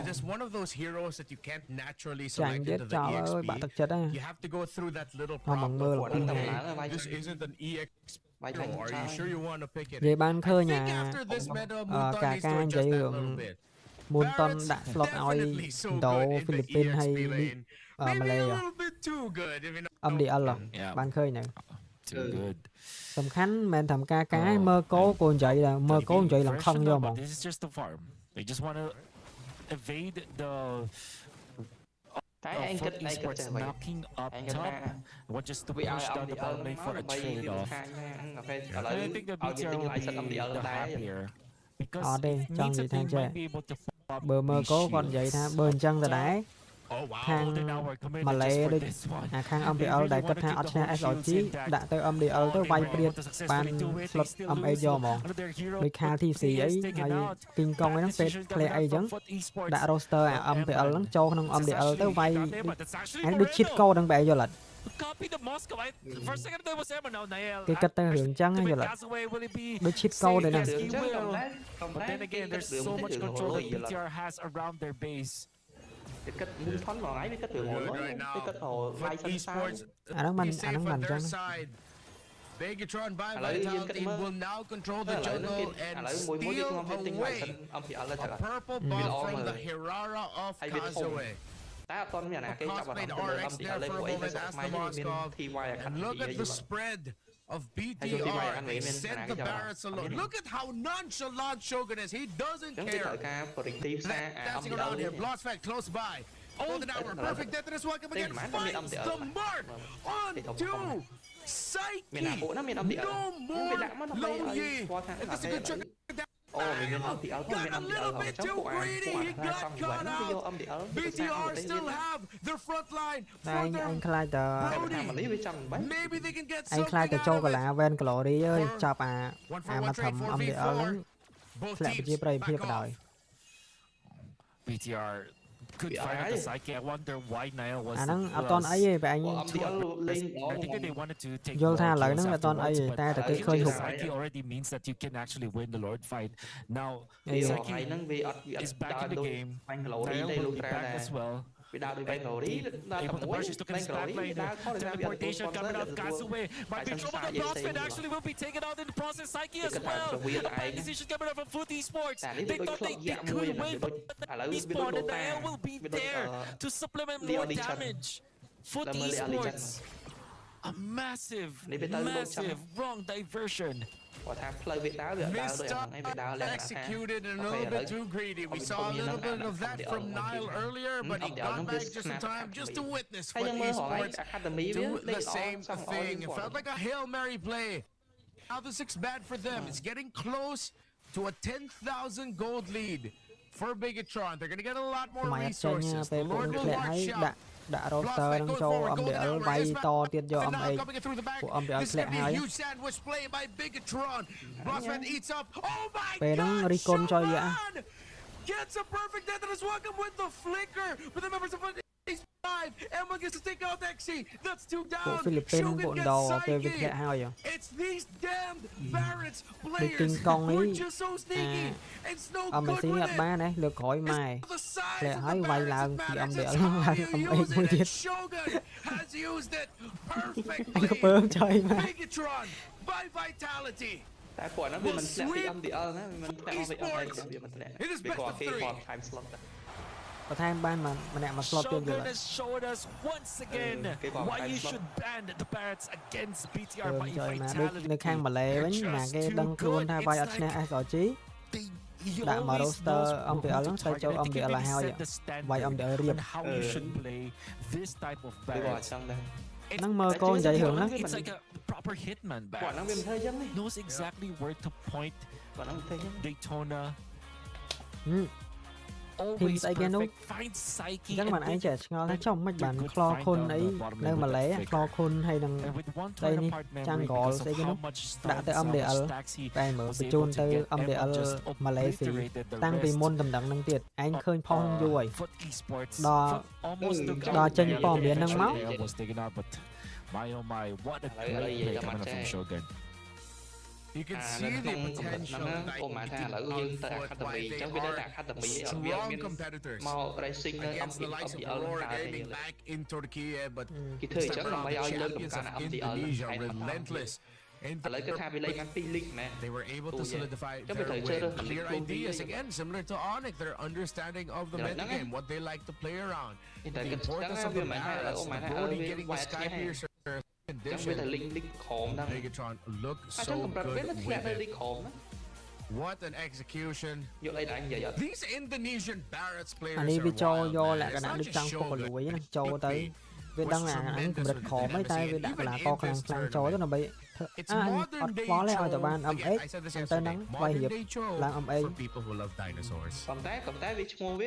S17: It is one of those heroes that you can't naturally select into the EXP. You have to go through that little prompt of what this isn't an EXP. Are you sure you want to pick it? I think after this meta, Moonton needs to adjust that a little bit. Barretts definitely so good in the EXP lane. Maybe a little bit too good.
S16: Too good.
S12: សំខាន់មិនធម្មការការមើលគោគោនិយាយឡើងមើលគោនិយាយឡើងខឹងយកហ្មង
S16: This is just the farm. They just want to evade the Foot Esports knocking up top. Want just to push down the bottom lane for a trade-off. And I think the BTR will be the happier because it means that they might be able to pop
S12: បើមើលគោគាត់និយាយថាបើអញ្ចឹងទៅដែរ ខាងម៉ាឡេដូចខាង MDL ដែលគាត់ថាអត់ឈ្នះ SLG ដាក់ទៅ MDL ទៅវាយព្រាតបាន slot MA យកហ្មងដូចខា TC អីហើយពីងកងហ្នឹងពេល play អីចឹងដាក់ roster MDL ហ្នឹងចូលក្នុង MDL ទៅវាយហើយដូច cheat code ហ្នឹងបែរយល់អត់
S16: Copy the Moscow. First second there was Emma now Nael.
S12: គេគិតទៅរឿងចឹងហ្នឹងយល់អត់ដូច cheat code ហ្នឹង
S16: But then again there's so much control that BTR has around their base.
S17: Right now, Foot Esports is safe on their side. Bigatron by Vitality team will now control the jungle and steal away a purple buff from the Hirara of Kazue. Cosplayed RX there for a moment as the Moskov. And look at the spread of BTR. They sent the Barretts alone. Look at how nonchalant Shogun is. He doesn't care. Dancing around here. Blotsfed close by. Golden hour. Perfect Deathless Welcome again. Finds the mark onto Psyche. No more Low Yi. And this is a good trick. Mình got a little bit too greedy. He got caught out. BTR still have their front line for their Brody. Maybe they can get
S12: anh
S17: something
S12: khai từ
S17: out
S12: châu
S17: of
S12: cả
S17: it.
S12: là ven cỏ đi ơi chọc mà thầm âm địa lớn lại chia bầy phía đời
S16: BTR could find out the psyche. I wonder why Niall was
S12: nắng ở ton ấy vậy anh
S16: I think they wanted to take
S12: vô tha lại
S16: Lord
S12: nắng là ton ấy
S16: afterwards,
S12: ta
S16: but
S12: từ
S16: I
S12: cái
S16: think
S12: khơi
S16: the
S12: hụt
S16: psyche already means that you can actually win the Lord fight. Now psyche is back in the game. Niall will be back as well. Able to brush his look at his backline. Teleportation coming out. Kazue might be trouble. The CrossFit actually will be taken out in the process. Psyche as well. A bad decision coming out from Foot Esports. They thought they could win, but Esport and Niall will be there to supplement more damage. Foot Esports. A massive wrong diversion.
S17: Missed up, executed and a little bit too greedy. We saw a little bit of that from Niall earlier, but he got back just in time just to witness what esports do the same thing. It felt like a Hail Mary play. Now the 6 bad for them. It's getting close to a 10,000 gold lead for Bigatron. They're going to get a lot more resources. The Lord will watch out.
S12: đã roster đang cho âm địa vay to tiền cho âm ấy của âm địa lẹ hai về đang recon cho vậy
S17: gets a perfect death and is welcome with the flicker with the members of Ace 5. Emma gets to take out XC. That's 2 down.
S12: Shogun gets psyche.
S17: It's these damned Barretts players who are just so sneaky. It's no good with it.
S12: Ba này lượt khỏi mày lẹ hai vay là thì âm địa âm ấy mới
S17: Shogun has used it perfectly.
S12: anh có bơm chơi mà
S17: Bigatron by Vitality.
S19: Tại quả nó bị mình slap bị âm địa nó mình slap bị âm địa mình slap bị quả khi còn time slot
S12: và tham ban mà nè mà slot tiền rồi
S16: showed us once again why you should ban the Barretts against BTR by Vitality.
S12: nơi khang mà lẹ với mà cái đăng luôn thay vai Astana ai gọi chí đã mở roster ông địa lớn tay châu ông địa là hao vậy vậy ông địa riêng năng mơ con dạy hưởng lắm
S16: proper hitman back. Knows exactly where to point. Daytona.
S12: Thì sai kia nút các bạn ấy trẻ ngon thấy trong mạch bản clo khôn ấy nơi mà lấy clo khôn hay đằng đây đi trang gò sai kia nút đã tới âm địa ở đây mở bị chôn tới âm địa ở mà lấy gì tăng vì môn tầm đẳng năng tiệt anh khơi phong vui đò chân phong biến năng máu.
S16: My oh my, what a great play coming from Shogun.
S17: You can see the potential why they are strong competitors against the likes of Aurora Gaming back in Turkey, but the champions of Indonesia relentless. They were able to solidify their win. Clear ideas again, similar to Onyx, their understanding of the metagame, what they like to play around. The importance of the Barretts, Brody getting the Sky Piercer condition. Bigatron looked so good with it. What an execution. These Indonesian Barretts players
S12: anh đi cho do là cái nạn đi trăng không có lùi nó cho tới vì đang là anh cũng rất khó mấy tay vì đã là co khăn khăn cho rất là bị anh có lẽ ở ban âm ếch anh tới nắng quay hiệp làm âm ếch
S19: cầm tay với mua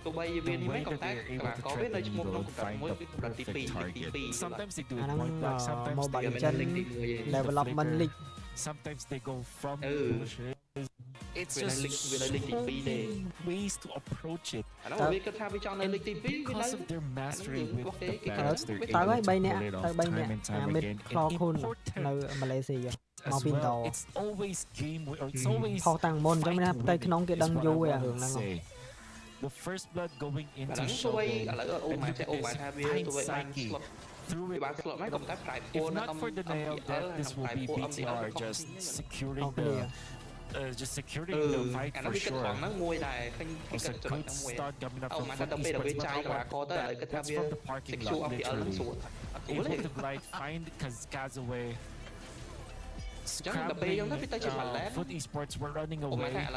S19: tụi bay về đi mấy công tác và có biết nơi một trong các mối là TP
S12: anh đang mobile chân development league
S16: sometimes they go from it's just so many ways to approach it because of their mastery with the Barretts they're able to pull it off time and time again. It's always game or it's always the first blood going into Shogun and Psyche through it. If not for the nail death, this will be BTR just securing the fight for sure. It's a good start coming up from Foot Esports, but that's from the parking lot literally. Able to glide, find Kazue. Scrambling, Foot Esports were running away,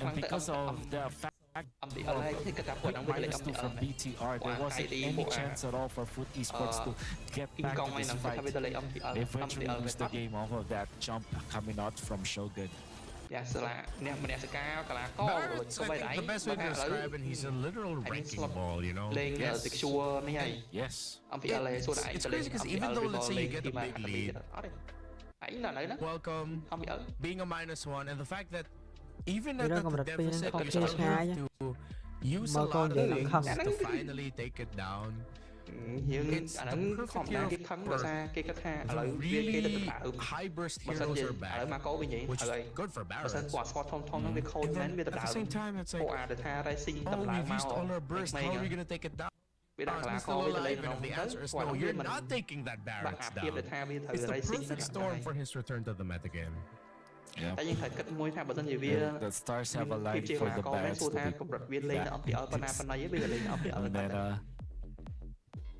S16: and because of the fact -2 from BTR, there wasn't any chance at all for Foot Esports to get back to this fight. They eventually lose the game off of that jump coming out from Shogun.
S17: The best way to describe it, he's a literal wrecking ball, you know? Yes. Yes. It's crazy because even though, let's say, you get a big lead, welcome, being a -1, and the fact that even at the deficit, you still have to use a lot of things to finally take it down. It's the perfect hero for the really high burst heroes are back, which is good for Barrett. And then at the same time, it's like, oh, we've used all our burst, how are we going to take it down? Is Mr. still alive? And the answer is no, you're not taking that Barrett's down. It's the perfect storm for his return to the metagame.
S16: Yeah. The stars have aligned for the Barretts to be back.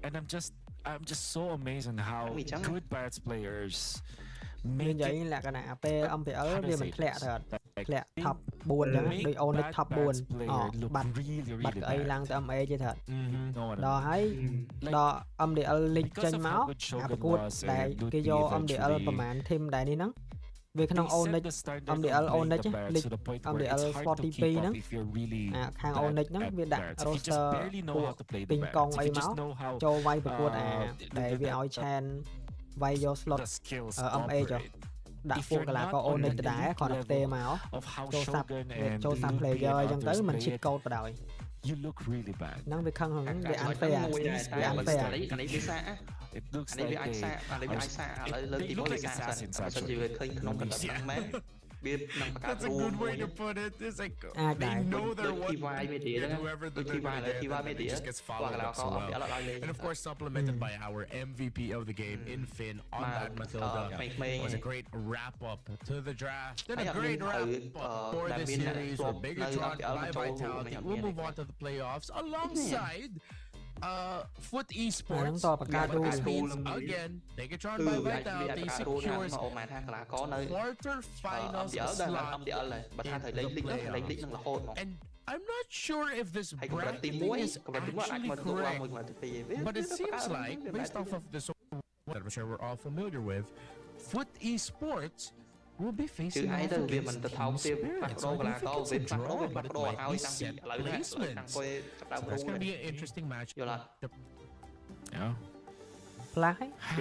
S16: And I'm just so amazed on how good Barrett's players
S12: make vậy là cái nào ông thì ở vì mình lẹ thập buồn đó đi ôn thập buồn bật cái lăng tới âm A chứ thật đò ấy đò âm thì ở lịch trên máuประกวดđại cái do âm thì ởประมาณ thêm đại đi nắng vì khả năng ôn đấy âm thì ở ôn đấy chứ lịch âm thì ở 40p nắng hàng ôn đấy nắng vì đặt roster của ping pong ấy máu cho vayประกวดđể vì oi chan vay vô slot ở âm A cho đặt phụ là có ôn định đá còn đặt tê máu cho sắp player dân tới mình cheat code vào đời năng việc khăn hứng để ăn phê
S16: It looks like
S17: That's a good way to put it. It's like they know they're one, and whoever the member just gets followed up so well. And of course, supplemented by our MVP of the game in Finn on that Matilda. It was a great wrap-up to the draft and a great wrap-up for this series where Bigatron by Vitality will move on to the playoffs alongside Foot Esports. Again, Bigatron by Vitality secures quarterfinals slot in the playoffs. And I'm not sure if this bracketing is actually correct, but it seems like, based off of this that I'm sure we're all familiar with, Foot Esports will be facing off against Team Spirit. So I don't think it's a draw, but it might be set placements. So that's going to be an interesting match.
S16: Yeah.
S12: Fly,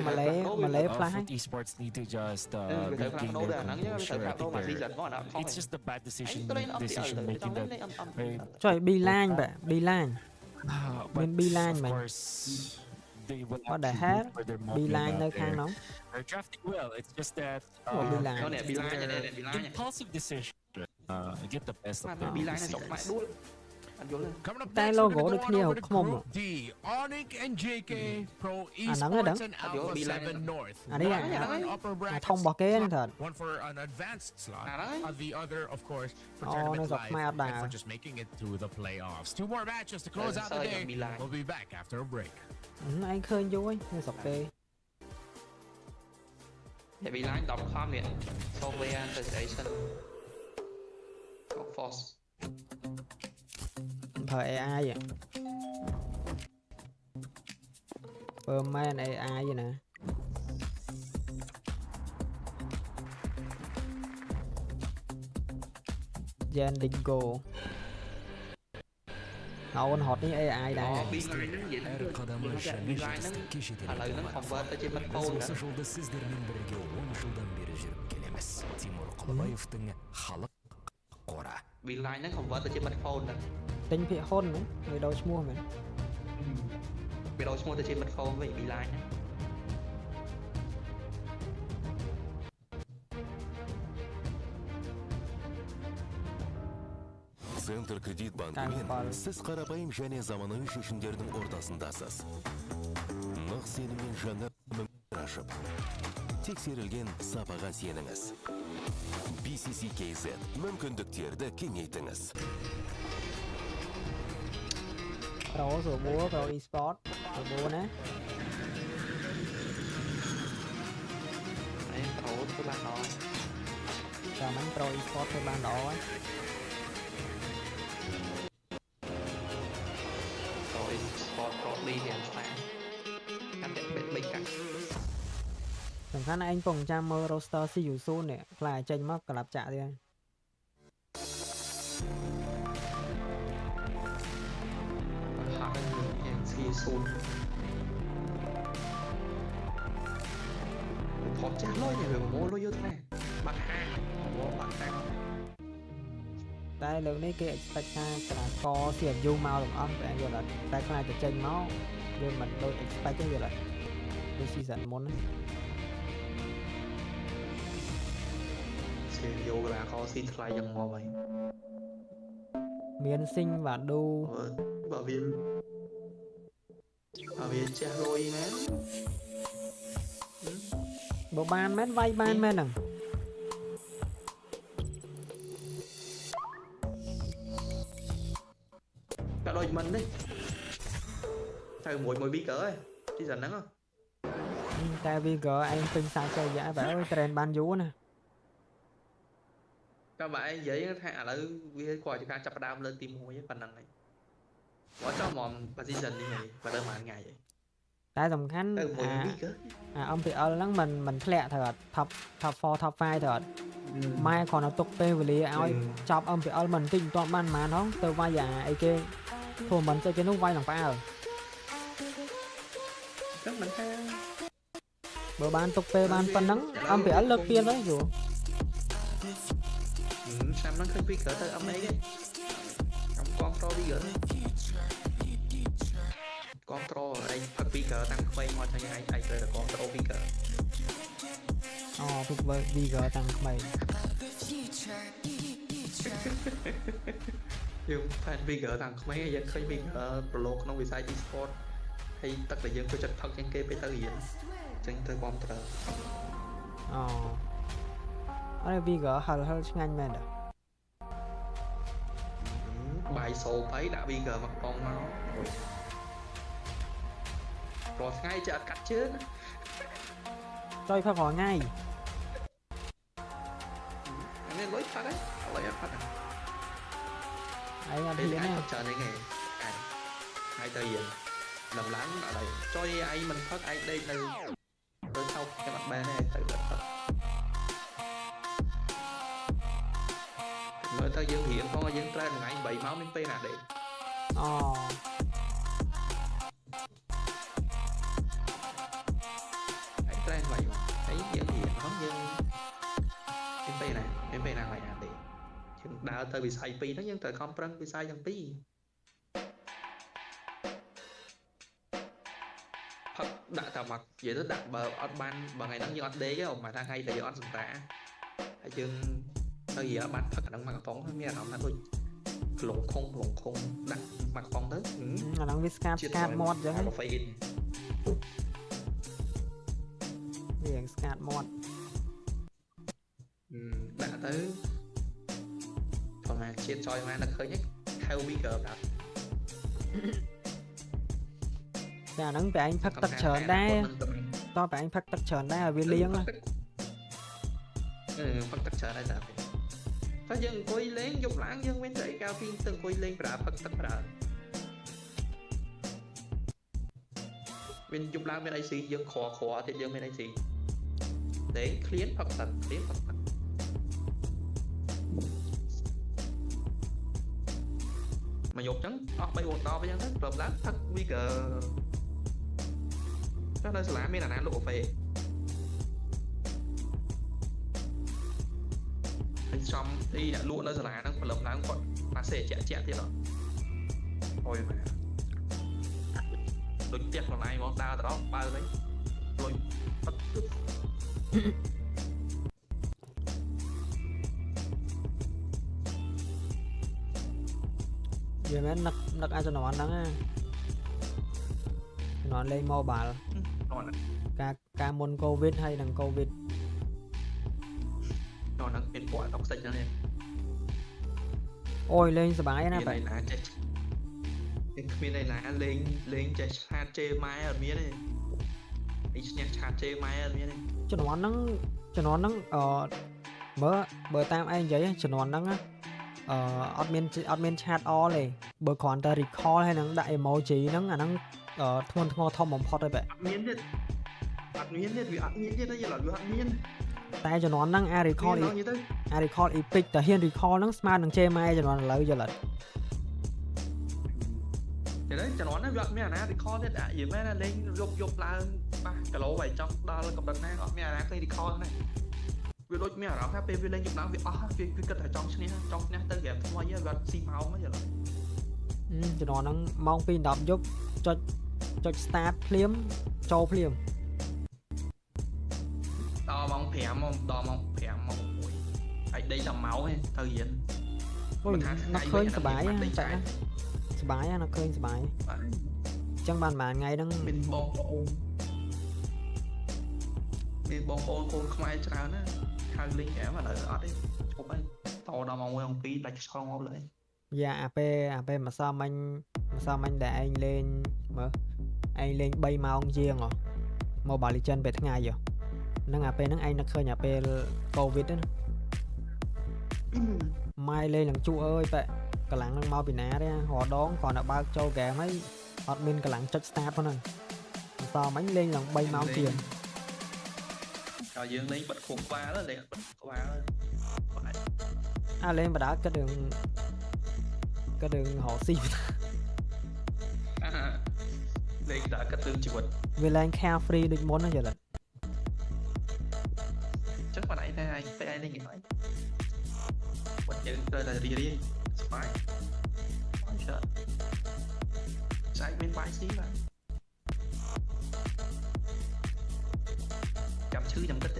S12: Malay fly.
S16: Esports need to just regain their composure. I think it's just the bad decision making that.
S12: Trời, B-line bạn, B-line. Bên B-line bạn. What the hell? B-line nơi khang nóng.
S16: They're drafting well. It's just that impulsive decision. Get the best of their receivers.
S12: Tay logo được nhiều không?
S17: Onyx and JK Pro Esports and Alpha 7 North.
S12: Đấy thông bỏ kế thật.
S17: One for an advanced slot, the other of course for tournament live and for just making it to the playoffs. Two more matches to close out the day. We'll be back after a break.
S12: Anh khơi vui, người sọc kê.
S19: Để bị line .com nè. Software Integration. Force.
S12: Thời AI vậy. Perman AI vậy nè. Gen Dingo. Nó hot ní AI đây.
S19: Bị line nó không vỡ từ trên phone nè.
S12: Tính bị hôn nữa, người đâu mua mình.
S19: Bị đâu mua từ trên phone vậy bị line.
S21: Центр кредит банкімен сіз қарапайым және заманауи шешімдердің ортасындасыз. Нық сеніммен жаңа мүмкіндіктер ашып, тексерілген сапаға сеніңіз. BCCKZ мүмкіндіктерді кеңейтіңіз.
S12: Pro eSports, pro nè.
S19: Đấy, pro các bạn đó.
S12: Rồi mình pro eSports các bạn đó.
S19: Pro eSports pro đi thì anh phải cảm nhận biệt bình cả.
S12: สำคัญanh Pong ចាំមើល roster see you soon នេះខ្លាចចេញមកក្លាប់ចាក់ទៀត
S19: สูนถอดแจ็คลอยเนี่ยเหรอโม้ลอยเยอะแท้บักห้างโม้บักห้าง
S12: តែលើកនេះគេ expect ថាកីឡាករ CMU មកទាំងអស់តែយល់អត់តែខ្លាចតែចេញមកយើងមិនដូច expect ទេយល់អត់ដូច season មុន
S19: CMU កីឡាករស៊ីថ្លៃយ៉ាងមកហើយ
S12: មានស៊ីងវ៉ាឌូ
S19: បើវាចេះលុយមែន
S12: បើបានមែនវាយបានមែនហ្នឹង
S19: ក៏ដូចមិនទេទៅមួយ bigger ឯងទីសិនហ្នឹង
S12: តែ bigger ឯងពេញសាច់ទៅយ៉ាបែរ train បានយូរណា
S19: ក៏បើឯងនិយាយថាឥឡូវវាគាត់ជាការចាប់ផ្ដើមលើកទី1ប៉ុណ្ណឹងហើយគាត់ចង់មក position នេះហើយបើដល់មួយថ្ងៃហើយ
S12: តែសំខាន់អា MPL ហ្នឹងមិនធ្លាក់ត្រូវអត់ top 4 top 5ត្រូវអត់ម៉ែគ្រាន់តែទុកពេលវេលាឲ្យចប់ MPL មិនតិចមិនទាន់បានប៉ុន្មានហងទៅវាយអាអីគេ ព្រោះមិនទៅគេនោះវាយនឹងផ្អើល
S19: ចឹងមិនថា
S12: បើបានទុកពេលបានប៉ុណ្ណឹង MPL លើកទៀនទៅយូរ
S19: ឆ្នាំហ្នឹងឃើញពីក្រទៅអត់អីទេខ្ញុំគ្រប់គ្រងពីក្រគ្រប់គ្រងអីផឹកពីក្រតាំងក្មេងមកថាឯងត្រូវតែគ្រប់គ្រងពីក្រ
S12: អូពីក្រតាំងក្មេង
S19: យើងផែនពីក្រតាំងក្មេងយើងឃើញពីក្រប្រឡូកក្នុងវិស័យ ESPORTS ហើយទឹកដែលយើងចូលចិត្តផឹកជាងគេពេលទៅរៀនចឹងទៅគ្រប់គ្រង
S12: អូអរវីក៏ហឹលឆ្ងាញ់មែនដែរ
S19: បាយសូបហើយដាក់វីហ្គើមកកងមករាល់ថ្ងៃចេះអត់កាត់ជើង
S12: ចុយផឹករាល់ថ្ងៃ
S19: នេះលុយផឹកហើយឥឡូវអត់ផឹក
S12: ហើយអត់ហ៊ានណា
S19: ច្រើនហ្នឹងឯងហើយទៅយើងដំឡើងអត់ហើយចុយឯងមិនផឹកឯងដេកនៅទៅថោកចាំអត់បានទេទៅអត់ផឹកមើលទៅយើងរៀនផងយើងត្រូវថ្ងៃ8ម៉ោងមានពេលណាដេក
S12: អូ
S19: ហើយត្រូវថ្ងៃហើយយើងរៀនផងយើងមានពេលណាថ្ងៃណាដេកយើងដើរទៅវិស័យ2ហ្នឹងយើងត្រូវខំប្រឹងវិស័យទាំងពីរផឹកដាក់តែមកនិយាយទៅដាក់បើអត់បានបើថ្ងៃហ្នឹងយើងអត់ដេកទេអត់មកថាថ្ងៃតែយើងអត់សម្រាហើយយើងទៅយាបានផឹកអាហ្នឹងមកកំប៉ុងមានអារម្មណ៍ថាដូចក្លងខុងដាក់មកកំប៉ុងទៅ
S12: អាហ្នឹងវាស្កាតមាត់អញ្ចឹង
S19: កាហ្វេអ៊ីន
S12: វាស្កាតមាត់
S19: ដាក់ទៅប្រហែលជាតិចយមកដល់ឃើញហៅវីហ្គើដាក់
S12: តែអាហ្នឹងតែឯងផឹកទឹកច្រើនដែរតោះតែឯងផឹកទឹកច្រើនដែរឲ្យវាលៀង
S19: ផឹកទឹកច្រើនដែរតាតែយើងអង្គុយលេងយប់ឡើងយើងមានតែកាលពីទៅអង្គុយលេងប្រើផឹកទឹកប្រើមានយប់ឡើងមានអីស៊ីយើងខទៀតយើងមានអីស៊ីលេងឃ្លៀនផឹកទឹកមកយកចឹងអស់3 4 ដបអញ្ចឹងទៅព្រមឡើងផឹកវីហ្គើតែនៅសាលាមានអាណាលក់កាហ្វេហើយចំទីអ្នកលក់នៅសាលាហ្នឹងព្រលឹមឡើងគាត់ប៉ាសេជាក់ទៀតអត់អុយមែនដូចផ្ទះខ្លួនឯងមកដើរទៅដល់បើវិញលុយផឹកទឹក
S12: វាមែននឹកអាចជំនាន់ហ្នឹងណាជំនាន់លេង mobile ការមុនកូវីដហើយនឹងកូវីដ
S19: ដល់ហ្នឹងមានពណ៌តុកសិចហ្នឹងទេ
S12: អូយលេងសប្បាយណាស់បែរ
S19: ណាចេះគ្មានឯណាលេងចេះឆាតជេរម៉ែអត់មានទេអីឈ្នះឆាតជេរម៉ែអត់មានទេ
S12: ជំនាន់ហ្នឹងមើលបើតាមឯងនិយាយជំនាន់ហ្នឹងអត់មានឆាតអលទេបើគ្រាន់តែ recall ហើយនឹងដាក់ emoji ហ្នឹងអាហ្នឹងធ្ងន់ធ្ងរធំបំផុតហើយបែរ
S19: អត់មានទៀតវាអត់មានទៀតទេយល់វាអត់មាន
S12: តែជំនាន់ហ្នឹងអា recall epic តែហ៊ាន recall ហ្នឹងស្មើនឹង J-My ជំនាន់ឥឡូវយល់អត់
S19: អ thì đấy cho nó vợ mẹ nó thì kho thế đã gì mấy lên dục là ba cái lỗ vậy trong đó là cộng đồng này mẹ nó đi kho này vì đôi mẹ nó phải về lên dục nó vì vì cần phải trong này tới game thôi với vật xi máu mới giờ
S12: cho nó đang mong pin đọc giúp cho start phím châu phím
S19: đo mong phèm mong đây là máu hay thời gian
S12: nó khơi sờ bãi nó khơi sờ bãi chẳng bàn mà ngày đang
S19: mình bong con không ai chào nữa hai linh kẻ mà đợi ở đây chụp anh to đo mong ông phi đánh xong không lại
S12: dạ AP mà sao anh để anh lên mở anh lên bay màu ông riêng rồi Mobile Legends về tháng ngày rồi năng AP năng anh nó khơi nhà AP Covid đó mai lên lần chú ơi vậy cả làng năng mau bị ná đấy họ đón còn là bao châu kẻ mấy admin cả làng chất staff thôi nè sao bánh lên lần bay màu tiền
S19: rồi dương lên bật khủng qua đó lên bật qua
S12: lên mà đã cái đường họ xì
S19: lên đã cái tương chịu vật
S12: vì lên carefree định muốn nó giờ là
S19: chắc mà nãy anh phải ai lên nói bật chữ rồi là đi smile sợ sai bên phải xí vậy chậm chứ chậm cách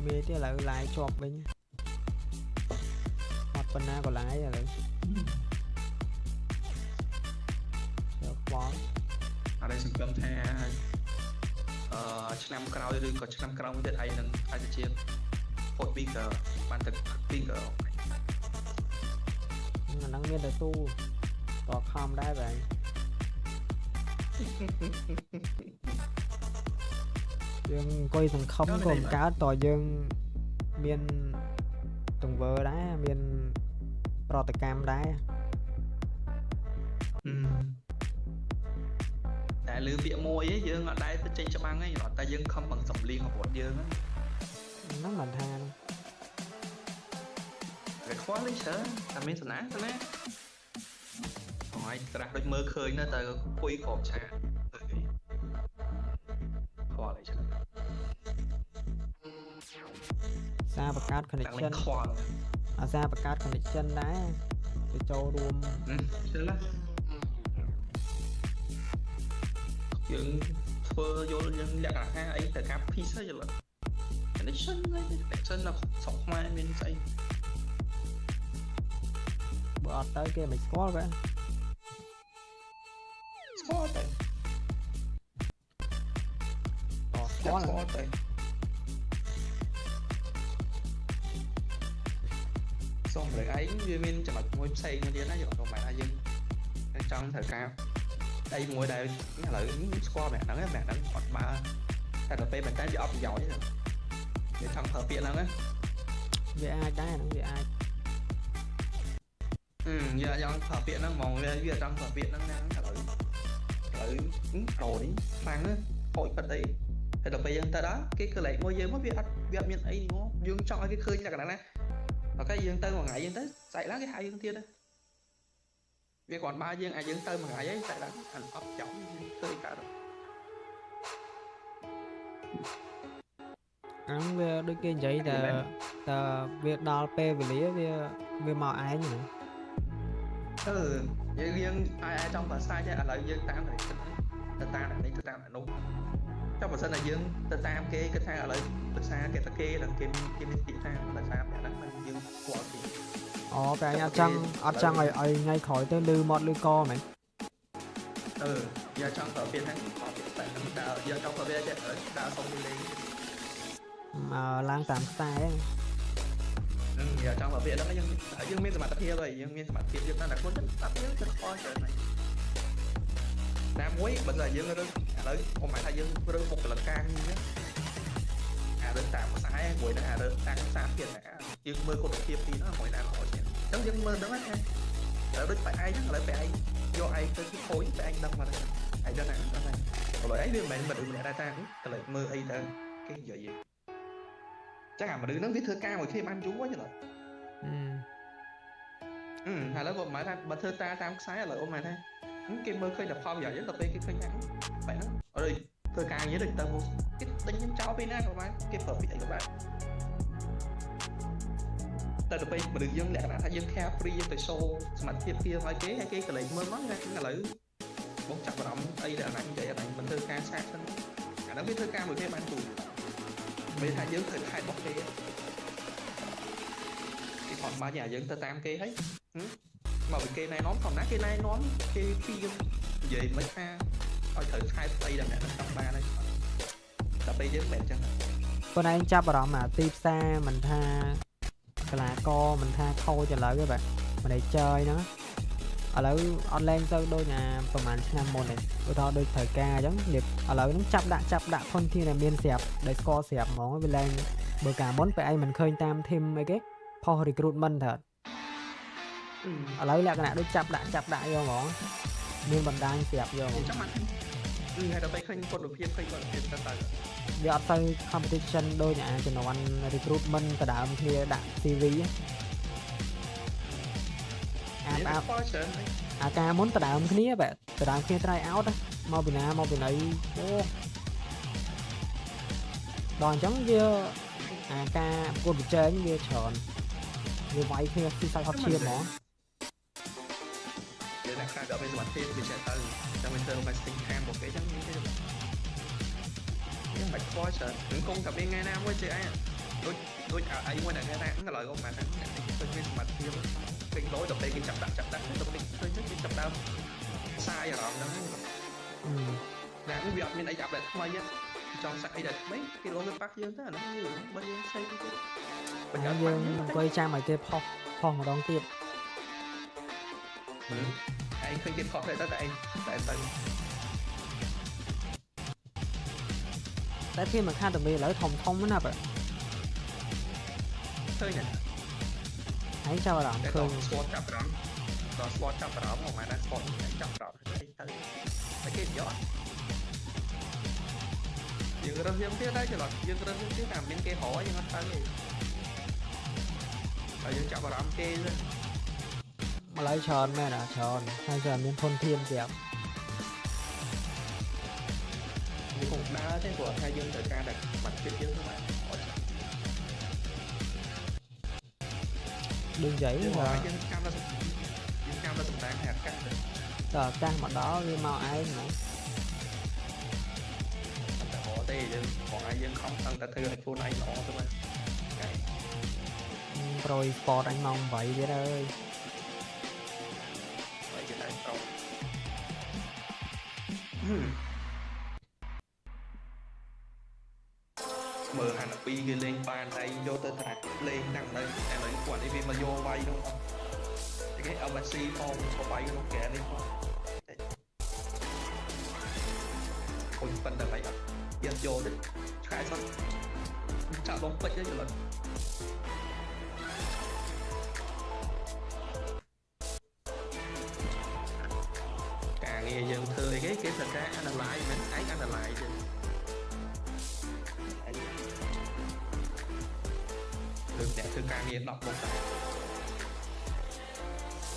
S12: mê thế là lại chọc bên mặt bên na còn lại rồi bón
S19: ở đây sự cơm the năm cao đi còn năm cao mới được ai nâng ai chia hội bigger ban thực bigger
S12: nhưng mà năng miên là tu tọa khôngได้vậy dương coi thằng không còn cá tỏi dương miên tùng vơ đá miên protocam đá
S19: đại lư bịa môi ấy dương ở đây tôi tranh cho băng ấy ta dương không bằng dòng liên của bọn dương á
S12: nó mạnh than
S19: cái khó lấy sợ ta mới sẵn án thôi hỏi ta đôi mơ khơi nó ta quay cột xa khó lấy sợ
S12: xa bạc cát connection xa bạc cát connection đá để cho luôn
S19: dương thưa vô dân lạc là ấy tại các pizza vậy là connection là sọc mai bên xây
S12: bữa tới kia mày có vậy
S19: có vậy có vậy xong rồi ấy viên cho mặt môi xây nó đi nó rồi không phải là dân trong thời cao đây ngồi đây nó lại score mẹ nó còn ba thay đổi mình tới job giỏi rồi để trong hợp viện lắm á
S12: về ai đá nó về ai
S19: giờ trong hợp viện nó mòn về giờ trong hợp viện nó trả lời rồi mang á hội phần đây thay đổi bây giờ ta đó cái cơ lệ ngôi giờ mới việc miền ấy đúng không dương chọn cái khơi như là cái này và cái dương tơ một ngày dương tới chạy lá cái hai dương tiên đấy việc còn ba dương ai dương tơ một ngày ấy chạy lá thành ấp chóng tươi cả rồi
S12: ăn về đôi kia vậy là việc đào p về lý về màu ai nhỉ
S19: vậy riêng ai trong và sai chứ lại dương tam này ta này ta là đúng trong một sân là dương ta cái thang lại xa cái ta kê là cái thị thang là xa mẹ đắng mình dương quả thì
S12: cái anh chăng ấy ngay khỏi tới lư mọt lư co mày
S19: giờ trong ở phía thắng giờ trong ở phía ở đã xong đi
S12: mà lang tạm sai ấy
S19: giờ trong ở phía đó nó dương miên mặt kia rồi dương miên mặt kia dương ta là có rất rất khó trời này nam muối bây giờ dương nó đấy không phải là dương nó một lần can như thế đơn tạm một sai buổi đó đơn tăng sáng tiền dương mơ của đội kia thì nó mỗi nào hỏi chuyện giống dương mơ đó hết ở đây phải ai lại phải ai do ai tới cái khối phải anh đâm mà đây ai cho nặng đó này loại ấy đứa mình đừng lại ta cái lời mơ ấy ta cái gì chắc là mà đứa nó viết thơ ca rồi khi ăn chú quá như là hay là bọn mày ta mà thơ ta tam sai là ông mày ta cái mơ khơi đập phong giờ nhất là cái khơi nhãn vậy đó ở đây thơ ca nhớ được tao một cái tính nhân cháu bên na của mày cái phở bị các bạn ta được bây mà được dân lẽ là dân kha free dân tới show mặt kia phải kế hay cái lấy mơ món ra cũng là lấy bóng chặt vào đóng đây là anh vậy là mình thơ ca sát thân cả nó biết thơ ca một cái ban tù bây giờ dân thời khai bóc cái còn ba nhà dân ta tam kê hết mà cái này nón còn nát cái này nón cái khi về mấy pha coi thử hai tay đằng này nó trong ba đây tập bây giờ bẹt chân
S12: bữa nay anh chấp vào đó mà tiếp xa mình tha là co mình tha khâu cho lợi các bạn mà để chơi nó ở lỡ online chơi đôi nhàประมาณ năm môn này đôi thọ đôi thời ca giống điệp ở lỡ nó chập đạ thôn thi này miên xẹp để score xẹp món với lên bữa cả món phải anh mình khơi tam thêm mấy cáiพอ recruitment thật ở lấy lại cái này đôi chập đạ vô mỏ nhưng bằng đai xẹp vô
S19: hay là bay khơi con được phiên ta
S12: giờ tới competition đôi nhà cho nó ăn recruitment ta đã kia đặt TV AK muốn ta đã kia bạn ta đã kia try out đó mau bị này đòn trắng kia AK con bị chơi như kia tròn như vậy khi sai học chia mỏ
S19: để đặt ra bên mặt thêm thì sẽ từ trong bên tường phải tính ham một cái giống như thế nhưng bạch coi sợ những con cặp bên ngay nam với chị ấy đôi ấy ngoài này ngay nam là lời con mà thằng bên mặt thêm cái lối đập đây cái chập đạp đập đây hơi nhất cái chập đạp sai rồi đó là cái việc mình đã chập lại thôi nhá trong sai được mấy cái lối cái bắc dương thế là nó như bên dương xây
S12: bây giờ mình quay trang mày kia phong mà đón tiếp
S19: anh khơi kiếm khó tại anh
S12: tại khi mà khai tụi mình lỡ thông nó nè bạn
S19: khơi nhỉ
S12: hãy cho vào đó khơi
S19: sport chập đó mà đang sport chập đó cái gió dừng ra riêng phía đấy cho là dừng ra riêng phía nào bên kia hỏi nhưng nó tới rồi dừng chập vào đó kê lên
S12: mà lấy tròn mẹ đã tròn hai giờ miếng thôn thiên kìa
S19: những cục đá thế của hai dân thời ca đặt mặt phía dưới các bạn
S12: đường giấy
S19: mà dân cam ra sùng đáng hạt cắt
S12: tờ căng mặt đó đi mau ai nữa
S19: họ tê dân còn ai dân không tăng ta thư iPhone anh nó thôi mà
S12: rồi sport anh mong vậy vậy ơi
S19: vậy cái này không mở hẳn pi cái lên bàn này vô tới thạch lên đằng đây em lấy quản lý viên mà vô bay đúng không cái embassy phong có bay nó kẻ lên không ôi phần đằng này giờ vô đấy khai xong chạm bóng bật ra rồi càng nghe dân thời cái thật ra anh là lại mình ấy anh là lại chứ được đẹp thư càng nghe đọc một cái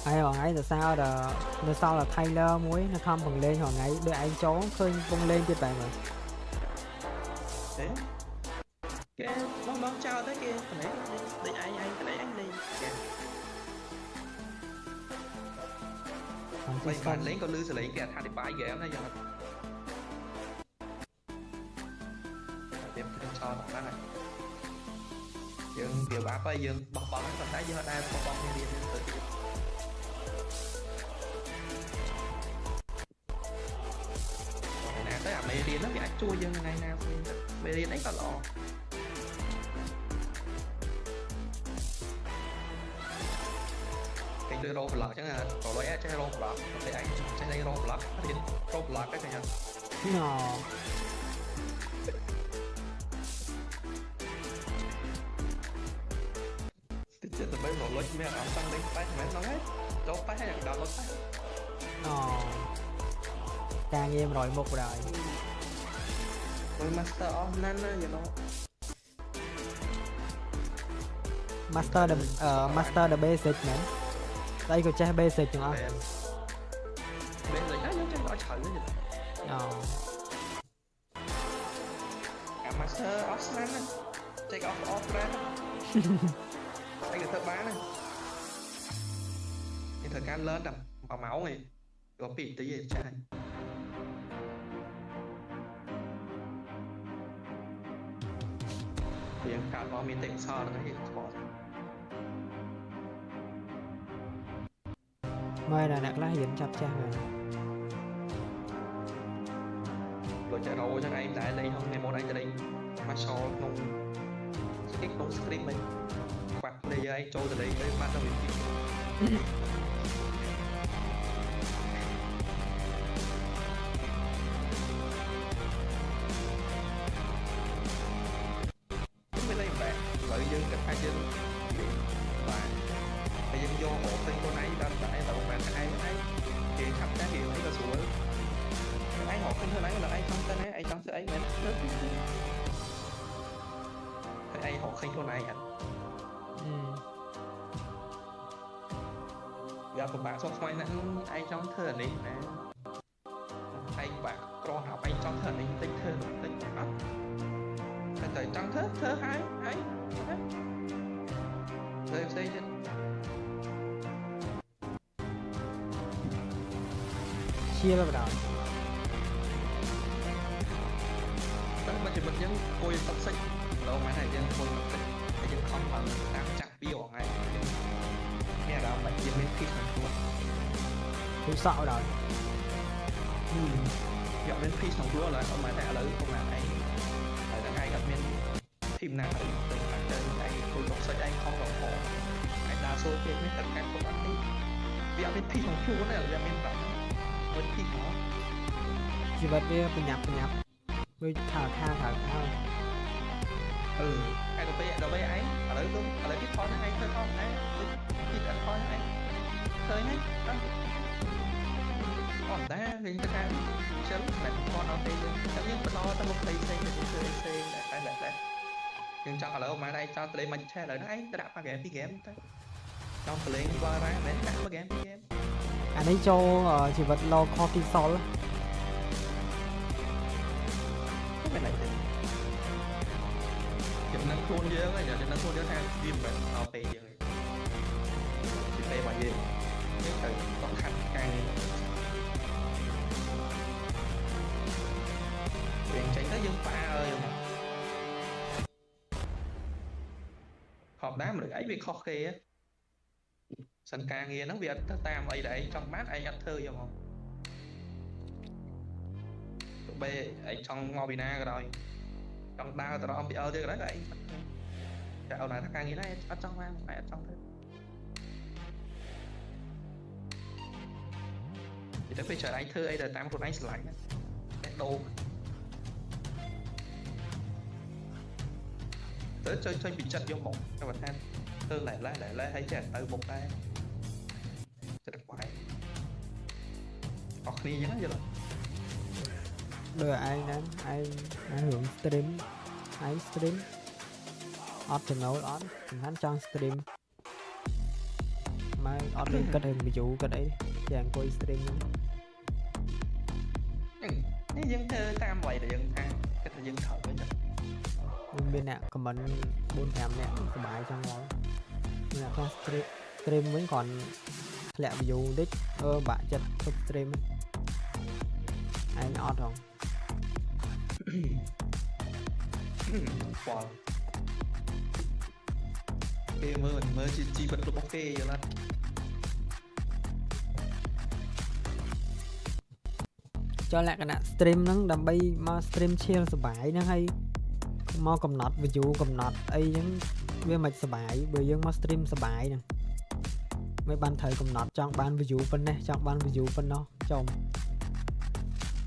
S12: ai bọn ấy là sao là nơi sau là Taylor muối nó không bằng lên hồi ấy đợi anh chó khơi bông lên trên bàn rồi
S19: thế cái bóng trao tới kia cái này đi ai cái này anh đi mày phản lấy con lư sẽ lấy kẹt hai đến bài ghé này giờ điểm cái cho nó này dương kiểu bá bay dương bóng còn thấy dương đây bóng như đi nè tới à mày đi nó bị ách chua dương này nào mày đi đấy có lọ cái rô lọ chẳng là có lẽ chơi rô lọ để anh chơi rô lọ thì rô lọ cái này
S12: nhỏ
S19: chết từ mấy lỗ mẹ ẩm tăng lên tay mẹ nó hết cho tay hay là nó tay
S12: càng em rồi một đời
S19: master of nana you know
S12: master the basic មែនស្អីក៏ចេះ basic ទាំងអស់
S19: basic ណាយើងចេះដល់ជ្រៅទេអូអា master Astana ណាចេះអស់ប្រាណអីក៏ធ្វើបានណាគេត្រូវការ learn តែ1ម៉ោងឯងក៏2នាទីឯងចាស់វាកាត់មកមានតែសល់ហ្នឹងឯងស្គាល់
S12: មើលដល់អ្នកខ្លះរៀនចាប់ចាស់មែន
S19: ដូចតែរោចឹងឯងតែលេងក្នុង mode ឯងទៅលេង martial ក្នុង stream វិញខ្វះ player ឯងចូលទៅលេងទៅបាត់ទៅវាទីមិនលេងបែបឥឡូវយើងគិតថាយើងបាទហើយយើងយកអត់ទៅខ្លួនឯងដល់តែឯងប្រហែលថ្ងៃឯងគេឆាប់តែគេអីក៏ស្រួលឯងអត់ឃើញខ្លួនឯងដល់ឯងចង់ទៅណាឯងចង់ធ្វើអីមែនទៅឯងអត់ឃើញខ្លួនឯងអត់វាពិបាកសោះស្វែងណាស់ឯងចង់ធ្វើអានេះណាឯងបាក់ក្រោះថាឯងចង់ធ្វើអានេះតិចធ្វើតិចអត់តែចង់ធ្វើហើយឯងទៅផ្សេងទៀត
S12: ជាបដៅ
S19: តែមកជាមួយយើងគួយតុកសិចដល់មកថាយើងគួយតុកសិចតែយើងខំឡើងតាមចាក់ពីរងឯងមានអារម្មណ៍ថាយើងមានពីក្នុងខ្លួន
S12: គឺសក់ដល់
S19: យកមានពីក្នុងខ្លួនឡើយអត់មកតែឥឡូវខ្ញុំណាឯងហើយតែឯងអត់មានធីមណាទៅតែឯងគួយតុកសិចឯងខំរកផងឯងដើរសូពេកនេះតែកាត់ខ្លួនអត់ទេវាអត់មានពីក្នុងខ្លួនទេវាមានតែមិនពីហ្មង
S12: ជីវិតវាប្រញាប់ដូចថាឯទៅពេលឯង
S19: ឥឡូវពីថតឯងធ្វើថតឯងពីអត់ថតឯងឃើញហ្នឹងអត់ដែរវិញទៅថាជិលមិនថតអត់ទេយើងបន្តទៅមុខផ្សេងតែយើងចង់ឥឡូវមកឯងចង់ទៅលេងមិនឆេះឥឡូវហ្នឹងឯងទៅដាក់ប៉ាហ្គេម2ហ្គេមទៅចង់ទៅលេងវ៉ារ៉ាមិនដាក់1ហ្គេម2ហ្គេម
S12: អានេះចូលជីវិត low cortisol
S19: មិនដែរចំណឹងខ្លួនយើងឯងចំណឹងខ្លួនយើងថាវាមិនដល់ពេលយើងឯងពីពេលរបស់យើងត្រូវต้องខាត់ការងារយើងចេញទៅយើងប៉ាអើយខប់ដែរមនុស្សអីវាខុសគេសិនការងារហ្នឹងវាអត់ទៅតាមអីដែលឯងចង់បានឯងអត់ធ្វើយកមកទោះបីឯងចង់មកពីណាក៏ដោយចង់ដើរទៅរក MPL ទៀតក៏ដោយឯងតែអូនថាការងារហ្នឹងអត់ចង់បានឯងអត់ចង់ធ្វើតែពេលច្រើនឯងធ្វើអីទៅតាមខ្លួនឯងស្រឡាញ់ណាតែដូរទៅជួយពីចិត្តយកមកតែបើថាធ្វើឡែហើយចេះទៅមុខដែរចិត្តបាយអស់គ្នាអញ្ចឹងយល់
S12: ដូចឯងហ្នឹងឯងរឿង stream ឯង stream អត់ចំណូលអត់សំខាន់ចង់ stream មកអត់លេងគិតរឿង view គិតអីតែអង្គុយ stream
S19: ហ្នឹងនេះយើងធ្វើតាមអ្វីដែលយើងថាគិតថាយើងត្រូវវិញ
S12: មានអ្នក comment 4-5 នាក់សប្បាយចង់មកអ្នកខ្លះ stream វិញគ្រាន់ធ្លាក់ view បន្តិចបាក់ចិត្តទុក stream ឯងអត់ហង
S19: បងពេលមើលជាជីវិតរបស់គេយល់អត់
S12: ចូលលក្ខណៈ stream ហ្នឹងដើម្បីមក stream chill សប្បាយហ្នឹងហើយមកកំណត់ view កំណត់អីហ្នឹងវាមិនសប្បាយបើយើងមក stream សប្បាយហ្នឹងមិនបានត្រូវកំណត់ចង់បាន view ប៉ុណ្ណេះចង់បាន view ប៉ុណ្ណោះចំ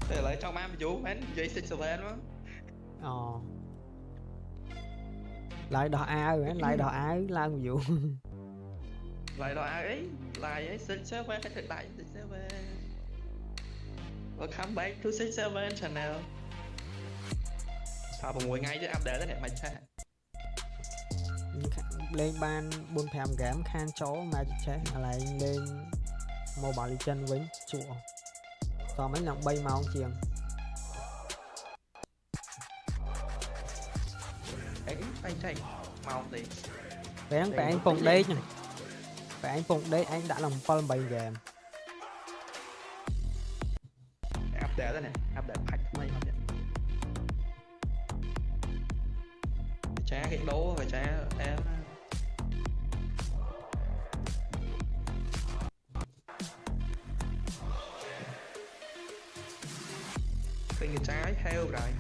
S19: តែឥឡូវចង់បាន view មែននិយាយ67មក
S12: អូឡាយដោះអាវហ៎ឡាយដោះអាវឡើង view
S19: ឡាយដោះអាវអីឡាយអី67គេធ្វើដាក់67 Welcome back to 67 channel ថា6ថ្ងៃទៀតអាប់ដេតទេអ្នកមិនថា
S12: lên ban 4-5 game khan chó Magic chết lại lên Mobile Legends với chùa còn mấy lần bay màu chiền
S19: tay chạy màu thì
S12: về anh phải anh phụng đây nhỉ phải anh phụng đây anh đã làm phân 7 game
S19: áp đẻ đó nè áp đẻ thạch mấy không vậy trái cái đấu và trái em cái trái theo rồi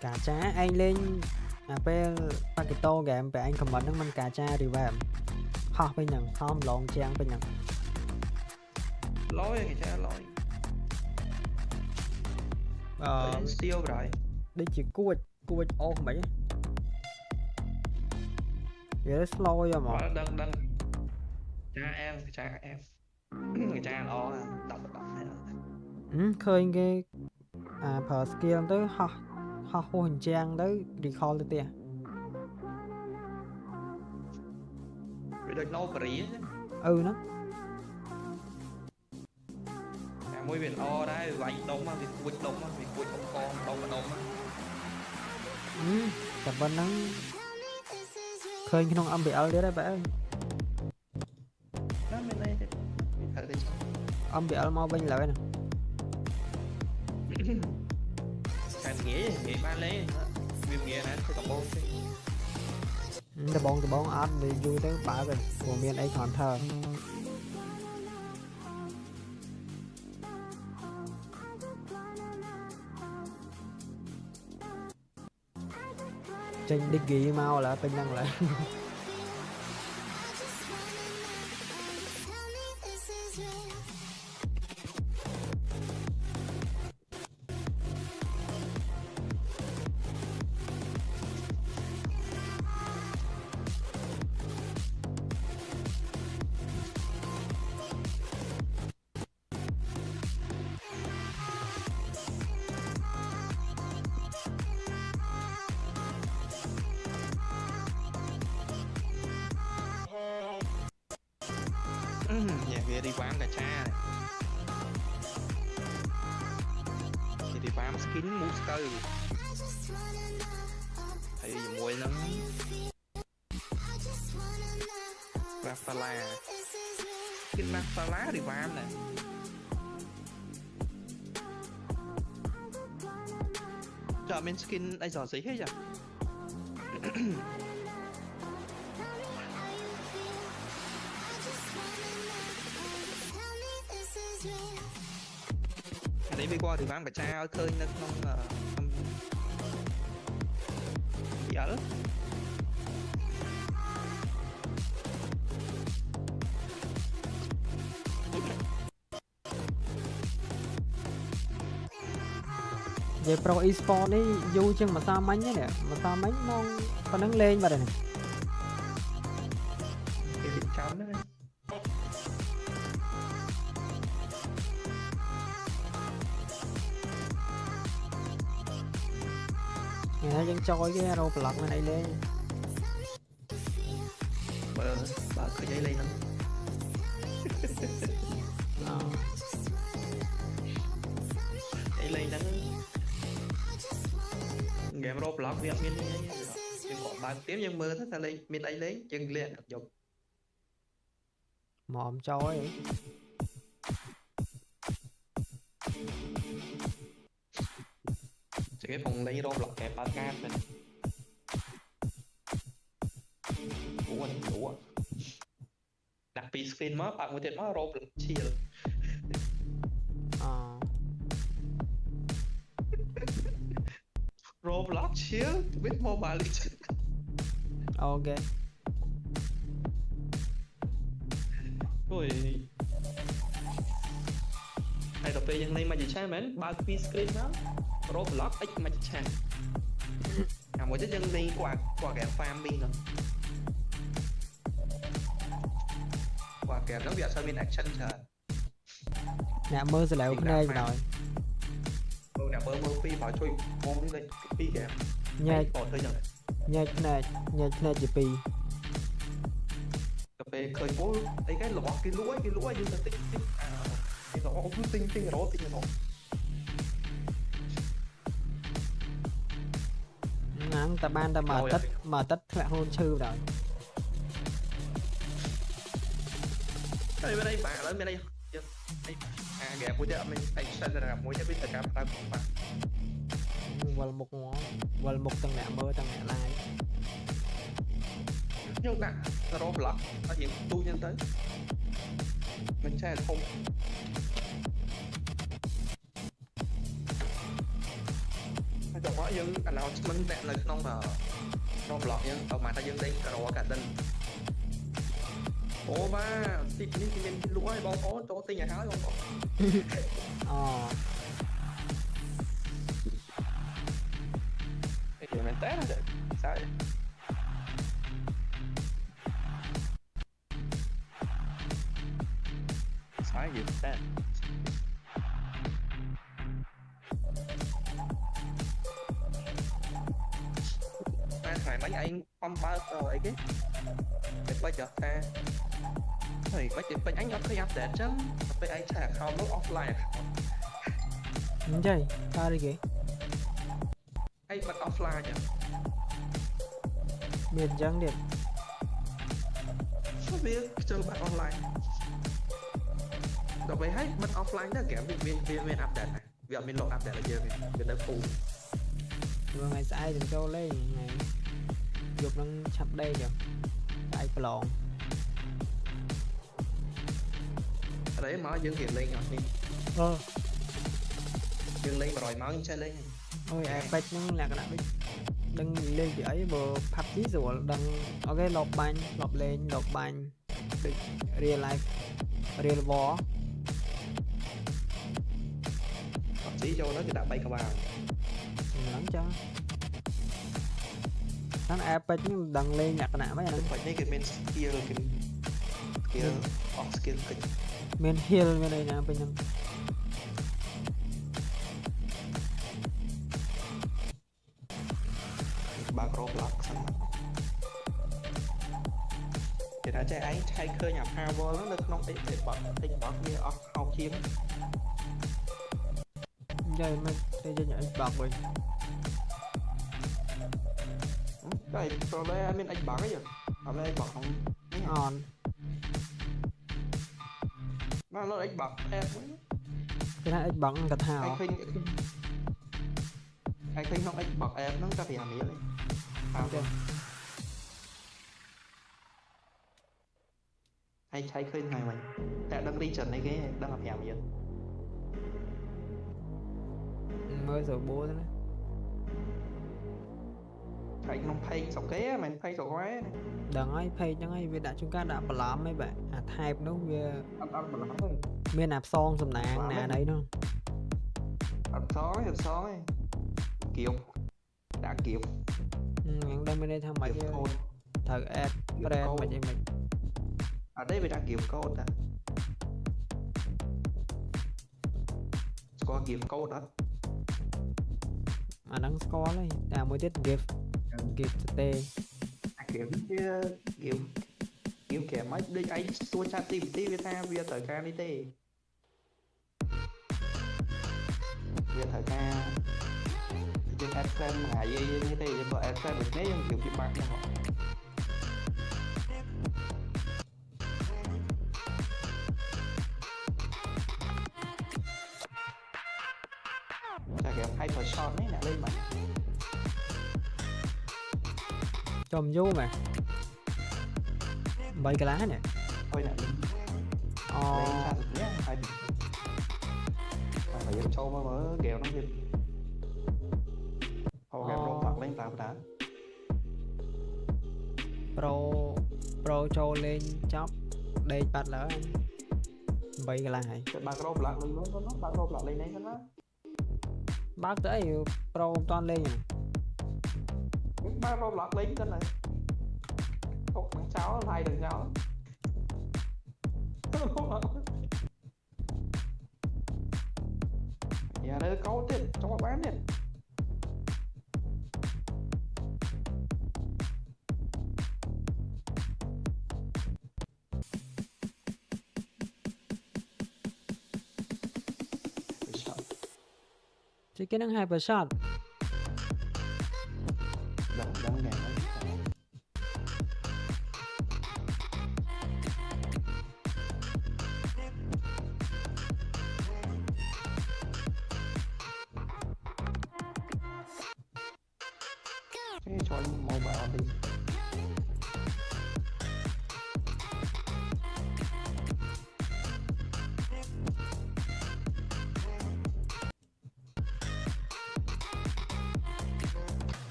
S12: cả trái anh lên về Pakito game về anh comment nó mình cả trái revive ho bên nhận không lộn trang bên nhận
S19: lối cái trái lối siêu rồi
S12: đi chỉ cua ô mấy vậy slow rồi mà
S19: đăng cha em người cha lo đọc
S12: khơi cái per skill tới ho hình trang tới recall tới tiền
S19: rồi nó bỉ
S12: nó
S19: môi biển o đấy vành đông mà việc quýt đông con đông
S12: cảm ơn nó khơi cái nông âm bị ơi đấy bạn âm bị ơi mau bên lại nè
S19: nghĩa ba lấy viêm nghĩa này không bông
S12: từ bông ăn thì vui tới bả rồi của miền ấy còn thờ trên đi ghi mau là bên năng lại
S19: nhà về đi bán cả cha này thì đi bán skin booster thấy mùi lắm Rafala skin Rafala đi bán này cho mình skin ai giỏi gì hết rồi đấy đi qua thì bán cả cha ở khơi nó không bị ớt
S12: về pro eSports ấy vui chừng mà sao mánh nhé nè mà sao mánh nó có nâng lên mà đây này
S19: cái điểm chấm đấy
S12: nghe dân trôi cái rô lật này lên
S19: bà cứ dây lên dây lên đó game rô lật việc miền nhưng còn bạn tiếp nhưng mưa thế ta lên miền ấy lấy chân liền dục
S12: mòm trôi
S19: chỉ cái phòng lấy rô lật kẹp ba cam này ủa đặt pi screen mất bạn có thể mất rô lật chia Roblox chill with Mobile Legends.
S12: Ok.
S19: Ôi. Này tập dân này mà chỉ chơi mến ba pi screen đó. Roblox x mà chỉ chơi. Mỗi chất dân này qua kẻ farming rồi. Qua kẻ nó bị sao bên action trời.
S12: Nè mơ sẽ lại cái này rồi.
S19: Nè mơ pi bảo chui con lên pi kìa.
S12: Nha.
S19: Còn thôi rồi.
S12: nhảy này chỉ pi
S19: cà phê khơi bố thấy cái lọ cái lũa như là tinh cái lọ cứ tinh đó
S12: nắng ta ban ta mở tất lại hôn chư rồi
S19: đây bên đây bà lớn bên đây gẹp mũi chứ mình anh sẽ ra mũi chứ biết tất cả ta cũng phải
S12: vần một tầng nạ mơ tầng nạ lai
S19: nhưng nè nó đó lọ nó hiện tu nhân tới mình sẽ không trong đó dân anh nào mình vẹn là không mà nó lọ nhưng ở mà ta dân đây cả đó cả dân ủa ba thịt ní thì mình lúa hay bông ố chỗ tinh nhà háo không cái kiểu mình té nó được sao vậy sai gì té phải mấy anh phong ba rồi cái bây giờ ta thì bây giờ bên anh nó thấy update chứ bên anh sẽ không lúc offline
S12: vậy sao đi kì
S19: anh bật offline nhỉ
S12: miền trắng điện
S19: sao biết chơi bật online rồi vậy hết bật offline đó kèm viên update này vì mình lộ update là giờ mình đã phụ
S12: vừa ngày sai đừng cho lấy ngày dục đang chập đây rồi tại plon
S19: đấy mở dương hiện lên rồi dương lên rồi mở chơi lên
S12: ôi bạch nhưng là cái nào đừng lên chỉ ấy vừa pháp chí rồi đừng ok lột banh real life real war
S19: pháp chí cho nó thì đã bay cả vào
S12: lắm cho nó epic nhưng đằng lên nhặt nè mấy anh
S19: phải đây cái main skill kia off skill kịch
S12: main heal bên đây nè bên nhân
S19: ba block xong thì đã chạy ấy chạy khơi nhập power nó được không để bật như off hao kiếm
S12: chơi mấy đây chơi nhảy bật rồi
S19: đây rồi đây mình anh bật cái gì ở đây bật không
S12: on
S19: nó anh bật em
S12: cái này anh bật cả thảo
S19: anh khinh nó anh bật em nó ra thì hàm ý lên anh chạy khinh này mình tại đang đi trần này cái đang làm nhảm gì
S12: mới rồi bố thế này
S19: anh không pay sọc kế mình pay sọc quá
S12: đừng ấy pay chẳng ấy vì đã chúng ta đã làm mấy bạn thay nó về miền nạp son sầm nạn nè đấy nó
S19: hộp sói kiểu đã kiểu
S12: ngắn đây bên đây thằng mày thằng ad brand mà vậy mình
S19: ở đây bị đã kiểu code à có kiểu code đó
S12: mà đang score đấy ta mới tiết gift tê
S19: kiểu kẻ mấy đây ấy xua chat tìm tí với ta bây giờ tới ca đi tê bây giờ thời ca trên FM hải gì như thế cho có FM được nấy kiểu chụp bạc cho họ chả kìa hyper shot ấy nè lên mà
S12: chôm vô mà bảy cái lá nè
S19: thôi nè lên ra được nhé phải dân châu mà mở ghèo nó đi hồ ghèo rô mặt lên tạm đã
S12: pro châu lên chóc đây bắt lỡ anh bảy cái lá này
S19: ba rô lạc lên nó ba rô lạc lên đấy nó
S12: bác tới pro toàn lên này
S19: ba rô lạc lên cái này một thằng cháu hai thằng cháu nhà đây có tiền cho bán tiền
S12: Chỉ cái năng hyper shot.
S19: Đóng gàng đấy. Cái cho anh màu bảo đi.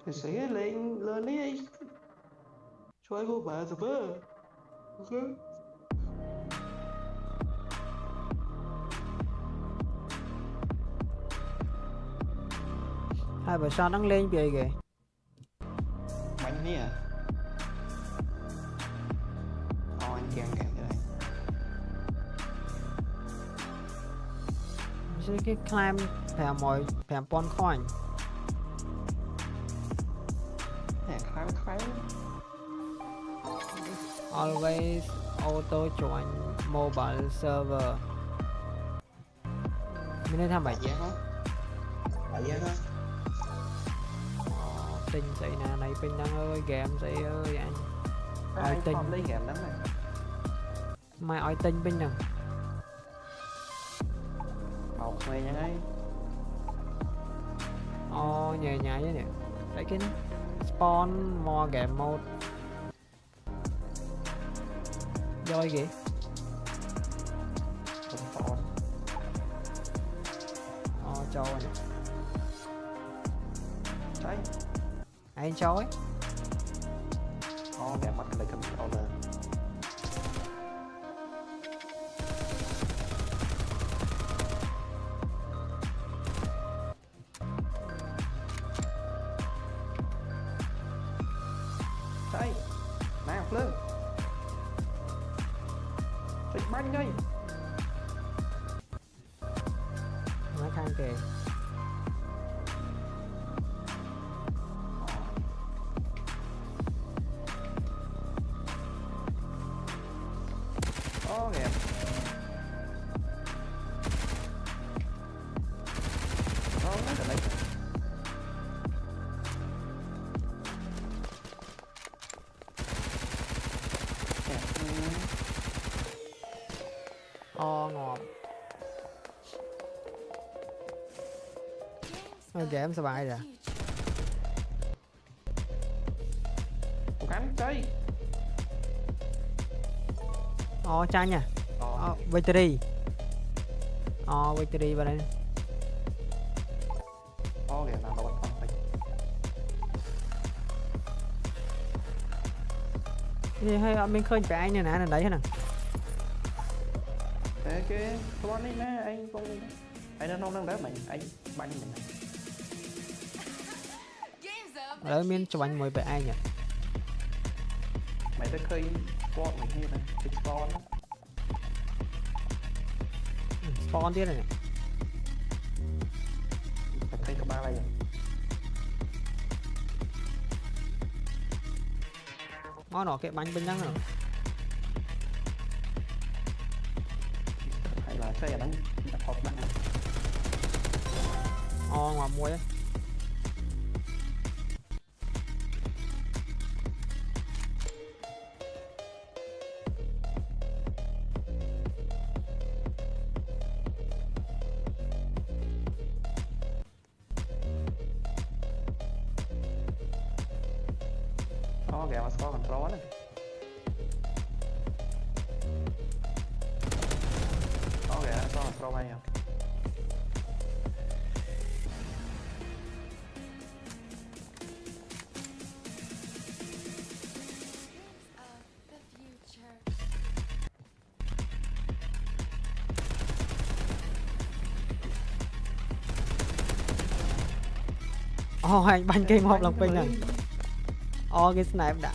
S19: Thì sẽ lên đi. Cho anh màu bảo rồi bơ. Ok.
S12: Hyper shot đang lên kìa kìa.
S19: Bánh đi à? Anh kèm cái này.
S12: Chỉ cái climb phèm pon coin.
S19: Nè climb.
S12: Always auto join mobile server. Mình nênทำแบบนี้
S19: Vậy đó.
S12: Tinh xảy nè này pin năng ơi game xảy ơi anh. Oi tinh
S19: lấy game lắm này.
S12: Mai oi tinh pin nè.
S19: Một này nha ấy.
S12: Nhẹ nhàng vậy nè. Đấy cái spawn more game mode. Rồi kìa. Cho anh.
S19: Trái.
S12: Anh cho ấy.
S19: Gạt mặt lại cầm ao lên. Trái. Nào lên. Xịt bánh đi.
S12: Nó khang kìa.
S19: Kìa. Nó từ đây.
S12: Ngon. Game sờ bài rồi.
S19: Cắn chơi.
S12: Chanh nha. Victory. Victory vào đây.
S19: Kìa nào đâu bắt
S12: Thì hay mình khơi phải anh này nè đấy thế nào.
S19: Thế cái con đi nè anh không đi. Anh nó không đỡ mình, anh bắn mình này.
S12: Đấy mình cho anh mới về ai nhỉ?
S19: Mày tới khơi spawn mình như này, cái spawn đó.
S12: Spawn tiếp này nè.
S19: Mày thấy có ba đây rồi.
S12: Nó cái bánh bên năng rồi.
S19: Hay là xe đánh đập hộp bạn.
S12: Ngoài mua đấy.
S19: Kìa mà có control này. Kìa có control này không?
S12: Anh banh game hộp lòng pin này. Cái sniper đạn.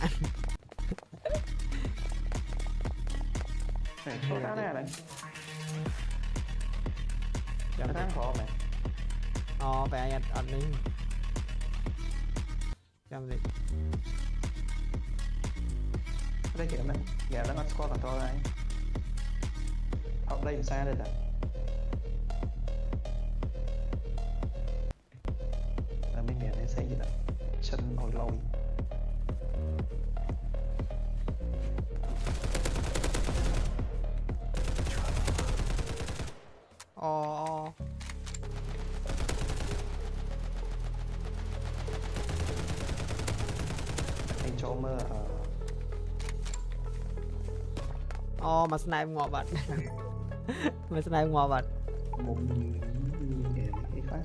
S19: Này, số đá này. Chẳng thắng khổ mày.
S12: Phải anh đi. Chăm đi.
S19: Đây kìa mình. Dạ nó có control này. Học đây làm sao đây ta? Mấy mẹ này xây gì đó chân nổi lôi. Anh cho mơ
S12: mà snipe ngọt vật. Mà snipe ngọt vật.
S19: Một để cái phát.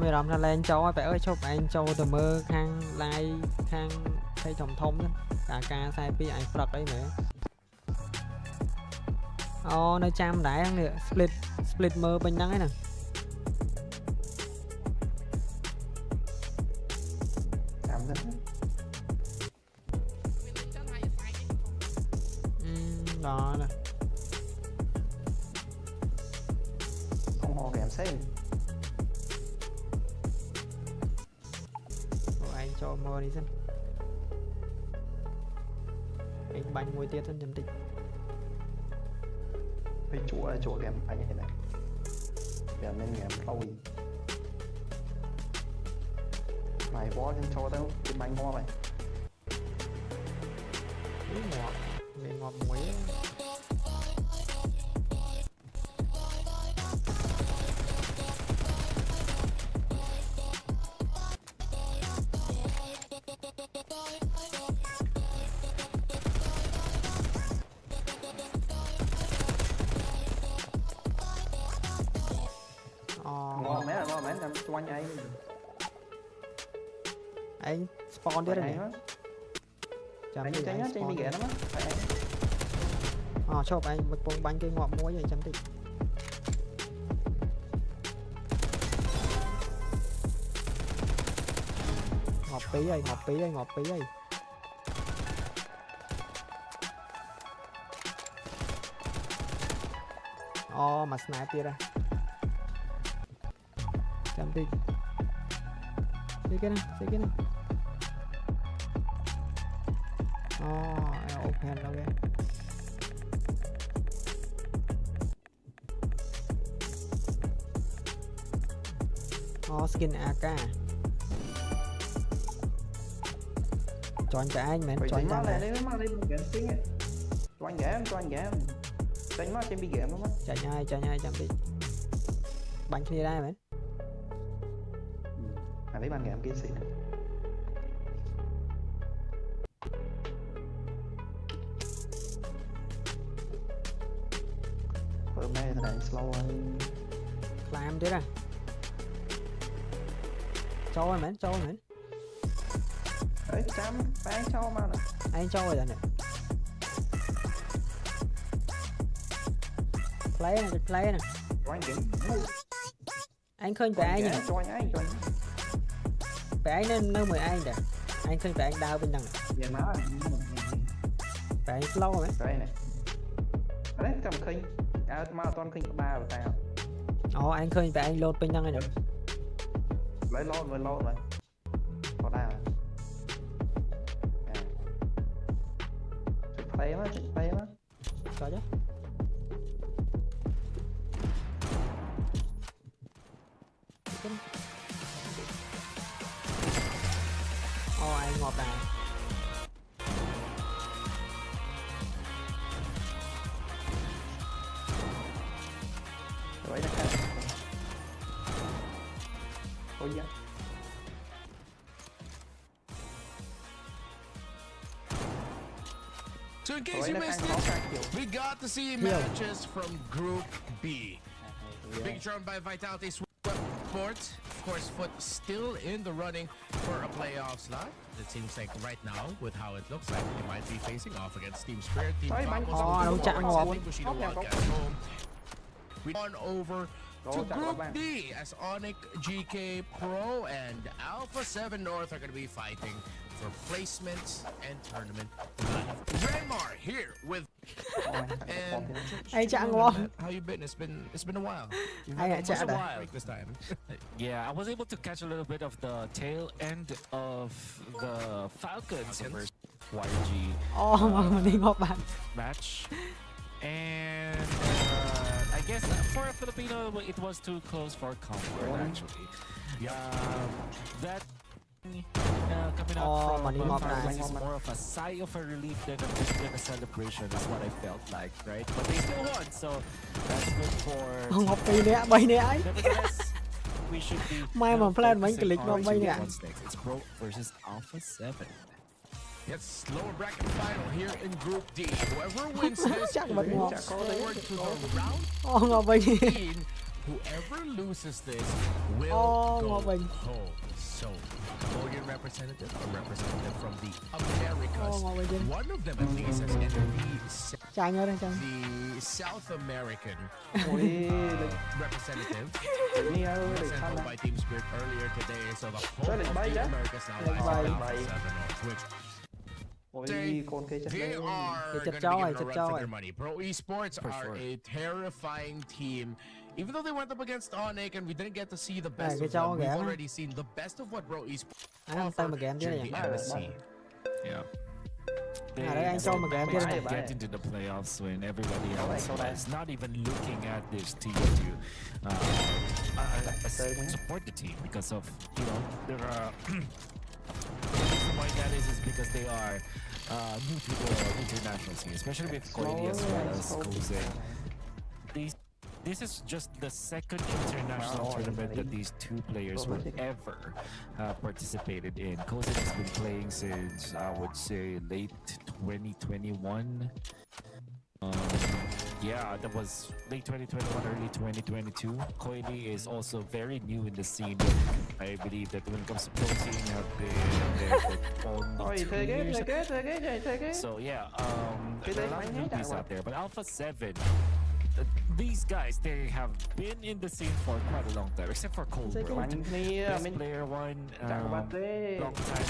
S12: Mày làm ra lên châu phải ơi chụp anh châu từ mơ khang lai khang thấy trồng thông đó cả ca sai pi anh phật đấy mẹ nơi chăm đáy ăn nữa split mơ bên nắng ấy nè
S19: chăm rất
S12: đó nè
S19: không ho kèm xem
S12: anh cho mơ đi xem anh bánh môi tiết chấm tịch
S19: cái chỗ kèm anh như thế này kèm lên kèm lâu gì mày bó trên cho tao cái bánh ngon mày
S12: ngọt mềm ngọt muối
S19: ngon mấy làm cho
S12: anh spawn đi này
S19: anh đi tránh trên bị ghẻ lắm á
S12: chụp anh một bông bánh cây ngọt muối vậy chấm tịch ngọt tí ơi mà snipe tia ra chấm tịch xây cái này open ok skin AK chọn cả anh mến chọn cả
S19: này đấy mà đi một xinh ấy cho anh ghé tránh mắt trên bị ghẻ đúng không
S12: chạy nhai chăm đi bánh kia đây mến
S19: lấy bàn ghẻ kia xinh hôm nay thằng này slow hơn
S12: làm thế này cho anh mến
S19: đấy chăm anh cho mà
S12: anh cho rồi nè play nè
S19: cho anh kiếm
S12: anh khơi về anh nè
S19: cho anh
S12: về anh nên nơi 10 anh nè anh khơi về anh đau bên đằng này
S19: về má
S12: về anh slow rồi
S19: đấy này đấy cầm khinh mà toàn khinh 3 của tao
S12: anh khơi về anh lột bên đằng này nè
S19: lấy lột rồi có đau play má
S12: cho chứ anh ngọt này
S19: rồi đây ôi da
S17: So in case you missed it, we got to see matches from Group B. Big drawn by Vitality Sports. Of course, Foot still in the running for a playoff slot. It seems like right now, with how it looks like, they might be facing off against Team Spirit, Team Bushido Wildcats home. We on over to Group D as Onyx, GK Pro, and Alpha 7 North are going to be fighting for placements and tournament. Renmar here with And
S12: Ai chạng ngon.
S17: how you been? It's been a while.
S12: Ai chạng
S16: a
S12: à?
S16: while this time. Yeah, I was able to catch a little bit of the tail end of the Falcons versus YG
S12: Mà đi ngọc bạn.
S16: match. And I guess for a Filipino, it was too close for comfort actually. That coming out from Falcons is more of a sigh of a relief than a celebration is what I felt like, right? But they still won, so that's good for.
S12: Ngọc bay nè, bay nè ấy.
S16: Nevertheless, we should be.
S12: May mà plan mấy click ngọc bay nè.
S16: It's Pro versus Alpha 7.
S17: Yes, lower bracket final here in Group D. Whoever wins this moves forward to the round 16. Whoever loses this will go home. So, Cambodian representative, a representative from the Americas, one of them at least has entered the South American representative. Sent home by Team Spirit earlier today, so the whole of the Americas now lies on Alpha 7 on Twitch. They are going to be given a run for their money. Pro Esports are a terrifying team. Even though they went up against Onyx and we didn't get to see the best of them, we've already seen the best of what Pro Esports offer during the MSC.
S16: Yeah. They get into the playoffs when everybody else was not even looking at this team to support the team because of, you know, there are the reason why that is because they are new to the international scene, especially with Koidi as well as Koze. This is just the second international tournament that these two players would ever participated in. Koze has been playing since, I would say, late 2021. Yeah, that was late 2021, early 2022. Koili is also very new in the scene. I believe that when it comes to pro scene, have been there for only 2 years. So yeah, there are a lot of newbies out there. But Alpha 7, these guys, they have been in the scene for quite a long time, except for Cold World. Best player one, long time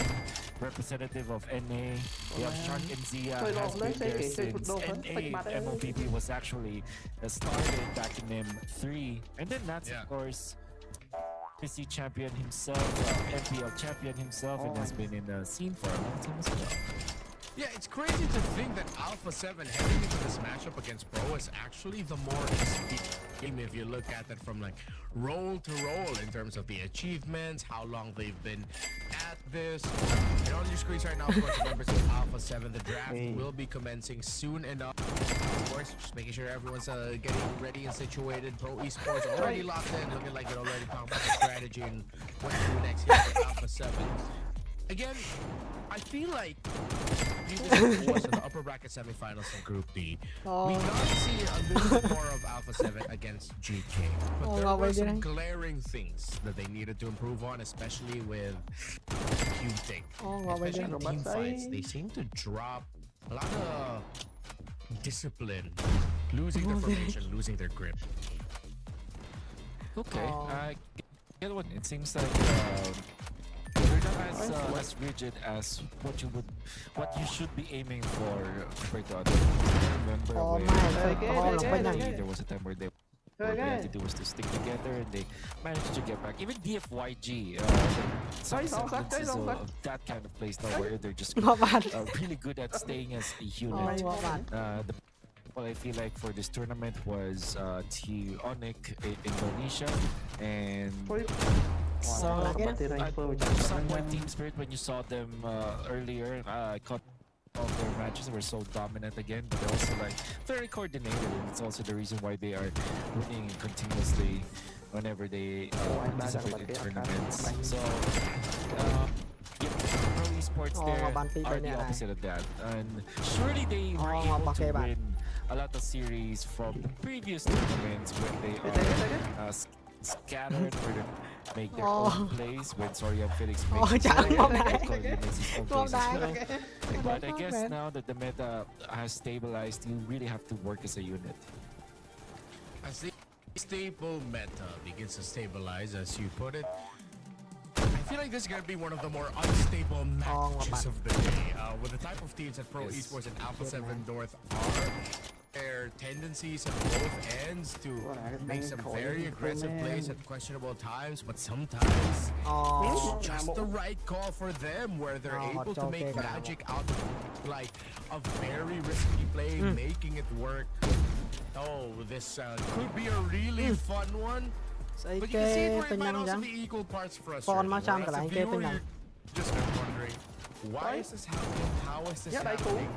S16: representative of NA. We have Shark and Zia has been there since NA MLBB was actually started back in M3. And then that's of course PC champion himself, MPL champion himself, and has been in the scene for a long time as well.
S17: Yeah, it's crazy to think that Alpha 7 heading into this matchup against Pro is actually the more experienced team if you look at it from like role to role in terms of the achievements, how long they've been at this. And on your screens right now, of course, members of Alpha 7, the draft will be commencing soon enough. Of course, just making sure everyone's getting ready and situated. Pro Esports already locked in, looking like they're already talking about the strategy and what to do next here for Alpha 7. Again, I feel like these are the upper bracket semifinals in Group D. We got to see a little more of Alpha 7 against GK, but there were some glaring things that they needed to improve on, especially with Q-Ting. Especially in team fights, they seem to drop a lot of discipline, losing their formation, losing their grip.
S16: Okay, I get one. It seems like they're not as rigid as what you should be aiming for compared to others. I remember when there was a time where what they had to do was to stick together, and they managed to get back. Even DFYG, some semblances of that kind of play style where they're just really good at staying as a unit. What I feel like for this tournament was Onyx Indonesia and somewhat Team Spirit. When you saw them earlier, I caught all their matches were so dominant again, but they're also like very coordinated, and it's also the reason why they are winning continuously whenever they participate in tournaments. So Pro Esports there are the opposite of that, and surely they were able to win a lot of series from the previous tournaments when they are scattered for them make their own plays when Sorry and Felix makes his own plays as well. But I guess now that the meta has stabilized, you really have to work as a unit.
S17: As the stable meta begins to stabilize, as you put it, I feel like this is going to be one of the more unstable matches of the day. With the type of teams that Pro Esports and Alpha 7 North are, tendencies on both ends to make some very aggressive plays at questionable times, but sometimes it's just the right call for them where they're able to make magic out of like a very risky play, making it work. Oh, this could be a really fun one. But you can see it where it might also be equal parts frustrating. As a viewer, you're just wondering, why is this happening? How is this happening?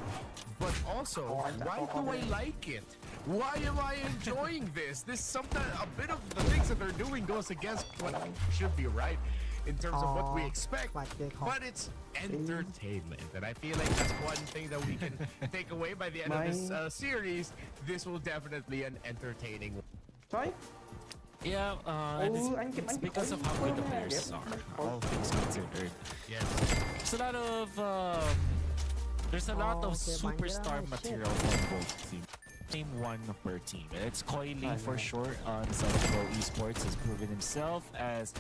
S17: But also, why do I like it? Why am I enjoying this? This sometimes a bit of the things that they're doing goes against what should be right in terms of what we expect. But it's entertainment, and I feel like that's one thing that we can take away by the end of this series. This will definitely be an entertaining one.
S16: Yeah, and it's because of how good the players are, all things considered. Yes. There's a lot of superstar material from both teams. Name one per team. It's Coily for sure on Pro Esports has proven himself as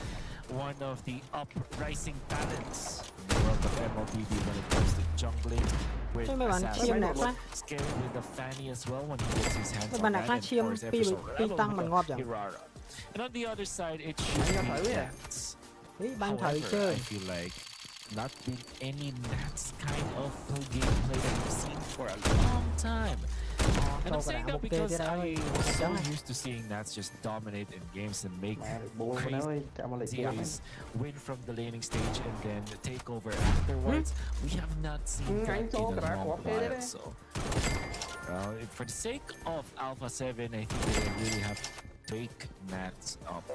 S16: one of the uprising talents in the world of MLBB when it comes to jungling. With Assassin, scary with the Fanny as well when he gets his hands on that, and of course Hirara. And on the other side, it should be Nats. However, I feel like not been any Nats kind of gameplay that we've seen for a long time. And I'm saying that because I was so used to seeing Nats just dominate in games and make crazy plays, win from the laning stage and then take over afterwards. We have not seen that in a long while. So, for the sake of Alpha 7, I think they really have to wake Nats up.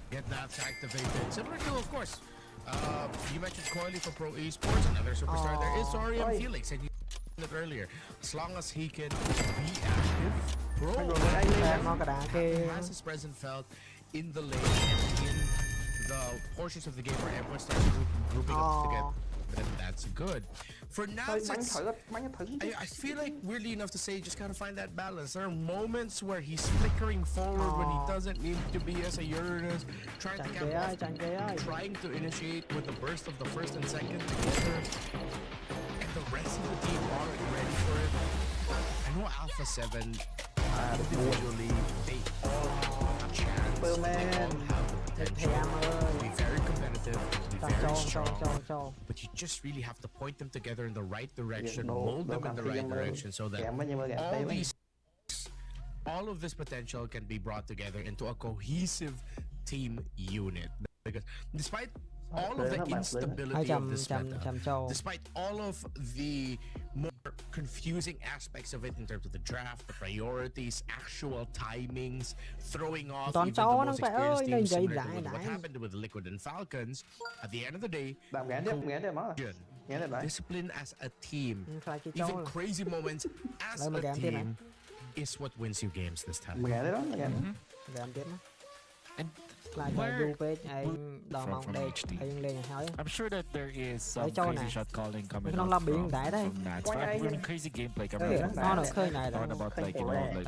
S17: Get Nats activated. Similar to, of course, you mentioned Coily for Pro Esports, another superstar there is Orion Felix, and you mentioned it earlier. As long as he can be active, Pro has his presence felt in the lane and in the portions of the game where everyone starts grouping up together. Then that's good. For now, I feel like, weirdly enough to say, just gotta find that balance. There are moments where he's flickering forward when he doesn't need to be as a Uranus, trying to camp off, trying to initiate with the burst of the first and second together, and the rest of the team aren't ready for it. I know Alpha 7 individually, they all have a chance. They all have the potential to be very competitive, to be very strong, but you just really have to point them together in the right direction, mold them in the right direction, so that all of this potential can be brought together into a cohesive team unit. Because despite all of the instability of this meta, despite all of the more confusing aspects of it in terms of the draft, the priorities, actual timings, throwing off even the most experienced teams, similar to what happened with Liquid and Falcons, at the end of the day, discipline as a team, even crazy moments as a team, is what wins you games this time.
S16: And I'm sure that there is some crazy shot calling coming out from Nats. Crazy gameplay coming out from Nats. Not about like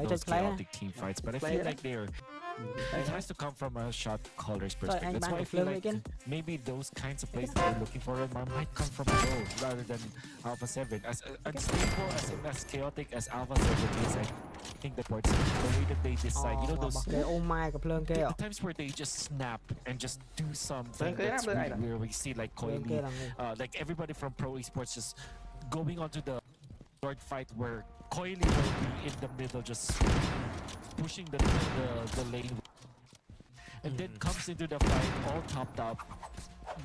S16: those chaotic team fights, but I feel like it has to come from a shot caller's perspective. That's why I feel like maybe those kinds of plays that they're looking for might come from Pro rather than Alpha 7. As unstable, as chaotic as Alpha 7 is, I think the way that they decide, you know, those the times where they just snap and just do something that's really where we see like Coily, like everybody from Pro Esports just going onto the sword fight where Coily will be in the middle just pushing the lane and then comes into the fight all topped up,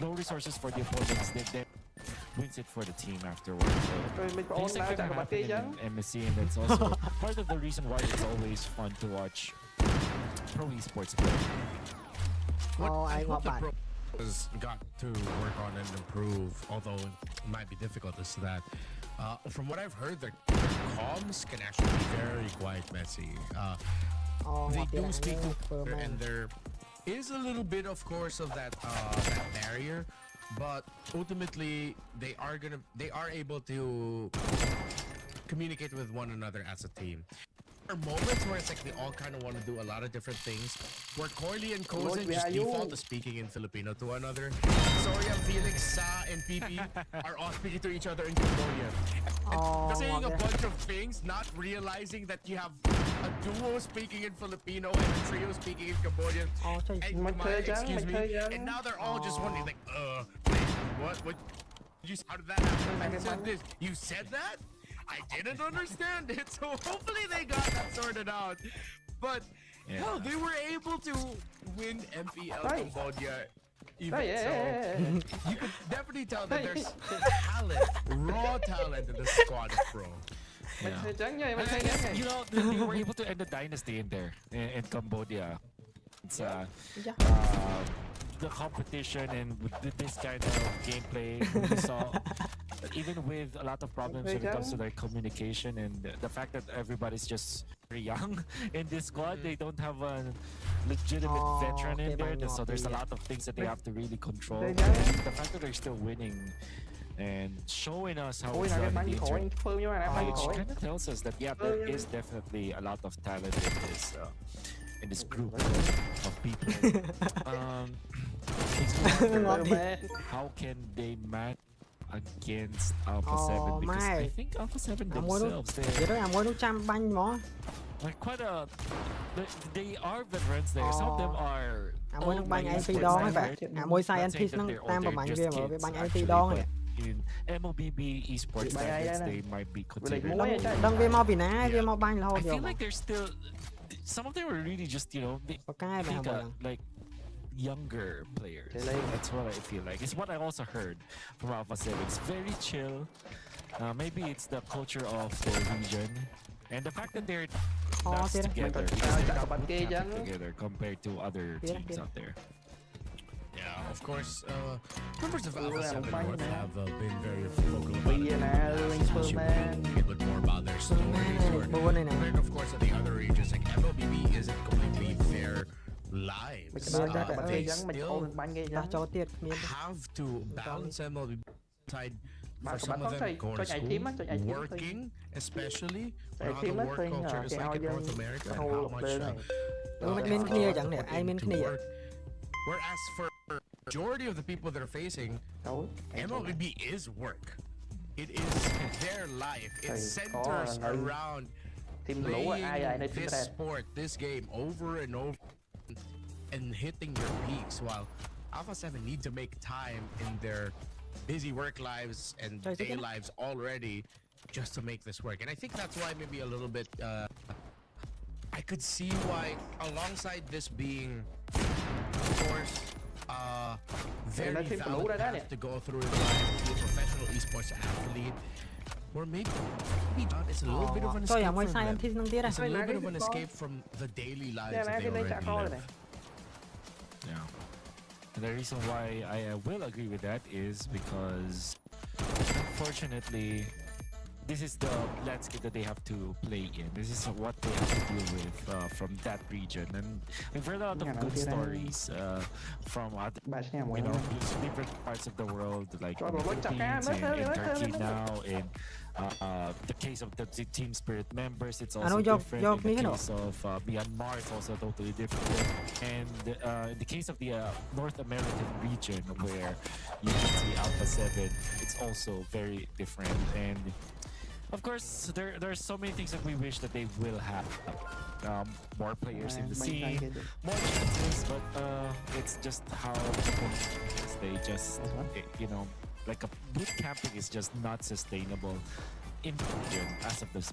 S16: no resources for the opponents, then wins it for the team afterwards. So things like that happen in MSC, and that's also part of the reason why it's always fun to watch Pro Esports play.
S17: I hope the Pro has got to work on and improve, although it might be difficult, is that from what I've heard, their comms can actually be very quite messy. They do speak and there is a little bit, of course, of that barrier, but ultimately they are able to communicate with one another as a team. are moments where it's like they all kind of want to do a lot of different things. Where Corley and Kozen just default to speaking in Filipino to one another. Sorry, I'm feeling Sa and PP are all speaking to each other in Cambodian. And saying a bunch of things, not realizing that you have a duo speaking in Filipino and a trio speaking in Cambodian. Excuse me. And now they're all just wondering like, what? How did that happen? I said this. You said that? I didn't understand it, so hopefully they got that sorted out. But hell, they were able to win MPL Cambodia. So you could definitely tell that there's talent, raw talent in the squad, bro.
S16: Yeah. You know, they were able to end the dynasty in there in Cambodia. It's the competition and with this kind of gameplay we saw, even with a lot of problems when it comes to their communication and the fact that everybody's just very young in this squad, they don't have a legitimate veteran in there, so there's a lot of things that they have to really control. And the fact that they're still winning and showing us how it's done in the it kind of tells us that there is definitely a lot of talent in this group of people. How can they match against Alpha 7? Because I think Alpha 7 themselves, they're quite a... They are veterans there. Some of them are... In MLBB esports standards, they might be considered. I feel like they're still... Some of them are really just, you know, like younger players. That's what I feel like. It's what I also heard from Alpha 7. It's very chill. Maybe it's the culture of the region and the fact that they're not together because they're not together compared to other teams out there.
S17: Yeah, of course, members of Alpha 7 North have been very vocal about it. Especially when we look more about their stories. Compared, of course, to the other regions, like MLBB isn't completely their lives. They still have to balance MLBB side. For some of them, going to school, working, especially how the work culture is like in North America, and how much work. Whereas for the majority of the people that are facing, MLBB is work. It is their life. It centers around playing this sport, this game over and over and hitting your peaks, while Alpha 7 need to make time in their busy work lives and day lives already just to make this work. And I think that's why maybe a little bit I could see why, alongside this being, of course, very valid path to go through in life, to be a professional esports athlete, or maybe it's a little bit of an escape from them. It's a little bit of an escape from the daily lives that they already live.
S16: Yeah. And the reason why I will agree with that is because, unfortunately, this is the landscape that they have to play in. This is what they have to deal with from that region. And we've heard a lot of good stories from other, different parts of the world, like in the Philippines, in Turkey now, in the case of the Team Spirit members, it's also different. In the case of Myanmar, it's also totally different. And in the case of the North American region, where you can see Alpha 7, it's also very different. And of course, there are so many things that we wish that they will have. More players in the scene, more chances, but it's just how they just, like a boot camping is just not sustainable in as of this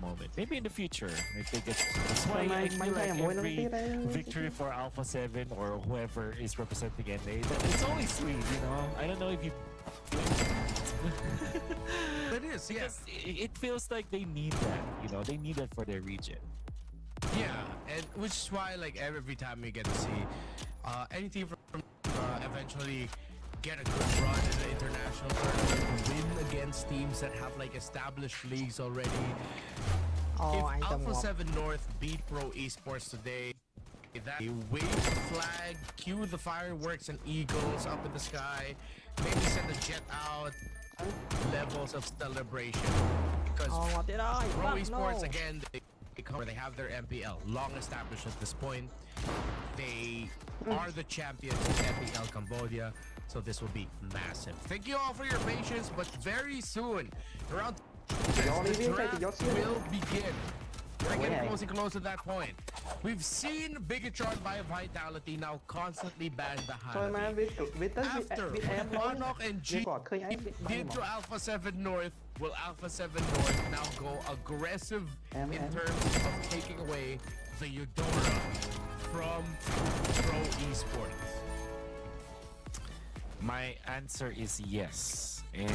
S16: moment. Maybe in the future, if they get. That's why I feel like every victory for Alpha 7 or whoever is representing NA, it's always sweet, I don't know if you.
S17: It is, yeah.
S16: It feels like they need that, they need that for their region.
S17: Yeah, and which is why, like, every time we get to see anything from eventually get a good run in the international tournament, win against teams that have like established leagues already. If Alpha 7 North beat Pro Esports today, that wave the flag, cue the fireworks and eagles up in the sky, maybe send a jet out, levels of celebration. Because Pro Esports, again, where they have their MPL, long established at this point. They are the champions of MPL Cambodia, so this will be massive. Thank you all for your patience, but very soon, around the draft will begin. We're getting close to that point. We've seen Bigatron by Vitality now constantly ban the Hanabi. After Monok and G did to Alpha 7 North, will Alpha 7 North now go aggressive in terms of taking away the Eudora from Pro Esports?
S16: My answer is yes. And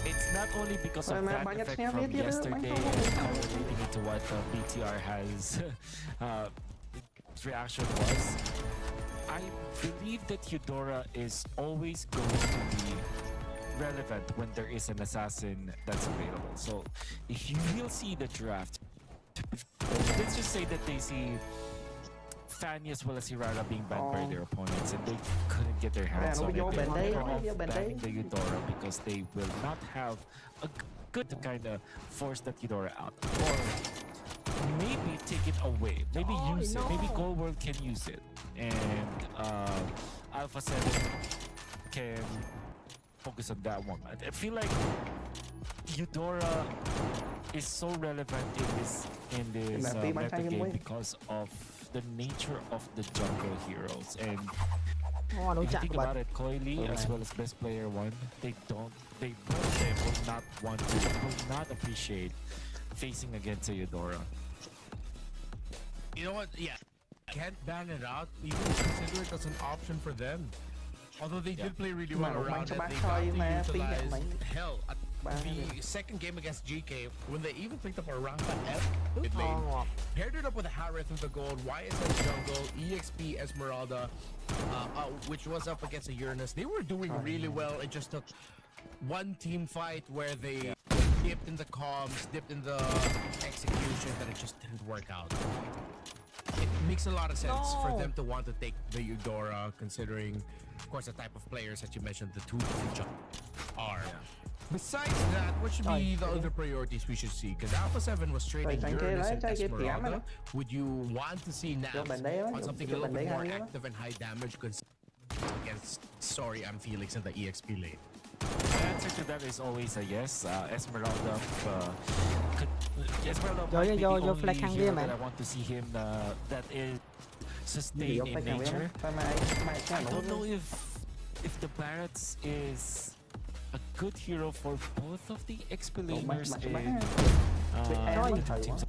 S16: it's not only because of that effect from yesterday and correlating it to what BTR has reaction was. I believe that Eudora is always going to be relevant when there is an assassin that's available. So if you will see the draft, let's just say that they see Fanny as well as Hirara being banned by their opponents and they couldn't get their hands on it. They're banning the Eudora because they will not have a good to kind of force that Eudora out. Or maybe take it away. Maybe use it. Maybe Gold World can use it. And Alpha 7 can focus on that one. I feel like Eudora is so relevant in this meta game because of the nature of the jungle heroes. And if you think about it, Koi Lee as well as Best Player 1, they both of them will not appreciate facing against a Eudora.
S17: You know what? Yeah, can't ban it out. Even consider it as an option for them. Although they did play really well around it, they got to utilize hell. The second game against GK, when they even picked up a Rafa F mid lane, paired it up with a Harith with the gold, YSS jungle, EXP Esmeralda, which was up against a Uranus. They were doing really well. It just took one team fight where they dipped in the comms, dipped in the execution, that it just didn't work out. It makes a lot of sense for them to want to take the Eudora, considering, of course, the type of players that you mentioned, the two are. Besides that, what should be the other priorities we should see? Because Alpha 7 was trading Uranus and Esmeralda. Would you want to see Naps on something a little bit more active and high damage against Sorry I'm Felix in the EXP lane?
S16: My answer to that is always a yes. Esmeralda that I want to see him that is sustained in nature. I don't know if the Barretts is a good hero for both of the XP laners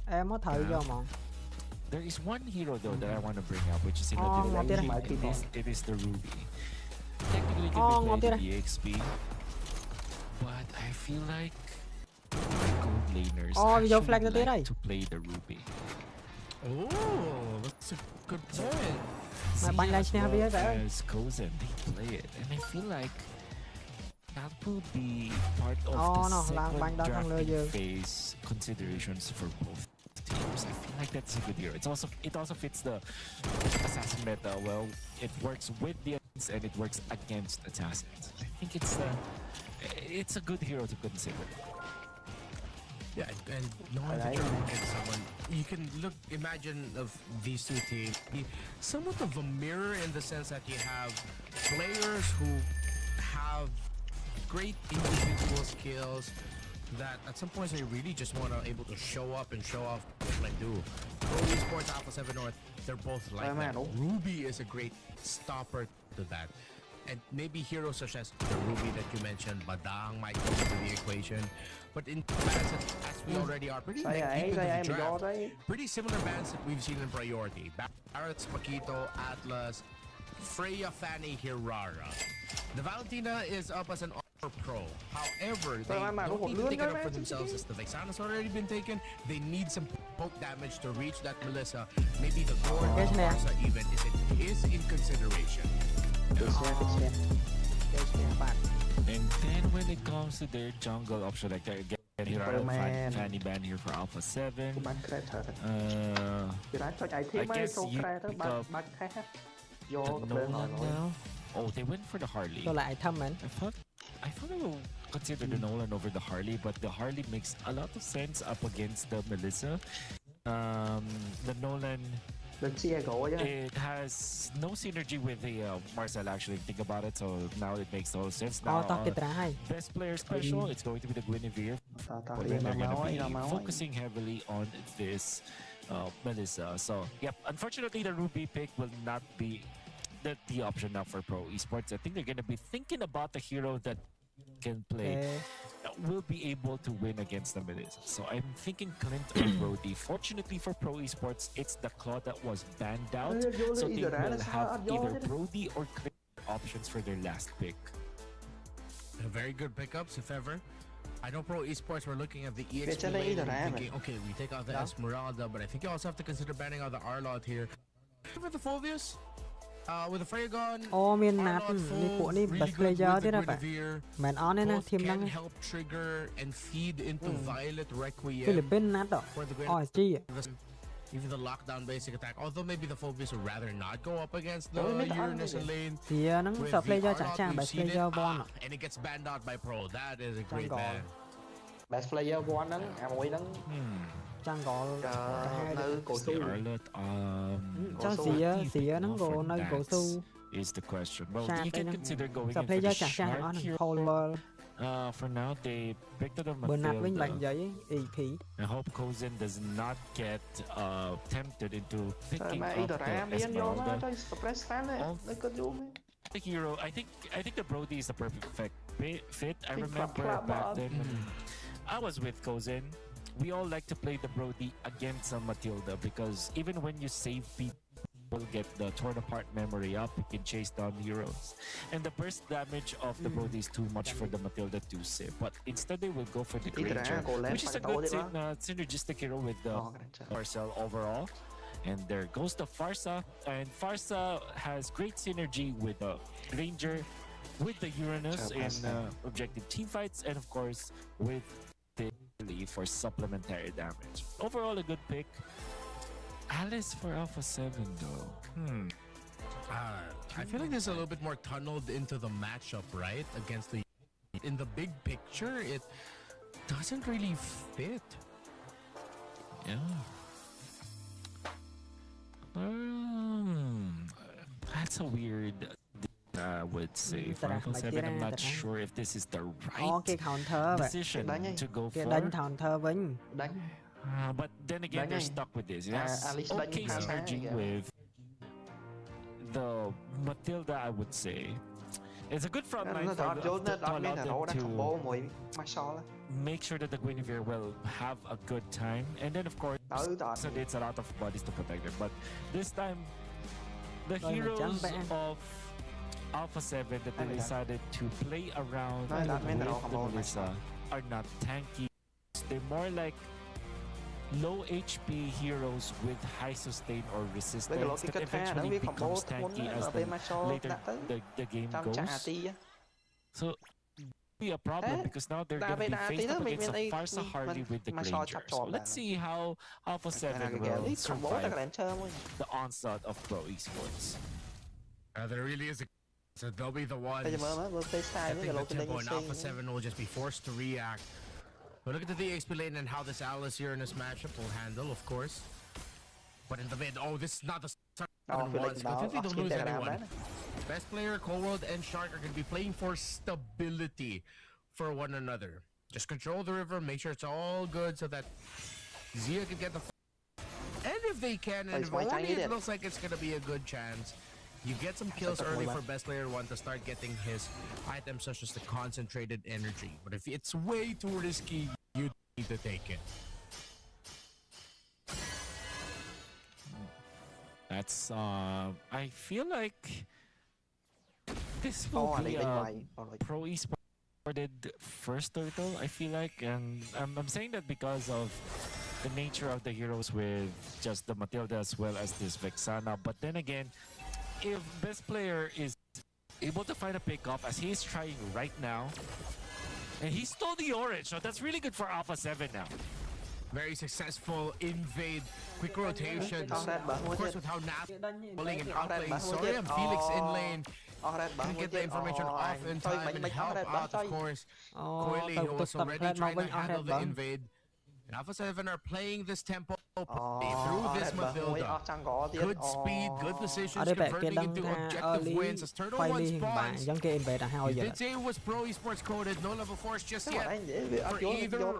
S16: and there is one hero though that I want to bring up, which is in a different team. It is the Ruby. Technically it can be played in the XP, but I feel like gold laners actually like to play the Ruby.
S17: Oh, that's a good point.
S16: As Kozen, they play it, and I feel like that will be part of the second drafting phase considerations for both teams. I feel like that's a good hero. It also fits the assassin meta well. It works with the and it works against assassins. I think it's a good hero to consider.
S17: Yeah, and knowing that you're against someone, you can imagine of these two teams be somewhat of a mirror in the sense that you have players who have great individual skills that at some points they really just want to able to show up and show off what they do. Pro Esports, Alpha 7 North, they're both like that. Ruby is a great stopper to that. And maybe heroes such as the Ruby that you mentioned, Badang might come into the equation. But in bans as we already are pretty pretty similar bans that we've seen in Priority. Barretts, Paquito, Atlas, Freya, Fanny, Hirara. The Valentina is up as an pro. However, they don't need to take it up for themselves as the Vexana has already been taken. They need some poke damage to reach that Melissa. Maybe the Lord Barca even is in consideration.
S16: And then when it comes to their jungle option, like they're getting Fanny ban here for Alpha 7. I guess you pick up the Nolan now. Oh, they went for the Harley. I thought I will consider the Nolan over the Harley, but the Harley makes a lot of sense up against the Melissa. the Nolan. It has no synergy with the Marcel, actually, think about it, so now it makes total sense. Now, best player special, it's going to be the Guinevere. They're going to be focusing heavily on this Melissa. So, yep, unfortunately, the Ruby pick will not be the option now for Pro Esports. I think they're going to be thinking about the hero that can play, will be able to win against the Melissa. So I'm thinking Clint or Brody. Fortunately for Pro Esports, it's the Claw that was banned out, so they will have either Brody or Clint options for their last pick.
S17: Very good pickups, if ever. I know Pro Esports were looking at the EXP lane and thinking, okay, we take out the Esmeralda, but I think you also have to consider banning out the Arlot here. For the Fulvius, with the Freyagon,
S12: មានណាត់នេះពួកនេះ best player ទៀតណាបាទមិនអនទេណាធីមហ្នឹង
S17: can help trigger and feed into Violet Requiem
S12: ហ្វីលីពីនណាត់ OSG
S17: even the lockdown basic attack, although maybe the Fulvius would rather not go up against the Uranus lane.
S12: ទីហ្នឹងសប្ player ចាស់ best player 1
S17: and it gets banned out by Pro. That is a great ban.
S19: Best player 1ហ្នឹងអាមួយហ្នឹង
S12: Jungle
S19: នៅកូស៊ូ
S12: ចង់ស៊ីហ្នឹងក៏នៅកូស៊ូ
S16: is the question. Well, you can consider going
S12: in
S16: for the
S12: ចាស់
S16: Shark here. For now, they picked up a Matilda.
S12: EP.
S16: I hope Kozin does not get tempted into picking up the Esmeralda. The hero, I think the Brody is the perfect fit. I remember back then when I was with Kozin, we all like to play the Brody against a Matilda, because even when you save people, get the torn apart memory up, you can chase down heroes, and the burst damage of the Brody is too much for the Matilda to save, but instead they will go for the Granger, which is a good synergistic hero with the Marcel overall. And there goes the Farsa, and Farsa has great synergy with the Ranger, with the Uranus in objective team fights, and of course with the for supplementary damage. Overall, a good pick. Alice for Alpha 7 though.
S17: I feel like this is a little bit more tunneled into the matchup, right? Against the... In the big picture, it doesn't really fit.
S16: Yeah. That's a weird... I would say for Alpha 7, I'm not sure if this is the right decision to go for. But then again, they're stuck with this. Yes, okay, synergy with the Matilda, I would say. It's a good front line to allow them to make sure that the Guinevere will have a good time. And then, of course, so it's a lot of bodies to protect them. But this time, the heroes of Alpha 7 that they decided to play around with the Melissa are not tanky. They're more like low HP heroes with high sustain or resistance that eventually becomes tanky as later the game goes. So be a problem because now they're going to be faced up against a Farsa Hardy with the Granger. So let's see how Alpha 7 will survive the onslaught of Pro Esports.
S17: There really is a... So they'll be the ones. I think the tempo and Alpha 7 will just be forced to react. But look at the EXP lane and how this Alice here in this matchup will handle, of course. But in the mid, this is not the ones. But they don't lose anyone. Best player, Cold and Shark are going to be playing for stability for one another. Just control the river, make sure it's all good so that Zia can get the... And if they can, and if only it looks like it's going to be a good chance, you get some kills early for best player 1 to start getting his items such as the concentrated energy. But if it's way too risky, you need to take it.
S16: That's I feel like this will be a Pro Esports first turtle, I feel like, and I'm saying that because of the nature of the heroes with just the Matilda as well as this Vexana. But then again, if best player is able to find a pickup as he is trying right now, and he stole the orange, so that's really good for Alpha 7 now.
S17: Very successful invade, quick rotations. Of course, with how Nap pulling and outplaying Sorium, Felix in lane. Can get the information off in time and help out, of course. Coily, who was already trying to handle the invade. And Alpha 7 are playing this tempo through this Mavilda. Good speed, good decisions, converting into objective wins. As Turtle 1 spawns, you did say it was Pro Esports coded, no level 4s just yet for either.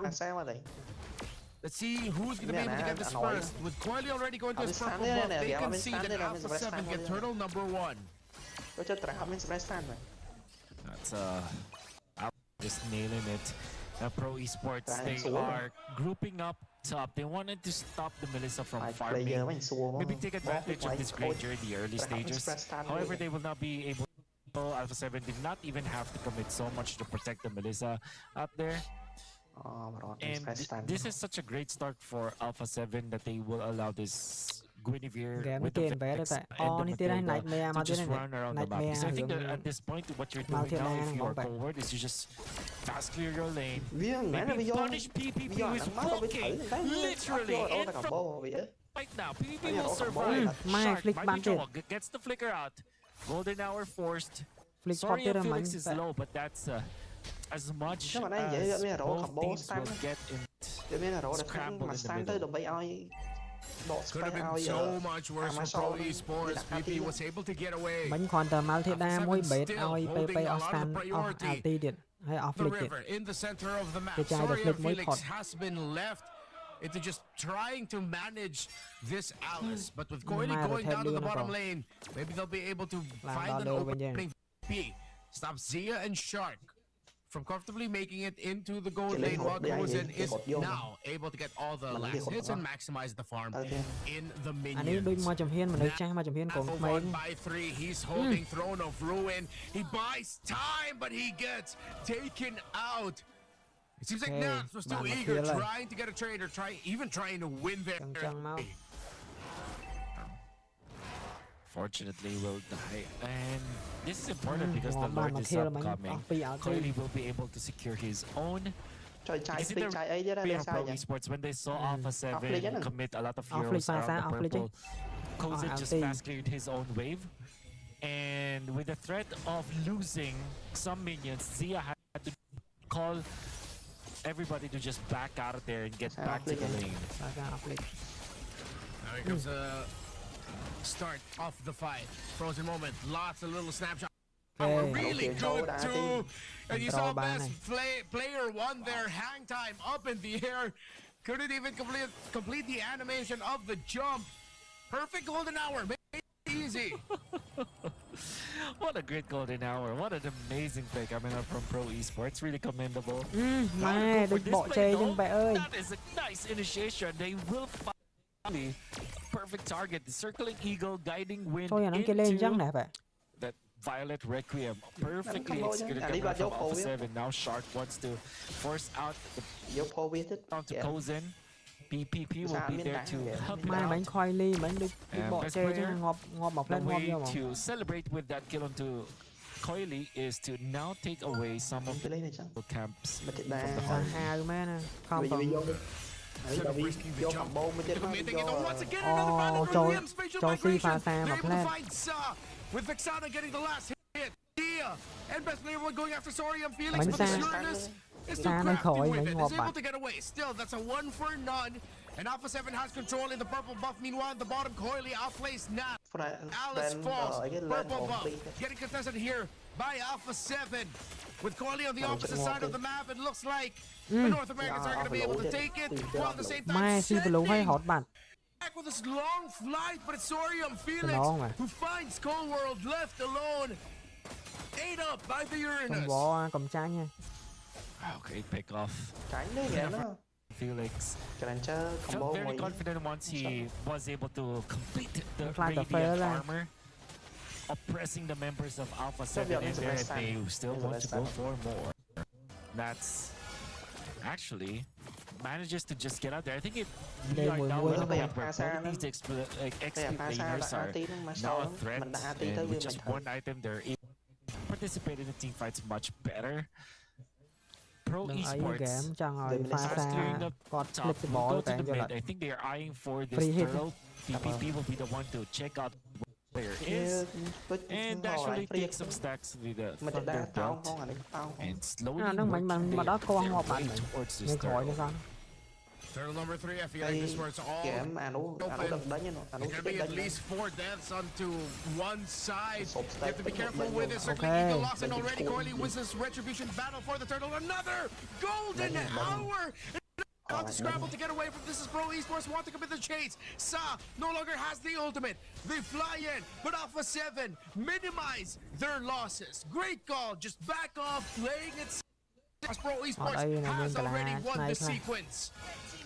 S17: Let's see who's going to be able to get this first. With Coily already going to his purple buff, they can see that Alpha 7 get Turtle number 1.
S16: That's just nailing it. Pro Esports, they are grouping up top. They wanted to stop the Melissa from farming. Maybe take advantage of this Granger in the early stages. However, they will not be able. Alpha 7 did not even have to commit so much to protect the Melissa up there. And this is such a great start for Alpha 7 that they will allow this Guinevere with the Vex and the Matilda to just run around the map. Because I think that at this point, what you're doing now, if you're forward, is you just fast clear your lane, maybe punish PPP with poking, literally, and from right now, PPP will survive. Shark, might be trouble, gets the flicker out. Golden Hour forced. Sorry if Felix is low, but that's as much as both teams will get in scramble in the middle.
S17: Could have been so much worse for Pro Esports. PP was able to get away.
S12: Bánh còn tờ Maltheda mũi bệt oi PP Ostan alti điện hay off
S17: the river in the center of the map. Sorry, Felix has been left into just trying to manage this Alice, but with Coily going down to the bottom lane, maybe they'll be able to find an opening. PP stops Zia and Shark from comfortably making it into the gold lane, while Kozen is now able to get all the last hits and maximize the farm in the minions. Now, 1-by-3, he's holding Throne of Ruin. He buys time, but he gets taken out. It seems like Nats was too eager, trying to get a trade, or even trying to win there.
S16: Fortunately, will die, and this is important because the Lord is upcoming. Coily will be able to secure his own. Pro Esports, when they saw Alpha 7 commit a lot of heroes around the purple, Kozen just fast cleared his own wave, and with the threat of losing some minions, Zia had to call everybody to just back out of there and get back to the lane.
S17: Now here comes a start of the fight. Frozen moment, lots of little snapshots. We're really good too. And you saw best player one there, hang time up in the air. Couldn't even complete the animation of the jump. Perfect golden hour, made it easy.
S16: What a great golden hour. What an amazing pick coming up from Pro Esports. Really commendable. That is a nice initiation. They will finally perfect target. The circling eagle guiding wind into that Violet Requiem. Perfectly executed coming from Alpha 7. Now Shark wants to force out the down to Kozen. PPP will be there to help him out. The way to celebrate with that kill onto Coily is to now take away some of the camps from the heart.
S17: With Vexana getting the last hit. Dia and best player going after Sorium Felix, but the sureness is too crafty with it. Is able to get away. Still, that's a 1 for none. And Alpha 7 has control in the purple buff. Meanwhile, at the bottom, Coily outplays Nat. Alice falls. Purple buff. Getting contested here by Alpha 7. With Coily on the opposite side of the map, it looks like the North Americans are going to be able to take it. While at the same time, back with this long flight, but it's Sorium Felix who finds Cold World left alone. Ate up by the Uranus.
S16: Wow, great pick off. Felix felt very confident once he was able to complete the Radiant armor, oppressing the members of Alpha 7 in there, and they still want to go for more. That's actually manages to just get out there. I think we are now at a point where both these XP laners are now a threat, and with just one item they're able to participate in the team fights much better. Pro Esports fast clearing the top, go to the mid. I think they are eyeing for this turtle. PPP will be the one to check out where there is, and actually take some stacks with the Thunder Belt, and slowly work their way towards this turtle.
S17: Turtle number 3, I feel like this where it's all open. There's gonna be at least 4 deaths onto one side. You have to be careful with it. Circling Eagle lost it already. Coily wins this retribution battle for the Turtle. Another golden hour! Out to scramble to get away from this is Pro Esports want to commit the chase. Sa no longer has the ultimate. They fly in, but Alpha 7 minimize their losses. Great call, just back off, playing it. Pro Esports has already won the sequence.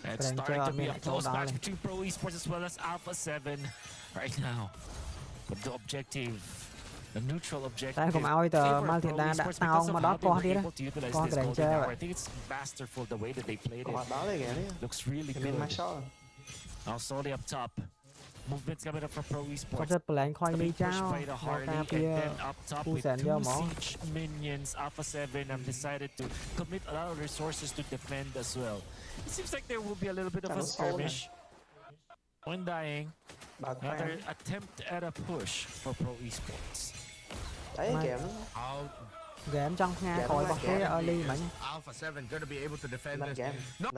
S16: It's starting to be a close match between Pro Esports as well as Alpha 7 right now. But the objective, the neutral objective,
S12: tại không ai tờ mang thiện đa đã tao mà đó con đi đó con cái đánh chơi vậy.
S16: I think it's masterful the way that they played it. Looks really good. Now slowly up top. Movements coming up from Pro Esports.
S12: Có rất là khói ly chao.
S16: And then up top with 2 siege minions, Alpha 7 have decided to commit a lot of resources to defend as well. It seems like there will be a little bit of a skirmish. When dying, another attempt at a push for Pro Esports.
S12: Game trong Nga khỏi bật cái early mà
S17: Alpha 7 gonna be able to defend this. No,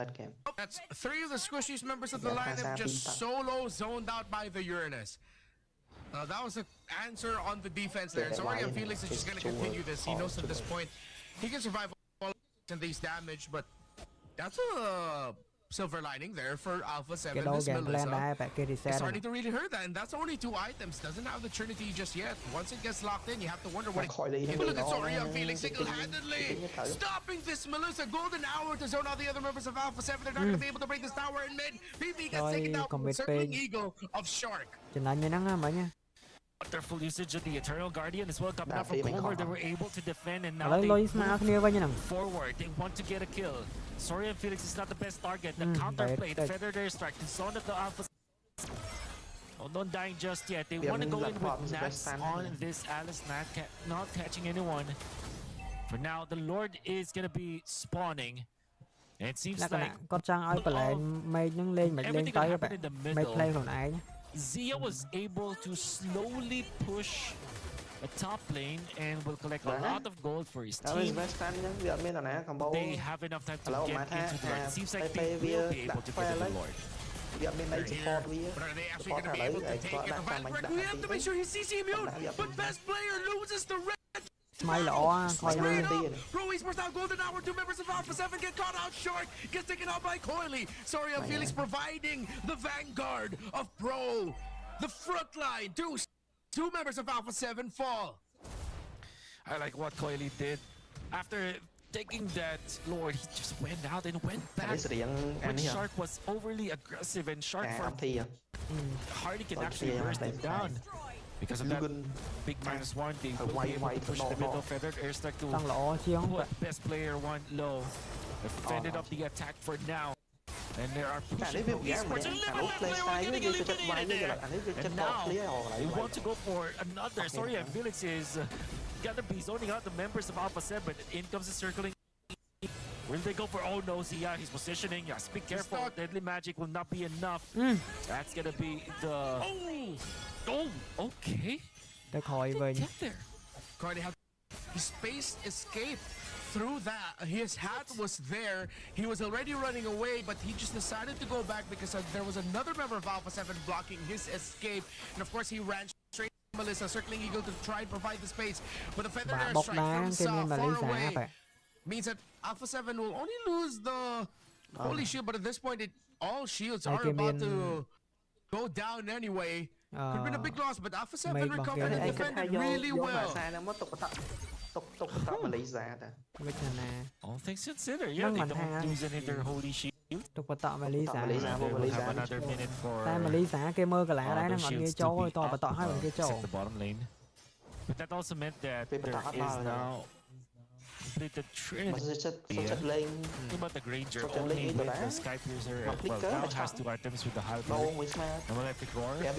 S17: that's 3 of the Squishies members of the lineup just solo zoned out by the Uranus. That was an answer on the defense there. So Orion Felix is just gonna continue this. He knows at this point he can survive all in these damage, but that's a silver lining there for Alpha 7. This Melissa is starting to really hurt that, and that's only 2 items. Doesn't have the Trinity just yet. Once it gets locked in, you have to wonder what it... Look at Orion Felix single-handedly stopping this Melissa. Golden hour to zone out the other members of Alpha 7. They're not going to be able to break this tower in mid. PP gets taken down from Circling Eagle of Shark.
S16: Wonderful usage of the Eternal Guardian as well coming out from Clover. They were able to defend and now forward. They want to get a kill. Sorian Felix is not the best target. The counterplay, the Feather Dare Strike, the zone of the Alpha. Oh, not dying just yet. They want to go in with Nats on this Alice, not catching anyone. For now, the Lord is going to be spawning. And it seems like everything that happened in the middle. Zia was able to slowly push the top lane and will collect a lot of gold for his team. They have enough time to get into the Lord. It seems like they will be able to get to the Lord.
S17: But are they actually going to be able to take it? We have to make sure he's CC immune, but best player loses the red.
S12: May lọ coi
S17: Pro Esports now golden hour. 2 members of Alpha 7 get caught out short. Gets taken out by Coily. Sorry, Felix providing the vanguard of Pro. The front line. 2 members of Alpha 7 fall.
S16: I like what Coily did. After taking that Lord, he just went out and went back. When Shark was overly aggressive and Shark Hardy can actually burst him down. Because of that big -1, they will be able to push the middle Feathered Airstrike to put best player 1 low. They fended up the attack for now. And there are pushing Pro Esports. And now, they want to go for another. Sorry, Felix is gonna be zoning out the members of Alpha 7. In comes the circling. Will they go for, oh no, yeah, he's positioning. Yes, be careful. Deadly Magic will not be enough. That's gonna be the... Oh, okay.
S12: They get
S16: there.
S17: Cardi had his space escape through that. His hat was there. He was already running away, but he just decided to go back because there was another member of Alpha 7 blocking his escape. And of course, he ran straight to Melissa, Circling Eagle to try and provide the space. But the Feather Dare Strike from Sa far away means that Alpha 7 will only lose the Holy Shield, but at this point, all shields are about to go down anyway. Could have been a big loss, but Alpha 7 recovered and defended really well.
S16: All things considered, yeah, they don't lose any of their Holy Shield.
S12: Tục bật tọ mà lý giả.
S16: Have another minute for
S12: tại mà lý giả cái mơ cái lạ đấy nó ngọn nghe châu to bật tọ hai bên kia châu.
S16: But that also meant that there is now the Trinity. About the Granger only with the Sky Piercer, well, now has 2 items with the Halberd, the Malefic Roar, and of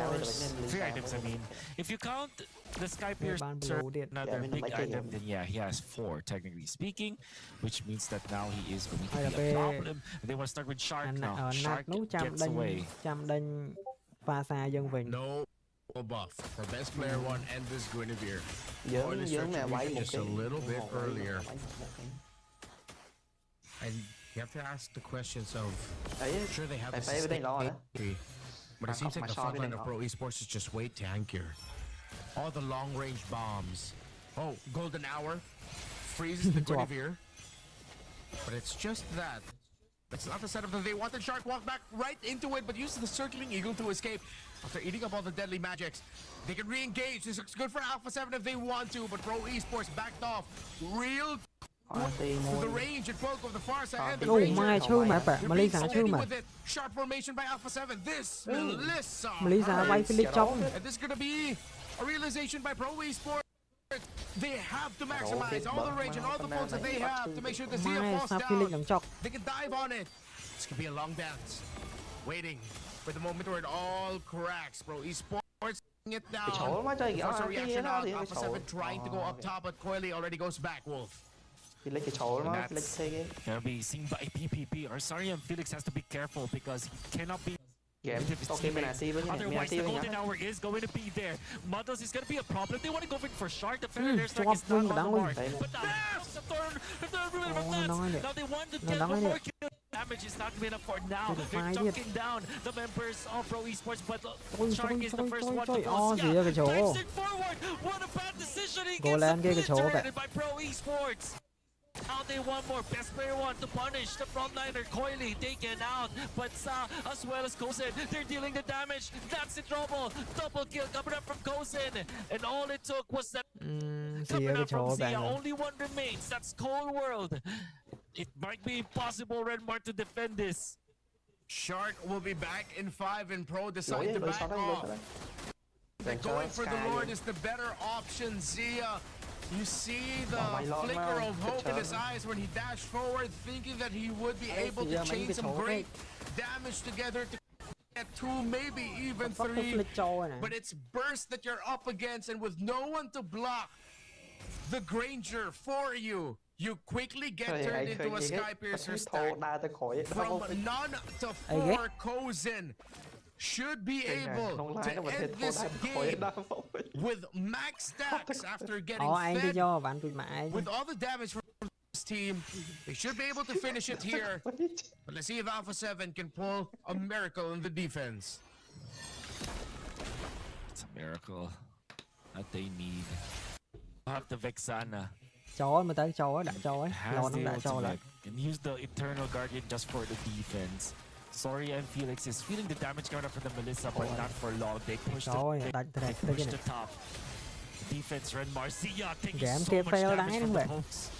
S16: course, 3 items, I mean. If you count the Sky Piercer another big item, then yeah, he has 4, technically speaking, which means that now he is going to be a problem. They want to start with Shark now. Shark gets away.
S17: No buff for best player 1 and this Guinevere. Just a little bit earlier. And You have to ask the questions of. Sure, they have
S19: the
S17: but it seems like the front line of Pro Esports is just way tankier. All the long-range bombs. Oh, golden hour freezes the Guinevere. But it's just that. That's not the setup that they wanted. Shark walked back right into it, but uses the circling eagle to escape. After eating up all the deadly magics, they can re-engage. This looks good for Alpha 7 if they want to, but Pro Esports backed off. Real the range and poke of the far side and the Ranger. With it. Sharp formation by Alpha 7. This Melissa. And this is gonna be a realization by Pro Esports. They have to maximize all the range and all the pokes that they have to make sure the Zia falls down. They can dive on it. This could be a long dance. Waiting for the moment where it all cracks. Pro Esports it down. First a reaction out. Alpha 7 trying to go up top, but Coily already goes back, Wolf.
S16: That's gonna be seen by PPP. Arsaria and Felix has to be careful because he cannot be. Otherwise, the golden hour is going to be there. Models is going to be a problem. They want to go for Shark. The Faraday strike is not on the mark. But now they want to get one more kill. Damage is not enough for now. They're chunking down the members of Pro Esports, but Shark is the first one to go. Drives it forward. What a bad decision. He gets obliterated by Pro Esports. Now they want more. Best player one to punish the frontliner. Coily taken out, but Sa as well as Kozen, they're dealing the damage. That's it, trouble. Double kill coming up from Kozen, and all it took was that coming up from Zia. Only one remains. That's Cold World. It might be impossible, Redmar, to defend this.
S17: Shark will be back in 5, and Pro decide to back off. Going for the Lord is the better option. Zia. You see the flicker of hope in his eyes when he dashed forward, thinking that he would be able to chain some great damage together to get 2, maybe even 3. But it's burst that you're up against, and with no one to block the Granger for you, you quickly get turned into a Skypiercer stack. From none to 4, Kozen should be able to end this game with max stacks after getting fed. With all the damage from this team, they should be able to finish it here. But let's see if Alpha 7 can pull a miracle in the defense.
S16: It's a miracle that they need. Have the Vexana. And use the Eternal Guardian just for the defense. Soria and Felix is feeling the damage coming up from the Melissa, but not for long. They push the top. Defense, Ren Marcia taking so much damage from the pokes.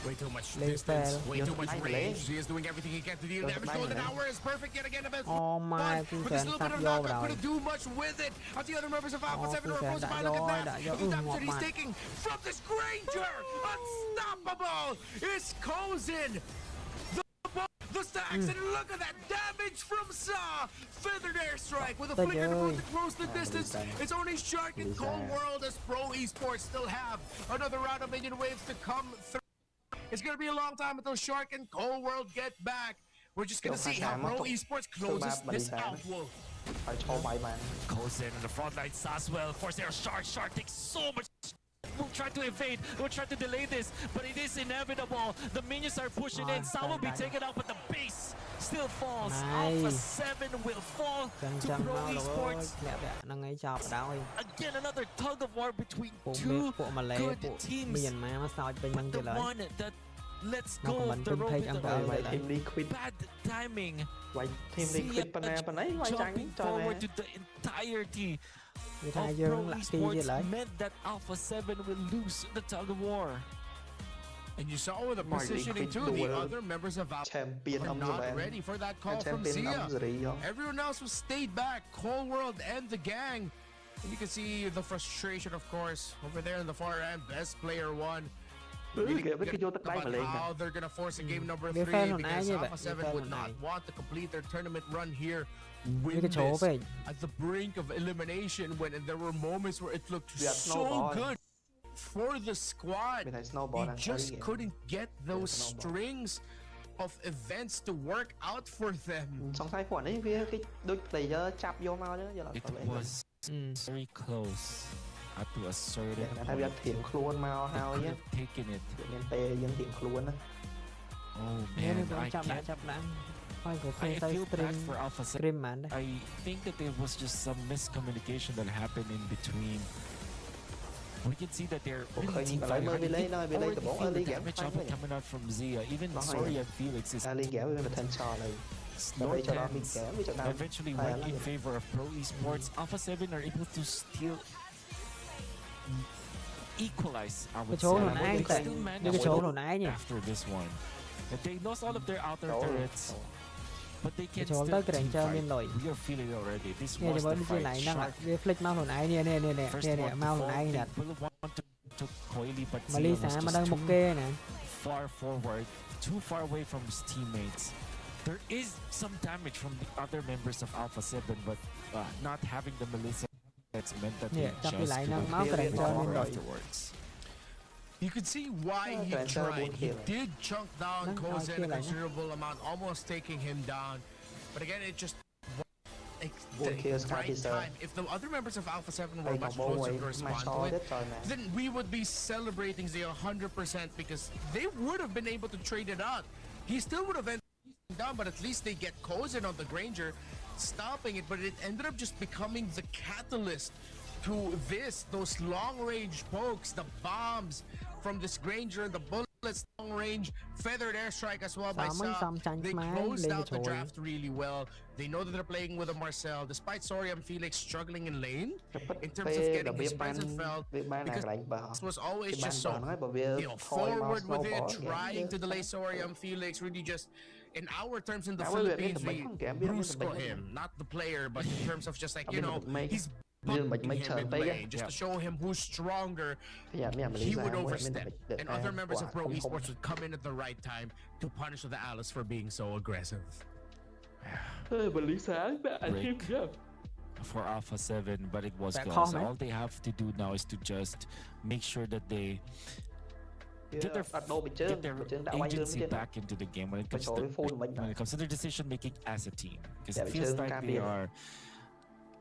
S17: Way too much distance, way too much range. He is doing everything he can to deal damage. Golden hour is perfect yet again.
S12: Oh my,
S17: but this little bit of knockup couldn't do much with it. As the other members of Alpha 7 are close by. Look at that. The damage that he's taking from this Granger. Unstoppable is Kozen. The stacks, and look at that damage from Sa! Feathered airstrike with a flicker to close the distance. It's only Shark and Cold World as Pro Esports still have another round of minion waves to come through. It's gonna be a long time until Shark and Cold World get back. We're just gonna see how Pro Esports closes this out, Wolf.
S16: Kozen in the front line, Saswell, force air Shark takes so much. We'll try to evade, we'll try to delay this, but it is inevitable. The minions are pushing in, Sam will be taken out, but the base still falls. Alpha 7 will fall to Pro Esports. Again, another tug of war between two good teams. But the one that lets go of the road with bad timing. Jumping forward to the entirety of Pro Esports meant that Alpha 7 will lose the tug of war.
S17: And you saw with the positioning too, the other members of Alpha were not ready for that call from Zia. Everyone else was stayed back, Cold World and the gang. And you can see the frustration, of course, over there in the far end. Best player one. How they're gonna force a game number 3 because Alpha 7 would not want to complete their tournament run here. Win this at the brink of elimination when there were moments where it looked so good for the squad. He just couldn't get those strings of events to work out for them.
S16: It was very close to a certain point. They could have taken it. Oh man, I feel bad for Alpha 7. I think that there was just some miscommunication that happened in between. We can see that they're really team fighting. Already feel the damage coming out from Zia. Even Sorry and Felix is slow hands eventually went in favor of Pro Esports. Alpha 7 are able to still equalize, I would say. They still managed after this one. They lost all of their outer turrets, but they can still team fight. We are feeling already. This was the fight. Shark. First one will want to Coily, but Zia was just too far forward, too far away from his teammates. There is some damage from the other members of Alpha 7, but not having the Melissa meant that they just couldn't recover afterwards.
S17: You could see why he tried. He did chunk down Kozen a considerable amount, almost taking him down. But again, it just wasn't the right time. If the other members of Alpha 7 were much closer to respond to it, then we would be celebrating the 100% because they would have been able to trade it out. He still would have ended down, but at least they get Kozen on the Granger, stopping it. But it ended up just becoming the catalyst to those long-range pokes, the bombs from this Granger, the bullets, long-range feathered airstrike as well by Sam. They closed out the draft really well. They know that they're playing with a Marcel, despite Sorry and Felix struggling in lane in terms of getting his presence felt, because this was always just so forward with it, trying to delay Sorry and Felix, really just in our terms in the Philippines, we brusco him, not the player, but in terms of just like, he's bumping him in lane, just to show him who's stronger. He would overstep, and other members of Pro Esports would come in at the right time to punish the Alice for being so aggressive.
S16: Break for Alpha 7, but it was close. All they have to do now is to just make sure that they get their agency back into the game when it comes to their decision making as a team, because it feels like they are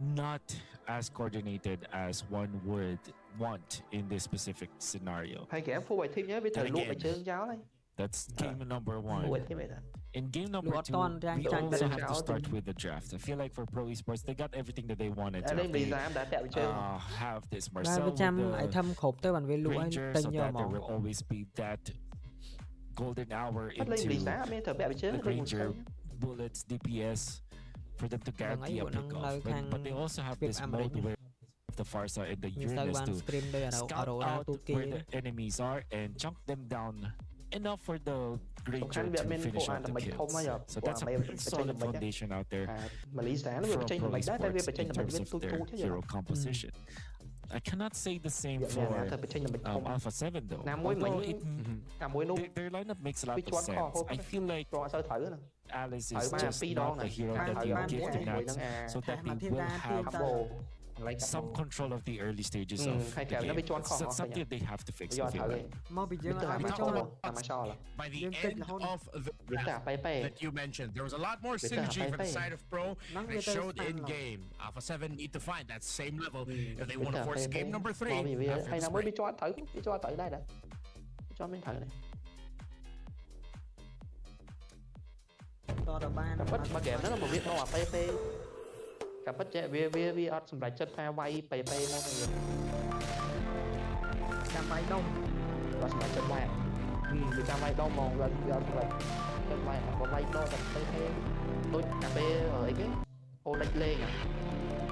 S16: not as coordinated as one would want in this specific scenario. Again, that's game number 1. In game number 2, we also have to start with the draft. I feel like for Pro Esports, they got everything that they wanted to. They have this Marcel with the Ranger, so that there will always be that golden hour into the Ranger, bullets, DPS, for them to guarantee a pick-off. But they also have this mode where the Farsa and the Uranus to scout out where the enemies are and chunk them down enough for the Granger to finish out the kills. So that's a pretty solid foundation out there for Pro Esports in terms of their hero composition. I cannot say the same for Alpha 7 though. Their lineup makes a lot of sense. I feel like Alice is just not the hero that you give to Nats, so that they will have some control of the early stages of the game. That's something they have to fix. I feel like.
S17: By the end of the draft that you mentioned, there was a lot more synergy from the side of Pro, and it showed in game. Alpha 7 need to find that same level if they want to force game number 3 after this break.
S19: Cả bất chạy vi ở sầm lại chất pha vay pay môn này cam vay đông và sầm lại chất vay vì cam vay đông mong là sầm lại chất vay có vay đo tập pay tôi cà phê ở ấy cái ô lệch lên à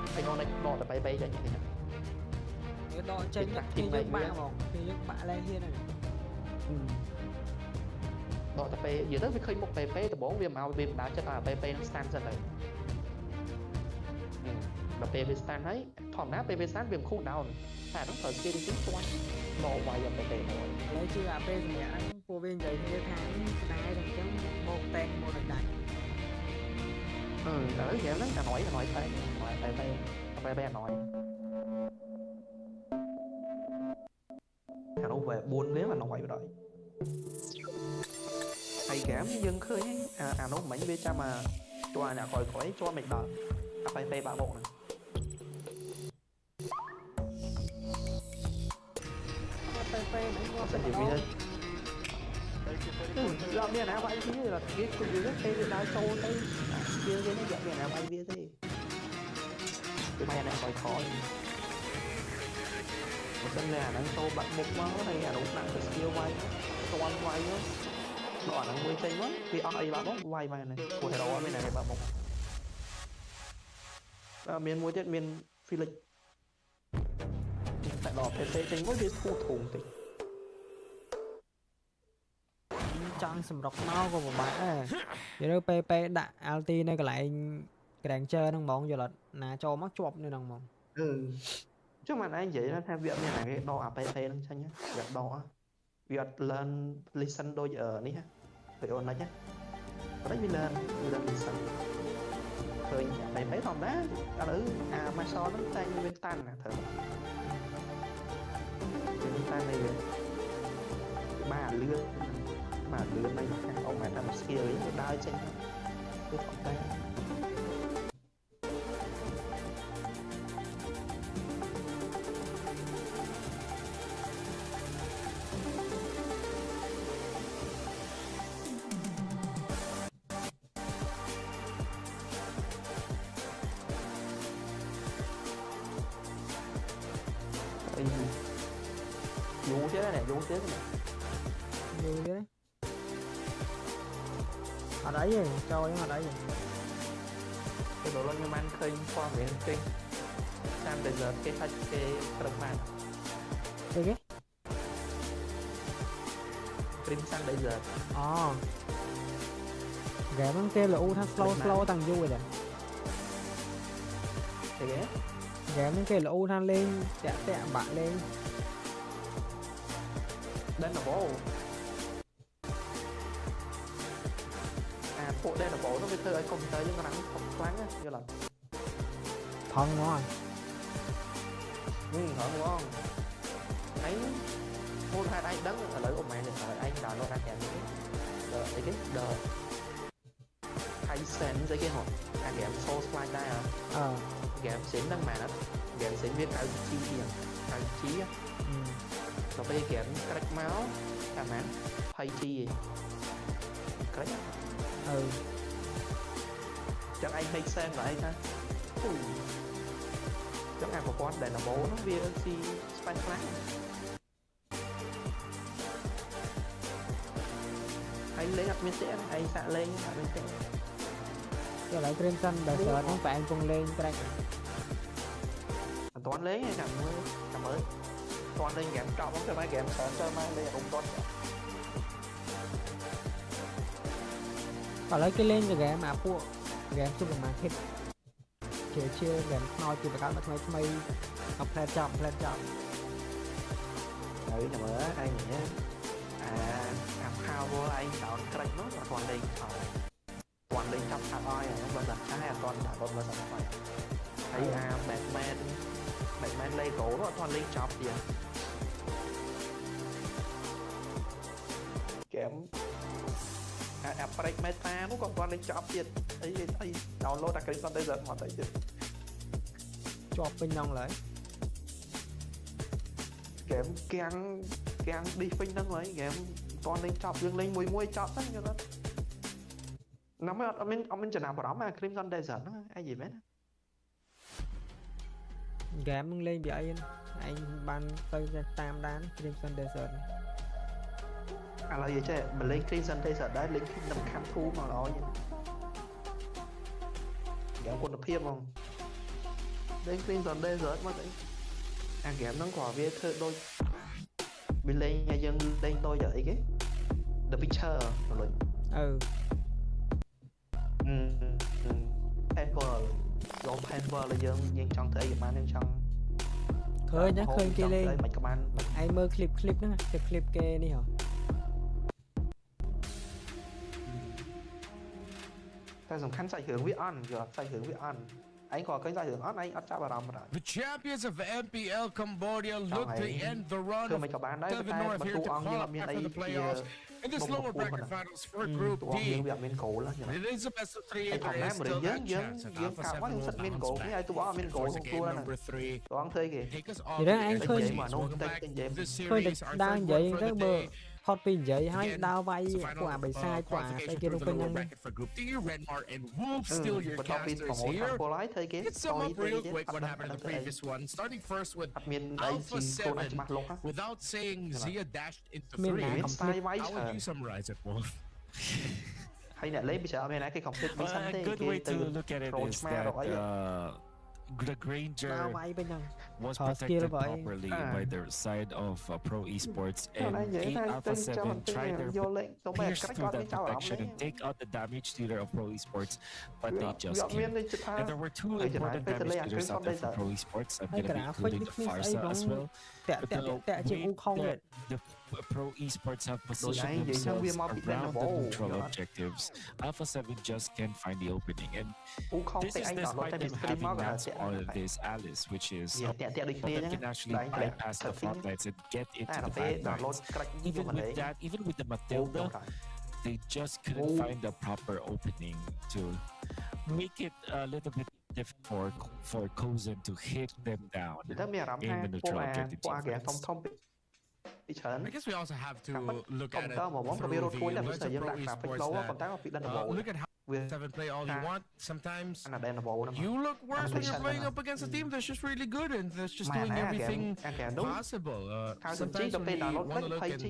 S19: phải ngon lệch đo tập pay chạy như thế nào đo trên thì dương bạ một thì dương bạ lên hier này đo tập pay giờ tới với khơi một pay tập 4 viêm màu viêm đá chất là pay nó stand dần này mà PV stand ấy, thỏm ná PV stand viêm khu nào thả nó thời kia đi tính cho anh mò vài giờ PV rồi lấy chưa à PV mẹ anh cô viên vậy thì tháng này thằng chấm một tên một đợt này lấy vậy lấy cả nổi tay PV nổi thằng đâu về buôn nếu mà nổi rồi hay kém dân khơi nó mấy bê cha mà cho nhà khỏi cho mình đỡ PV bạ bộ này Dọn miền nào vậy chứ là cái rất hay là châu tới kia cái nó dọn miền nào bay bia thế cái mày này khỏi khỏi một sân này đang châu bạn một máu này là đúng nặng cái skill bay toàn bay đó đoạn là nguyên chân quá vì ai bạn bóng bay mày này của thầy đó bên này bạn một miền muối tiết miền phi lịch tại đó phải tranh với cái thu thủng thì
S12: chọn sầm rọc máu của một bạn vậy đó pp đã lt này cái lại cái đàn chơi đang mong giờ là cho mắc chọp nên đang mong
S19: chứ mà anh vậy nó theo việc như này cái đo pp đang xanh nhá việc đo việc lên listen đôi giờ ní ha phải ôn nói nhé đấy vì lên listen thời phải thấy thòng đá mai so nó tay như bên tan nè thử bên tan này ba lươn này ông mày làm skill ấy đai trên cái thòng tay vô thế này vô thế
S12: đấy ở đấy gì trôi ở đấy gì
S19: cái đồ lên như man khơi qua miền kinh sang bây giờ cái phát cái trật mạng
S12: cái
S19: kinh sang bây giờ
S12: gà nó kêu là u thang slow thằng vui rồi
S19: thì ghé
S12: gà nó kêu là u thang lên tẹ bạn lên
S19: đây là bố bộ đây là bố nó với tới không tới nhưng mà nắng không lắng á như là
S12: thân đúng không
S19: hở đúng không ấy môn hai anh đắng ở lấy của mày này anh đã lo ra kèm cái đờ hay sen dây cái hộp game so slide đây game xịn đăng mà nó game xịn biết cao chi á nó bây game crack máu cả má hay chi gì crack chắc anh hay xem lại ta chắc anh một con để là bố nó VLC spike flash anh lấy admin sẽ anh xạ lên admin sẽ
S12: cho lại Crimson đợt sợ nó bạn cùng lên crack
S19: toán lấy hay cảm ơn toán lên game trọng lắm cho mấy game sợ chơi mang lên cũng toán
S12: còn lấy cái lên cho game mà phụ game supermarket chưa game nói chỉ phải các mấy học plan chậm
S19: nhầm ớ anh nhé làm khao vô anh tạo crack nó là toàn lên trong thằng oi này nó giật hai con là con giật phải thấy Batman lấy cổ nó toàn lên chọc gì kém break meta nó còn toàn lên chọc gì ấy download đặc cái con tới giờ mà thấy chưa
S12: chọc bên nhau lại
S19: kém keng đi phinh năng mấy kém toàn lên chọc dương lên mùi chọc đó như đó nó mới ông mình chỉ nào vào đó mà Crimson Desert nó ai gì biết
S12: game lên bị anh ban tới tam đán Crimson Desert
S19: là gì chứ mình lên Crimson Desert đấy lên Kingdom Come thu mà nói game quân phiêm không lên Crimson Desert mà đấy game nó quả về thơ đôi mình lên nhà dân lên đôi vậy cái The Picture rồi Panver là dân nhưng trong thể mà nên trong
S12: khơi nhá khơi kia lên ai mơ clip nữa cái clip kia đi hả
S19: ta dùng khăn giải hưởng với on rồi giải hưởng với on anh có cái giải hưởng on anh ắt chả vào rồi
S17: The champions of MPL Cambodia look to end the run of Devon North here to call up after the playoffs in this lower bracket finals for Group D. It is a best of 3 and there is still that chance at Alpha 7 will bounce back. Of course, game number 3. Take us all to the edge. Welcome back. This series, our third word for the day.
S12: ផុតពីនិយាយហើយ
S17: Again,
S12: ដើរវាយ
S17: it's the
S12: ពួកអា
S17: final
S12: បិសាចពួកអាស្អី
S17: qualification
S12: គេ
S17: for
S12: នោះ
S17: the
S12: ពេញ
S17: lower
S12: ហ្នឹង
S17: bracket for Group D. Renmar and Wolf still your casters here. Let's sum up real quick what happened in the previous one. Starting first with Alpha 7. Without saying Zia dashed into 3. How would you summarize it, Wolf?
S19: Hay là lấy bây giờ bên này cái complete
S16: Well, a good way to look at it is that the Granger was protected properly by their side of Pro Esports, and 8 Alpha 7 tried their pierce through that protection and take out the damage dealer of Pro Esports, but they just can't. And there were 2 important damage dealers out there for Pro Esports. I'm going to be including the Farsa as well. But the way that the Pro Esports have positioned themselves around the neutral objectives, Alpha 7 just can't find the opening, and this is despite them having Nats on this Alice, which is that can actually bypass the front lines and get into the back lines. Even with that, even with the Matilda, they just couldn't find the proper opening to make it a little bit difficult for Kozen to hit them down in the neutral objective defense.
S17: I guess we also have to look at it through the lens of Pro Esports. Look at how 7 play all you want. Sometimes you look worse when you're playing up against a team that's just really good and that's just doing everything possible. Sometimes we want to look at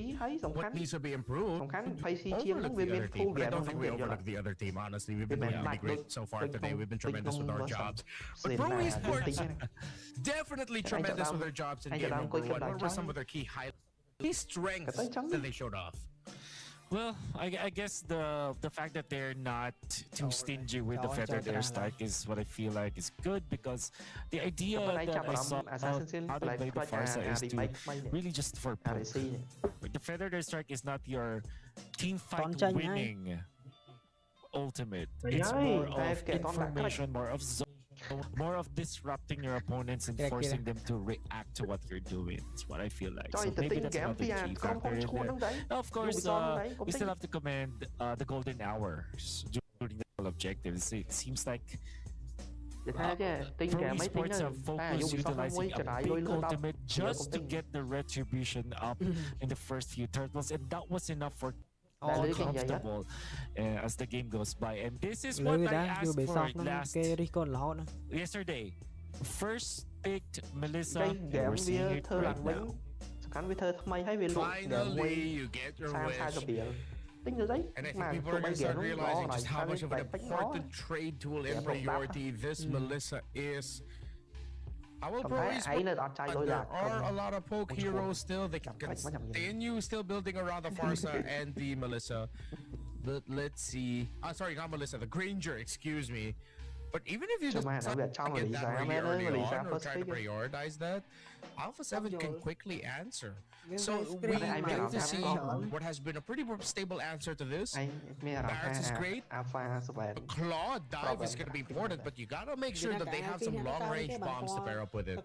S17: what needs to be improved. I don't think we overlook the other team, honestly. We've been doing really great so far today. We've been tremendous with our jobs. But Pro Esports, definitely tremendous with their jobs in game number 1. What were some of their key strengths that they showed off?
S16: Well, I guess the fact that they're not too stingy with the feathered airstrike is what I feel like is good, because the idea that I saw how to play the Farsa is to really just for poke. The feathered airstrike is not your team fight winning ultimate. It's more of information, more of zone, more of disrupting your opponents and forcing them to react to what you're doing. That's what I feel like. So maybe that's another key factor in there. Now, of course, we still have to commend the golden hours during the objectives. It seems like Pro Esports have focused utilizing a big ultimate just to get the retribution up in the first few turtles, and that was enough for comfortable as the game goes by. And this is what I asked for yesterday. First picked Melissa, we're seeing it right now.
S17: Finally, you get your wish. And I think people are going to start realizing just how much of an important trade tool and priority this Melissa is. Our Pro Esports, there are a lot of poke heroes still. They can continue still building around the Farsa and the Melissa. But let's see. Sorry, not Melissa, the Granger, excuse me. But even if you just get that really early on or try to prioritize that, Alpha 7 can quickly answer. So we get to see what has been a pretty stable answer to this. Barracks is great. A claw dive is going to be important, but you gotta make sure that they have some long-range bombs to pair up with it.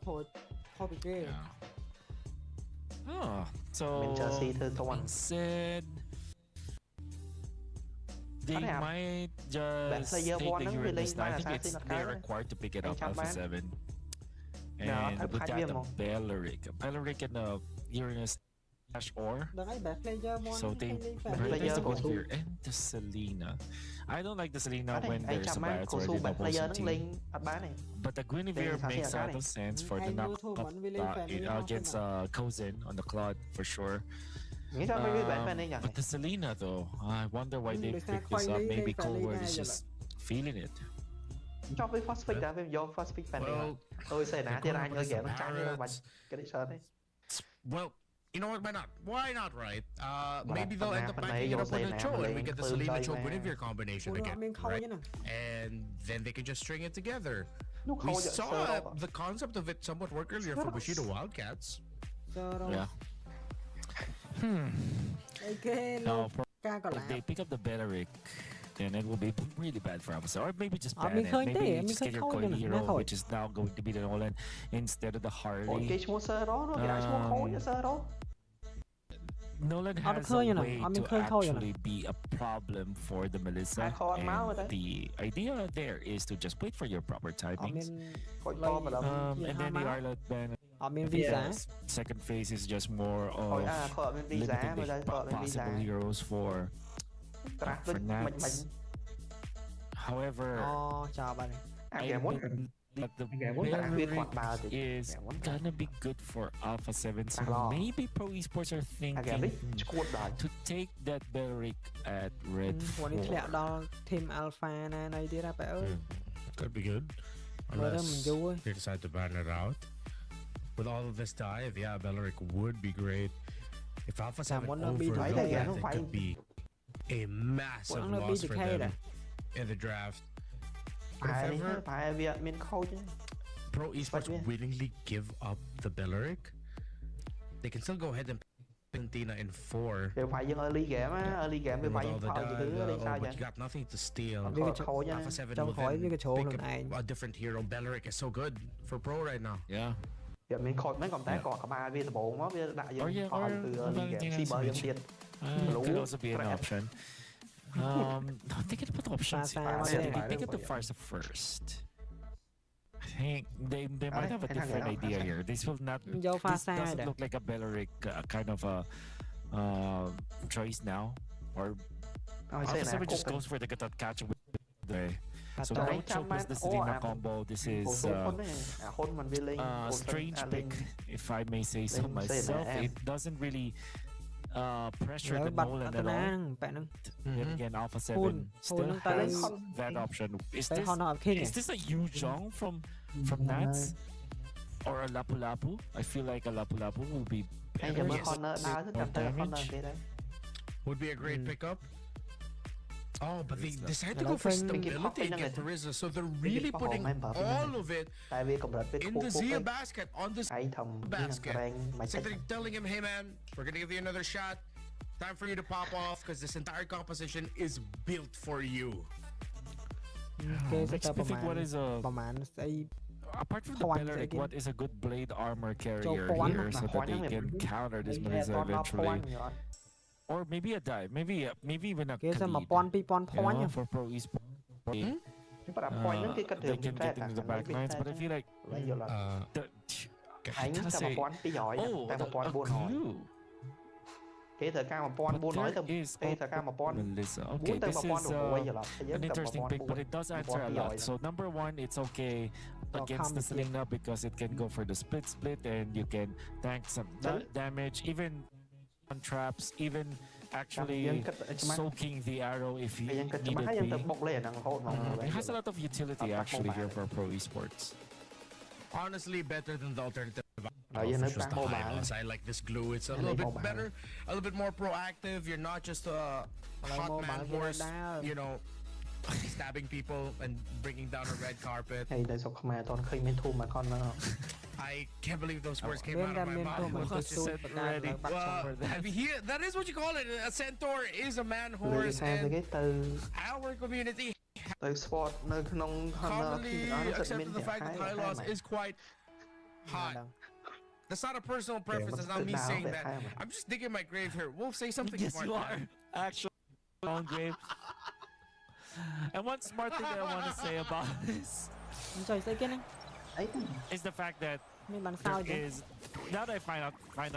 S16: So said they might just take the Uranus. I think they're required to pick it up, Alpha 7. And with that, the Belleric and the Uranus or so they replace the Guinevere and the Selena. I don't like the Selena when there's a Barrett's already in the opposing team. But the Guinevere makes a lot of sense for the knockup against Kozen on the Claude for sure. But the Selena though, I wonder why they picked this up. Maybe Colward is just feeling it.
S17: Well, you know what, why not? Why not, right? Maybe they'll end up backing it up with a Cho and we get the Selena Cho Guinevere combination again, right? And then they can just string it together. We saw the concept of it somewhat work earlier for Bushido Wildcats.
S16: Yeah. Now, if they pick up the Belleric, then it will be really bad for Amazon. Or maybe just ban it. Maybe you just get your Koi hero, which is now going to be the Nolan instead of the Harley. Nolan has a way to actually be a problem for the Melissa, and the idea there is to just wait for your proper timings. And then the Arlot ban
S12: visa.
S16: Second phase is just more of limiting the possible heroes for Nats. However, I admit that the Belleric is gonna be good for Alpha 7, so maybe Pro Esports are thinking to take that Belleric at Red 4.
S12: Team Alpha
S17: Could be good. Unless they decide to ban it out. With all of this dive, yeah, Belleric would be great. If Alpha 7 overload that, it could be a massive loss for them in the draft. But if ever Pro Esports willingly give up the Belleric, they can still go ahead and Argentina in 4. But you got nothing to steal. Alpha 7 will then pick up a different hero. Belleric is so good for Pro right now.
S16: Yeah.
S19: Mình coi mấy con tác còn mà bia bộ nó bia đại dương khỏi từ
S16: could also be an option. I'm thinking about options. Pick up the Farsa first. I think they might have a different idea here. This will not. This doesn't look like a Belleric kind of a choice now. Or Alpha 7 just goes for the catch with the. So don't choke plus the Selena combo. This is strange pick, if I may say so myself. It doesn't really pressure the Nolan at all. Then again, Alpha 7 still has that option. Is this a Yu Zhong from Nats? Or a Lapu Lapu? I feel like a Lapu Lapu will be better.
S17: Would be a great pickup. Oh, but they decided to go for stability and get Rizzo, so they're really putting all of it in the Zia basket, on the basket. It's like they're telling him, hey man, we're gonna give you another shot. Time for you to pop off, because this entire composition is built for you.
S16: Makes me think what is a... Apart from the Belleric, what is a good blade armor carrier here so that they can counter this Marisa eventually? Or maybe a dive, maybe even a Khalid, for Pro Esports. They can get into the back lines, but I feel like a clue. Melissa. Okay, this is an interesting pick, but it does answer a lot. So number one, it's okay against the Selena because it can go for the split and you can tank some damage, even on traps, even actually soaking the arrow if you need it be. It has a lot of utility actually here for Pro Esports.
S17: Honestly, better than the alternative. I like this glue. It's a little bit better, a little bit more proactive. You're not just a hot man horse, you know, stabbing people and bringing down a red carpet. I can't believe those words came out of my mouth. That is what you call it. A centaur is a man horse, and our community commonly accepted the fact that Hylos is quite hot. That's not a personal preference. That's not me saying that. I'm just digging my grave here. We'll say something
S16: yes,
S17: smart.
S16: You are actually on grave. And one smart thing that I want to say about this is the fact that there is, now that I find out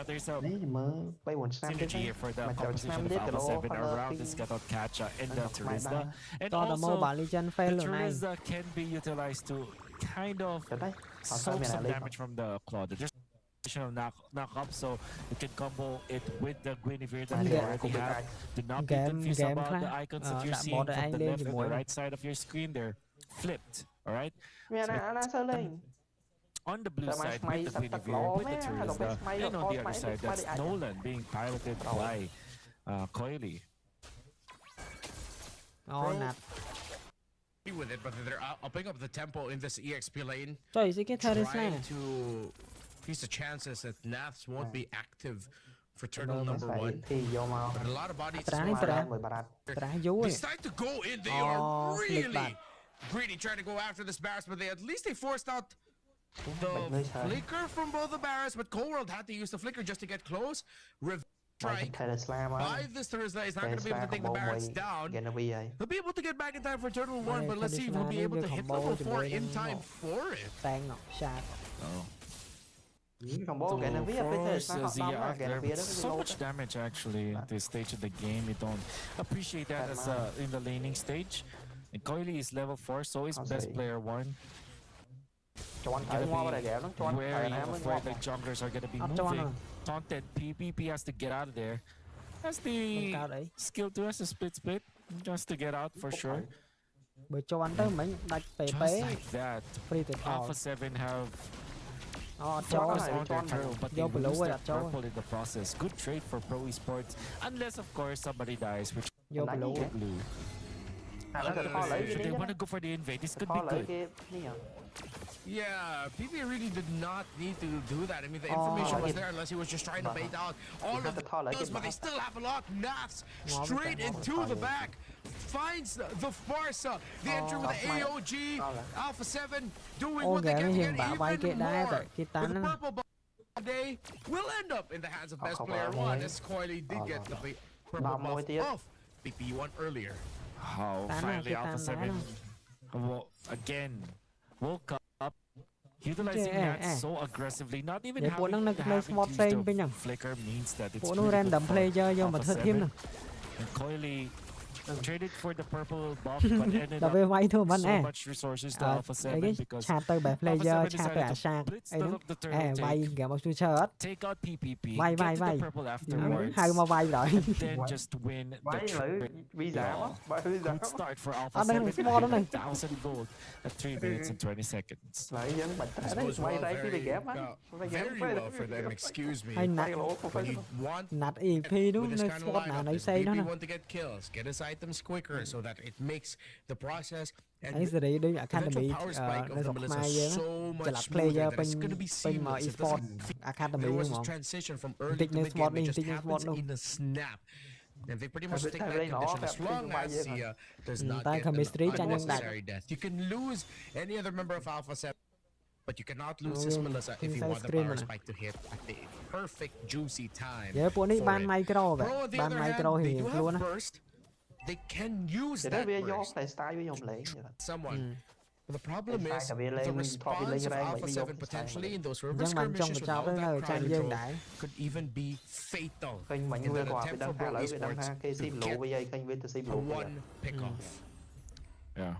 S16: there's a synergy here for the composition of Alpha 7 around this Gatotkacha and the Terizla. And also, the Terizla can be utilized to kind of soak some damage from the Claw. There's of knock up, so you can combo it with the Guinevere that they already have. Do not be confused about the icons that you're seeing from the left and the right side of your screen. They're flipped, alright? So on the blue side with the Guinevere, with the Terizla, and on the other side, that's Nolan being piloted by Coily.
S17: With it, but they're upping up the tempo in this EXP lane.
S12: Trying
S17: to increase the chances that Naths won't be active for turtle number 1. But a lot of bodies decide to go in. They are really greedy trying to go after this Barris, but at least they forced out the flicker from both the Barris, but Cold had to use the flicker just to get close. Strike by this Terizla is not going to be able to take the Barracks down. He'll be able to get back in time for Turtle 1, but let's see if he'll be able to hit level 4 in time for it.
S19: combo kẻ nó viết bên thế nó đâm là kẻ nó viết đó
S16: so much damage actually at this stage of the game. You don't appreciate that as in the laning stage. And Coily is level 4, so is best player 1. Wary of where the junglers are gonna be moving. Taunted, PPP has to get out of there. Has the skill to us, a split, just to get out for sure.
S12: Just
S16: like that, Alpha 7 have focused on their turtle, but they lose their purple in the process. Good trade for Pro Esports, unless of course somebody dies, which blue. If they want to go for the invade, this could be good.
S17: Yeah, PP really did not need to do that. I mean, the information was there unless he was just trying to bait out all of those, but they still have a lot. Nats straight into the back. Finds the Farsa. The entry with the AOG. Alpha 7 doing what they can to get even more. With the purple ball day will end up in the hands of best player 1 as Coily did get the purple buff off PP1 earlier.
S16: Oh, finally Alpha 7 again woke up, utilizing that so aggressively, not even having to use the flicker means that it's really Alpha 7. And Coily traded for the purple buff, but ended up so much resources to Alpha 7 because Alpha 7 decided to blitz the turtle take out PPP, get to the purple afterwards, and then just win the trade. Good start for Alpha 7, 1,000 gold at 3 minutes and 20 seconds.
S17: This goes well, very well for them, excuse me. When you want with this kind of lineup, if you want to get kills, get his items quicker so that it makes the process and the eventual power spike of the Melissa so much smoother that it's going to be seamless. It doesn't feel there was a transition from early to mid game. It just happens in a snap. And they pretty much take that condition as long as he does not get an unnecessary death. You can lose any other member of Alpha 7, but you cannot lose his Melissa if you want the power spike to hit at the perfect juicy time. Pro on the other hand, they do have burst. They can use that burst. Someone. The problem is the response of Alpha 7 potentially in those river skirmishes with all that crowd control could even be fatal in the attempt for Pro Esports to get a one pick-off.
S16: Yeah.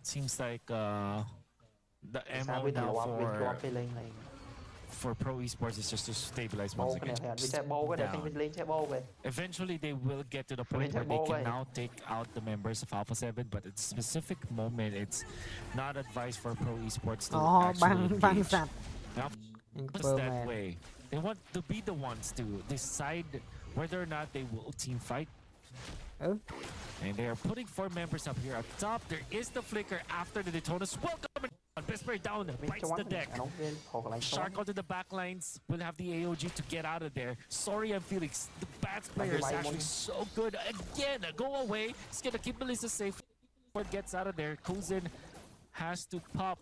S16: Seems like the MO now for Pro Esports is just to stabilize once again. Eventually they will get to the point where they can now take out the members of Alpha 7, but at a specific moment it's not advised for Pro Esports to actually engage. Now, it's that way. They want to be the ones to decide whether or not they will team fight. And they are putting 4 members up here up top. There is the flicker after the Daytona's welcome. Best player down, bites the deck. Shark onto the back lines. Will have the AOG to get out of there. Sorry, I'm Felix. The Bats player is actually so good. Again, go away. He's gonna keep Melissa safe. What gets out of there? Kozin has to pop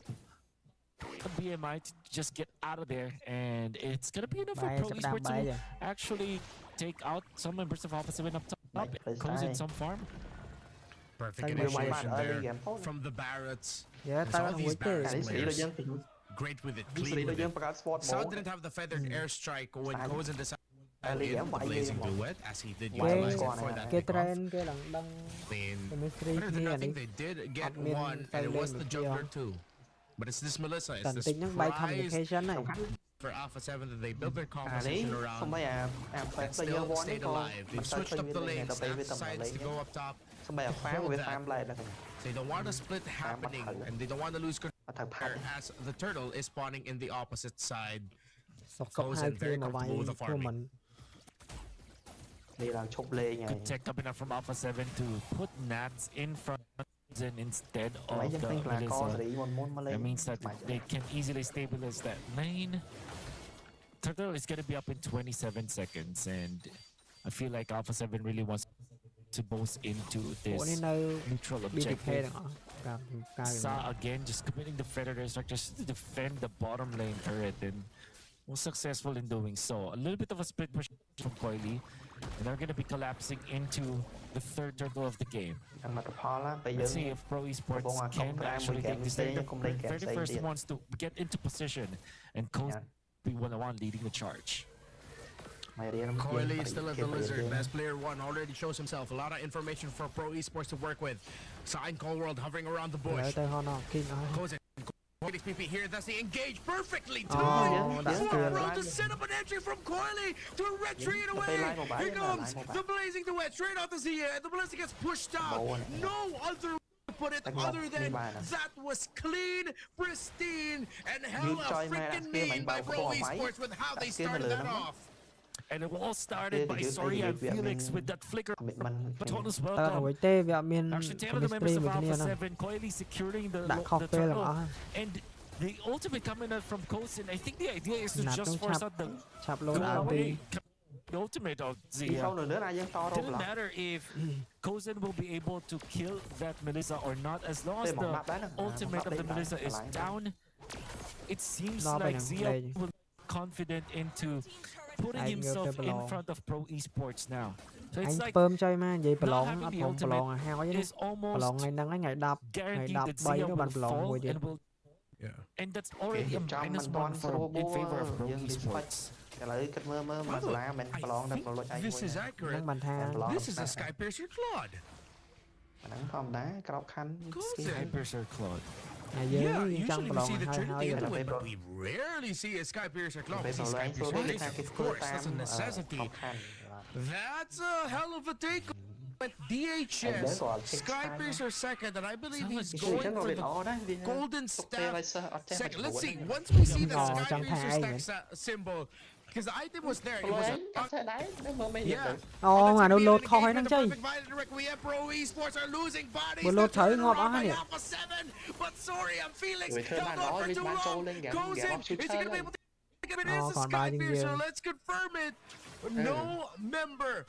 S16: a BMI to just get out of there, and it's gonna be enough for Pro Esports to actually take out some members of Alpha 7 up top. Kozin some farm.
S17: Perfect initiation there from the Barretts. All these Barretts players great with it, clean with it. Sao didn't have the feathered airstrike when Kozin decided to the blazing duet, as he did utilize it for that pickoff. I think they did get one, and it was the juggler too. But it's this Melissa, it's the surprise for Alpha 7 that they built their composition around and still stayed alive. They've switched up the lanes, decides to go up top. They don't want a split happening, and they don't want to lose control as the turtle is spawning in the opposite side. Kozin very comfortable with the farming.
S16: Good tech coming up from Alpha 7 to put Nats in front instead of the Melissa. That means that they can easily stabilize that lane. Turtle is going to be up in 27 seconds, and I feel like Alpha 7 really wants to both into this neutral objective. Sa again just committing the feather strike just to defend the bottom lane turret, and was successful in doing so. A little bit of a split push from Coily. And they're going to be collapsing into the third turtle of the game. Let's see if Pro Esports can actually take this. They're the very first ones to get into position, and Coast be 1-1 leading the charge.
S17: Coily is still at the Lizard. Best player one already shows himself. A lot of information for Pro Esports to work with. Sign Cold World hovering around the bush. XPP here, that's the engage perfectly too. Pro to set up an entry from Coily to retreat away. Here comes the blazing duet straight off the Zia, and the Ballista gets pushed out. No other way to put it other than that was clean, pristine, and hella freaking mean by Pro Esports with how they started that off.
S16: And it all started by Soria and Felix with that flicker. Bonus welcome. Actually, tail of the members of Alpha 7, Coily securing the turtle. And the ultimate coming out from Kosin. I think the idea is to just force out the ultimate of Zia. Didn't matter if Kosin will be able to kill that Melissa or not. As long as the ultimate of the Melissa is down, it seems like Zia will be confident into putting himself in front of Pro Esports now. So it's like not having the ultimate is almost guaranteed that Zia will fall and will... And that's already a -1 in favor of Pro Esports.
S17: This is accurate. This is a Skypiercer Claude.
S16: Skypiercer Claude.
S17: Yeah, usually we see the Trinity Intuit, but we rarely see a Skypiercer Claude. We see Skypiercer Laser, of course, that's a necessity. That's a hell of a take with DHS. Skypiercer second, and I believe he's going for the golden staff second. Let's see, once we see the Skypiercer stack symbol, because the item was there, it was
S12: mà nó load khỏi nó chứ.
S17: Pro Esports are losing bodies.
S12: Vừa load thử ngọt đó nè.
S17: But sorry, I'm Felix. Held on for too long. Goes in. Is he gonna be able to get it? It is a Skypiercer. Let's confirm it. No member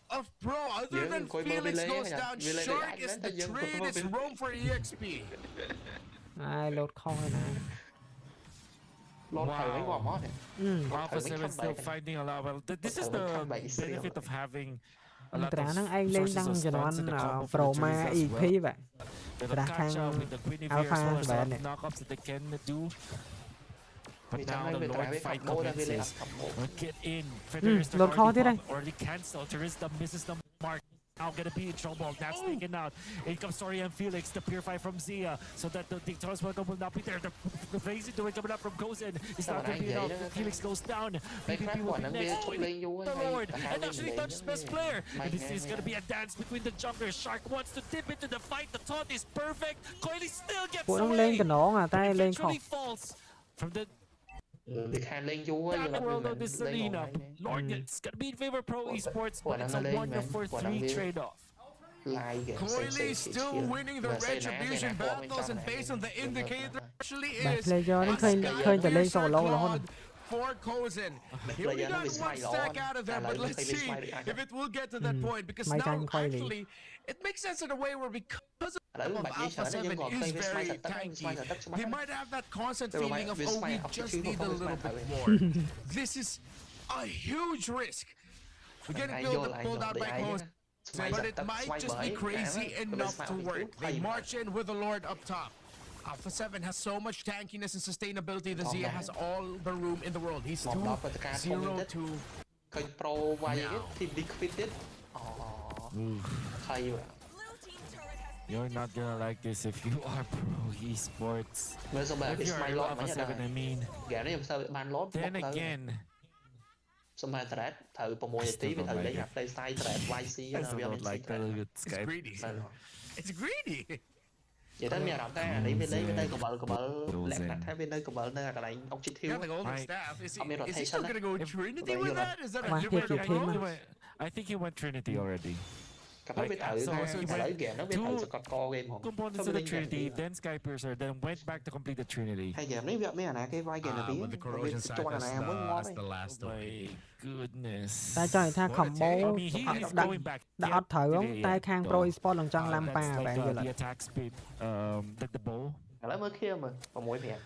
S17: of Pro other than Felix goes down. Shark is the trade. It's Rome for EXP.
S12: Load khỏi nè.
S16: Wow. Alpha 7 still finding a lot. Well, this is the benefit of having a lot of sources of stunts in the combo for the choice as well. They'll catch up with the Guinevere as well as a lot of knockups that they can do. But now the Lord fight commences. Get in. Federer already cancelled. Teresa misses the mark. Now gonna be in trouble. That's taken out. In comes Soria and Felix, the purify from Zia, so that the Dictator's welcome will not be there. The phase into it coming up from Kozen is not gonna be enough. Felix goes down. PPP will be next. The Lord, and actually touches best player. And this is gonna be a dance between the junglers. Shark wants to dip into the fight. The taunt is perfect. Coily still gets away. Eventually falls from the that world of this arena. Lord, it's gonna be in favor of Pro Esports, but it's a 1-4-3 trade-off.
S17: Coily still winning the retribution battles, and based on the indicator, actually is for Kozen. Here we got one stack out of there, but let's see if it will get to that point, because now actually it makes sense in a way where because of Alpha 7 is very tanky, they might have that constant feeling of, oh, we just need a little bit more. This is a huge risk. We're getting pulled out by Kozen, but it might just be crazy enough to work. They march in with the Lord up top. Alpha 7 has so much tankiness and sustainability. The Zia has all the room in the world. He's 2-0-2
S16: You're not gonna like this if you are Pro Esports. If you're Alpha 7, I mean. Then again,
S19: I still don't like
S16: the Skype.
S17: It's greedy.
S19: Vậy đó nghe đọc ta đi bên đây của bờ lẹt đặt hai bên đây của bờ nơi là lại ông chỉ thiếu.
S17: Ông biết rotation á.
S16: I think he went Trinity already.
S19: Nó bị thử nó bị thử co game hồn.
S16: Components of the Trinity, then Skypiercer, then went back to complete the Trinity.
S19: Hay game mấy mấy anh cái vai game là biết. Cho anh này muốn ngon
S16: đấy. Goodness.
S12: Ta cho người ta combo đã thử không? Ta khang Pro Esports lần chân làm pa bạn giờ lại.
S16: The bow.
S19: Lấy mới kia mà mỗi mẹ.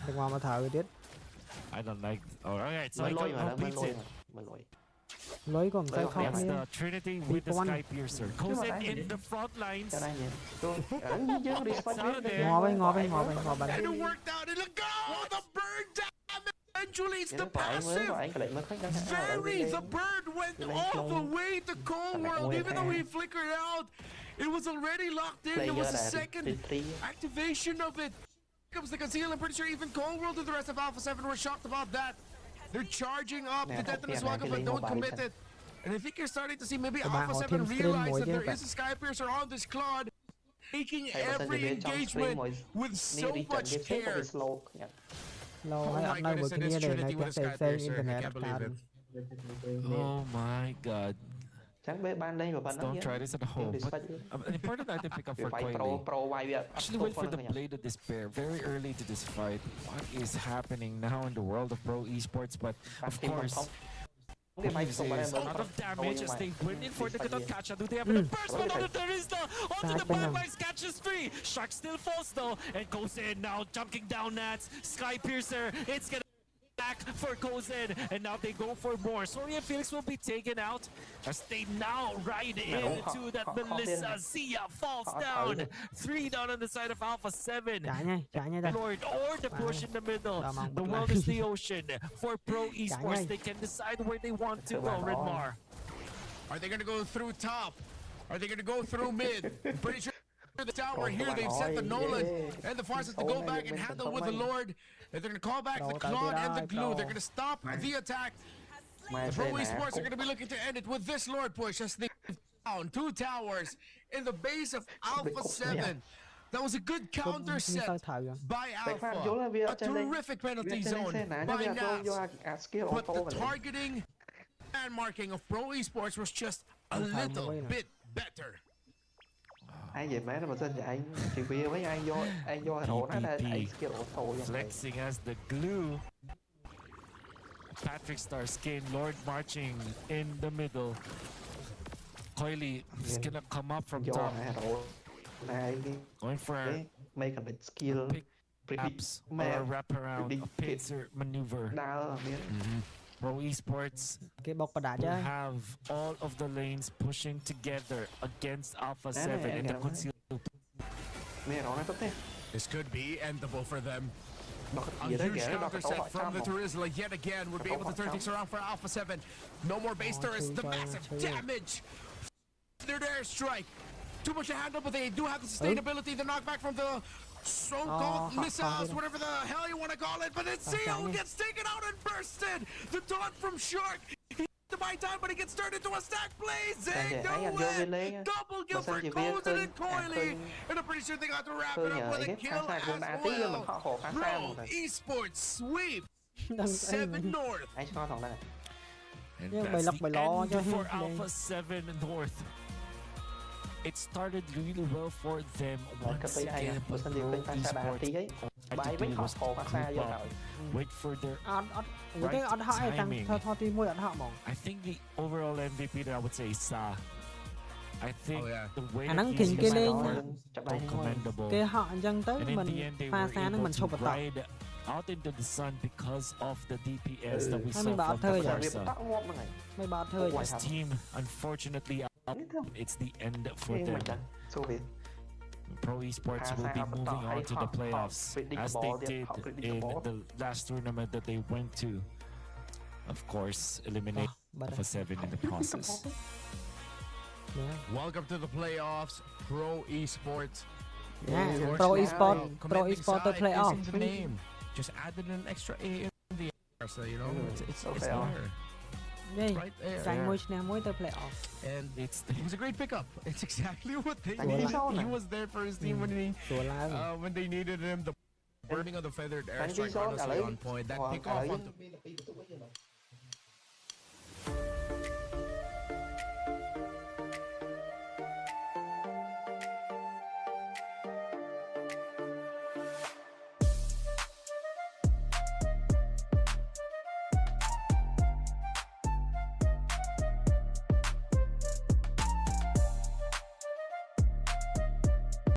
S12: Đừng qua mà thử tiếp.
S16: I don't like. Alright, so he completes it.
S12: lối của mình không
S16: It's
S12: nghe
S16: the Trinity with the Sky Piercer. Goes in the front lines.
S12: ngò bên
S17: And it worked out. And look, oh, the bird damage. Eventually, it's the passive. The bird went all the way to Cold World, even though he flickered out. It was already locked in. There was a second activation of it. Here comes the conceal. I'm pretty sure even Cold World and the rest of Alpha 7 were shocked about that. They're charging up the Detonus Walker, but don't commit it. And I think you're starting to see maybe Alpha 7 realize that there is a Sky Piercer on this Claude, taking every engagement with so much care.
S12: lâu mấy anh nơi vừa kia để này chắc để xây internet card.
S16: Oh my god. Don't try this at home. But an important item pick up for Coily. Actually went for the Blade of Despair very early to this fight. What is happening now in the world of pro esports? But of course, a lot of damage as they went in for the Gadot catch. Do they have the burst? But on there is the onto the backlines, catches 3. Shark still falls though and goes in now, jumping down Nats. Sky Piercer, it's gonna back for goes in, and now they go for more. Soria Felix will be taken out as they now ride into that Melissa. Zia falls down. 3 down on the side of Alpha 7. Lord or the push in the middle. The world is the ocean. For pro esports, they can decide where they want to go. Redmar.
S17: Are they going to go through top? Are they going to go through mid? I'm pretty sure the tower here, they've set the Nolan and the Farsight to go back and handle with the Lord. They're going to call back the Claude and the Glue. They're going to stop the attack. The Pro Esports are going to be looking to end it with this Lord push as they down 2 towers in the base of Alpha 7. That was a good counter set by Alpha. A terrific penalty zone by Nats. But the targeting and marking of Pro Esports was just a little bit better.
S16: Flexing as the Glue. Patrick Star Skin, Lord marching in the middle. Coily is gonna come up from top. Going for a pick-ups or a wraparound, a pincer maneuver. Pro Esports will have all of the lanes pushing together against Alpha 7 and the concealed.
S17: This could be endable for them. A huge counter set from the Terizla yet again would be able to turn things around for Alpha 7. No more base turrets. The massive damage. Their airstrike. Too much to handle, but they do have the sustainability. The knockback from the so-called missiles, whatever the hell you want to call it. But then Seal gets taken out and bursted. The taunt from Shark. He hit the buy time, but he gets turned into a stack blazing. No way. Double kill for Coulson and Coily. And I'm pretty sure they got to wrap it up with a kill as well. Pro Esports sweep 7 North.
S16: And that's the end for Alpha 7 North. It started really well for them once again, but Pro Esports wait for their right timing. I think the overall MVP that I would say is Sa. I think the way that he's using so commendable. And in the end, they were able to ride out into the sun because of the DPS that we saw from the Farsa. His team, unfortunately, it's the end for them. Pro Esports will be moving on to the playoffs as they did in the last tournament that they went to. Of course, eliminate Alpha 7 in the process.
S17: Welcome to the playoffs, Pro Esports.
S12: Pro Esports to playoff.
S17: The name. Just added an extra A in the air, so you know it's there. Right there. And it was a great pickup. It's exactly what they needed. He was there for his team when they needed him. The burning of the feathered airstrike honestly on point. That pickoff onto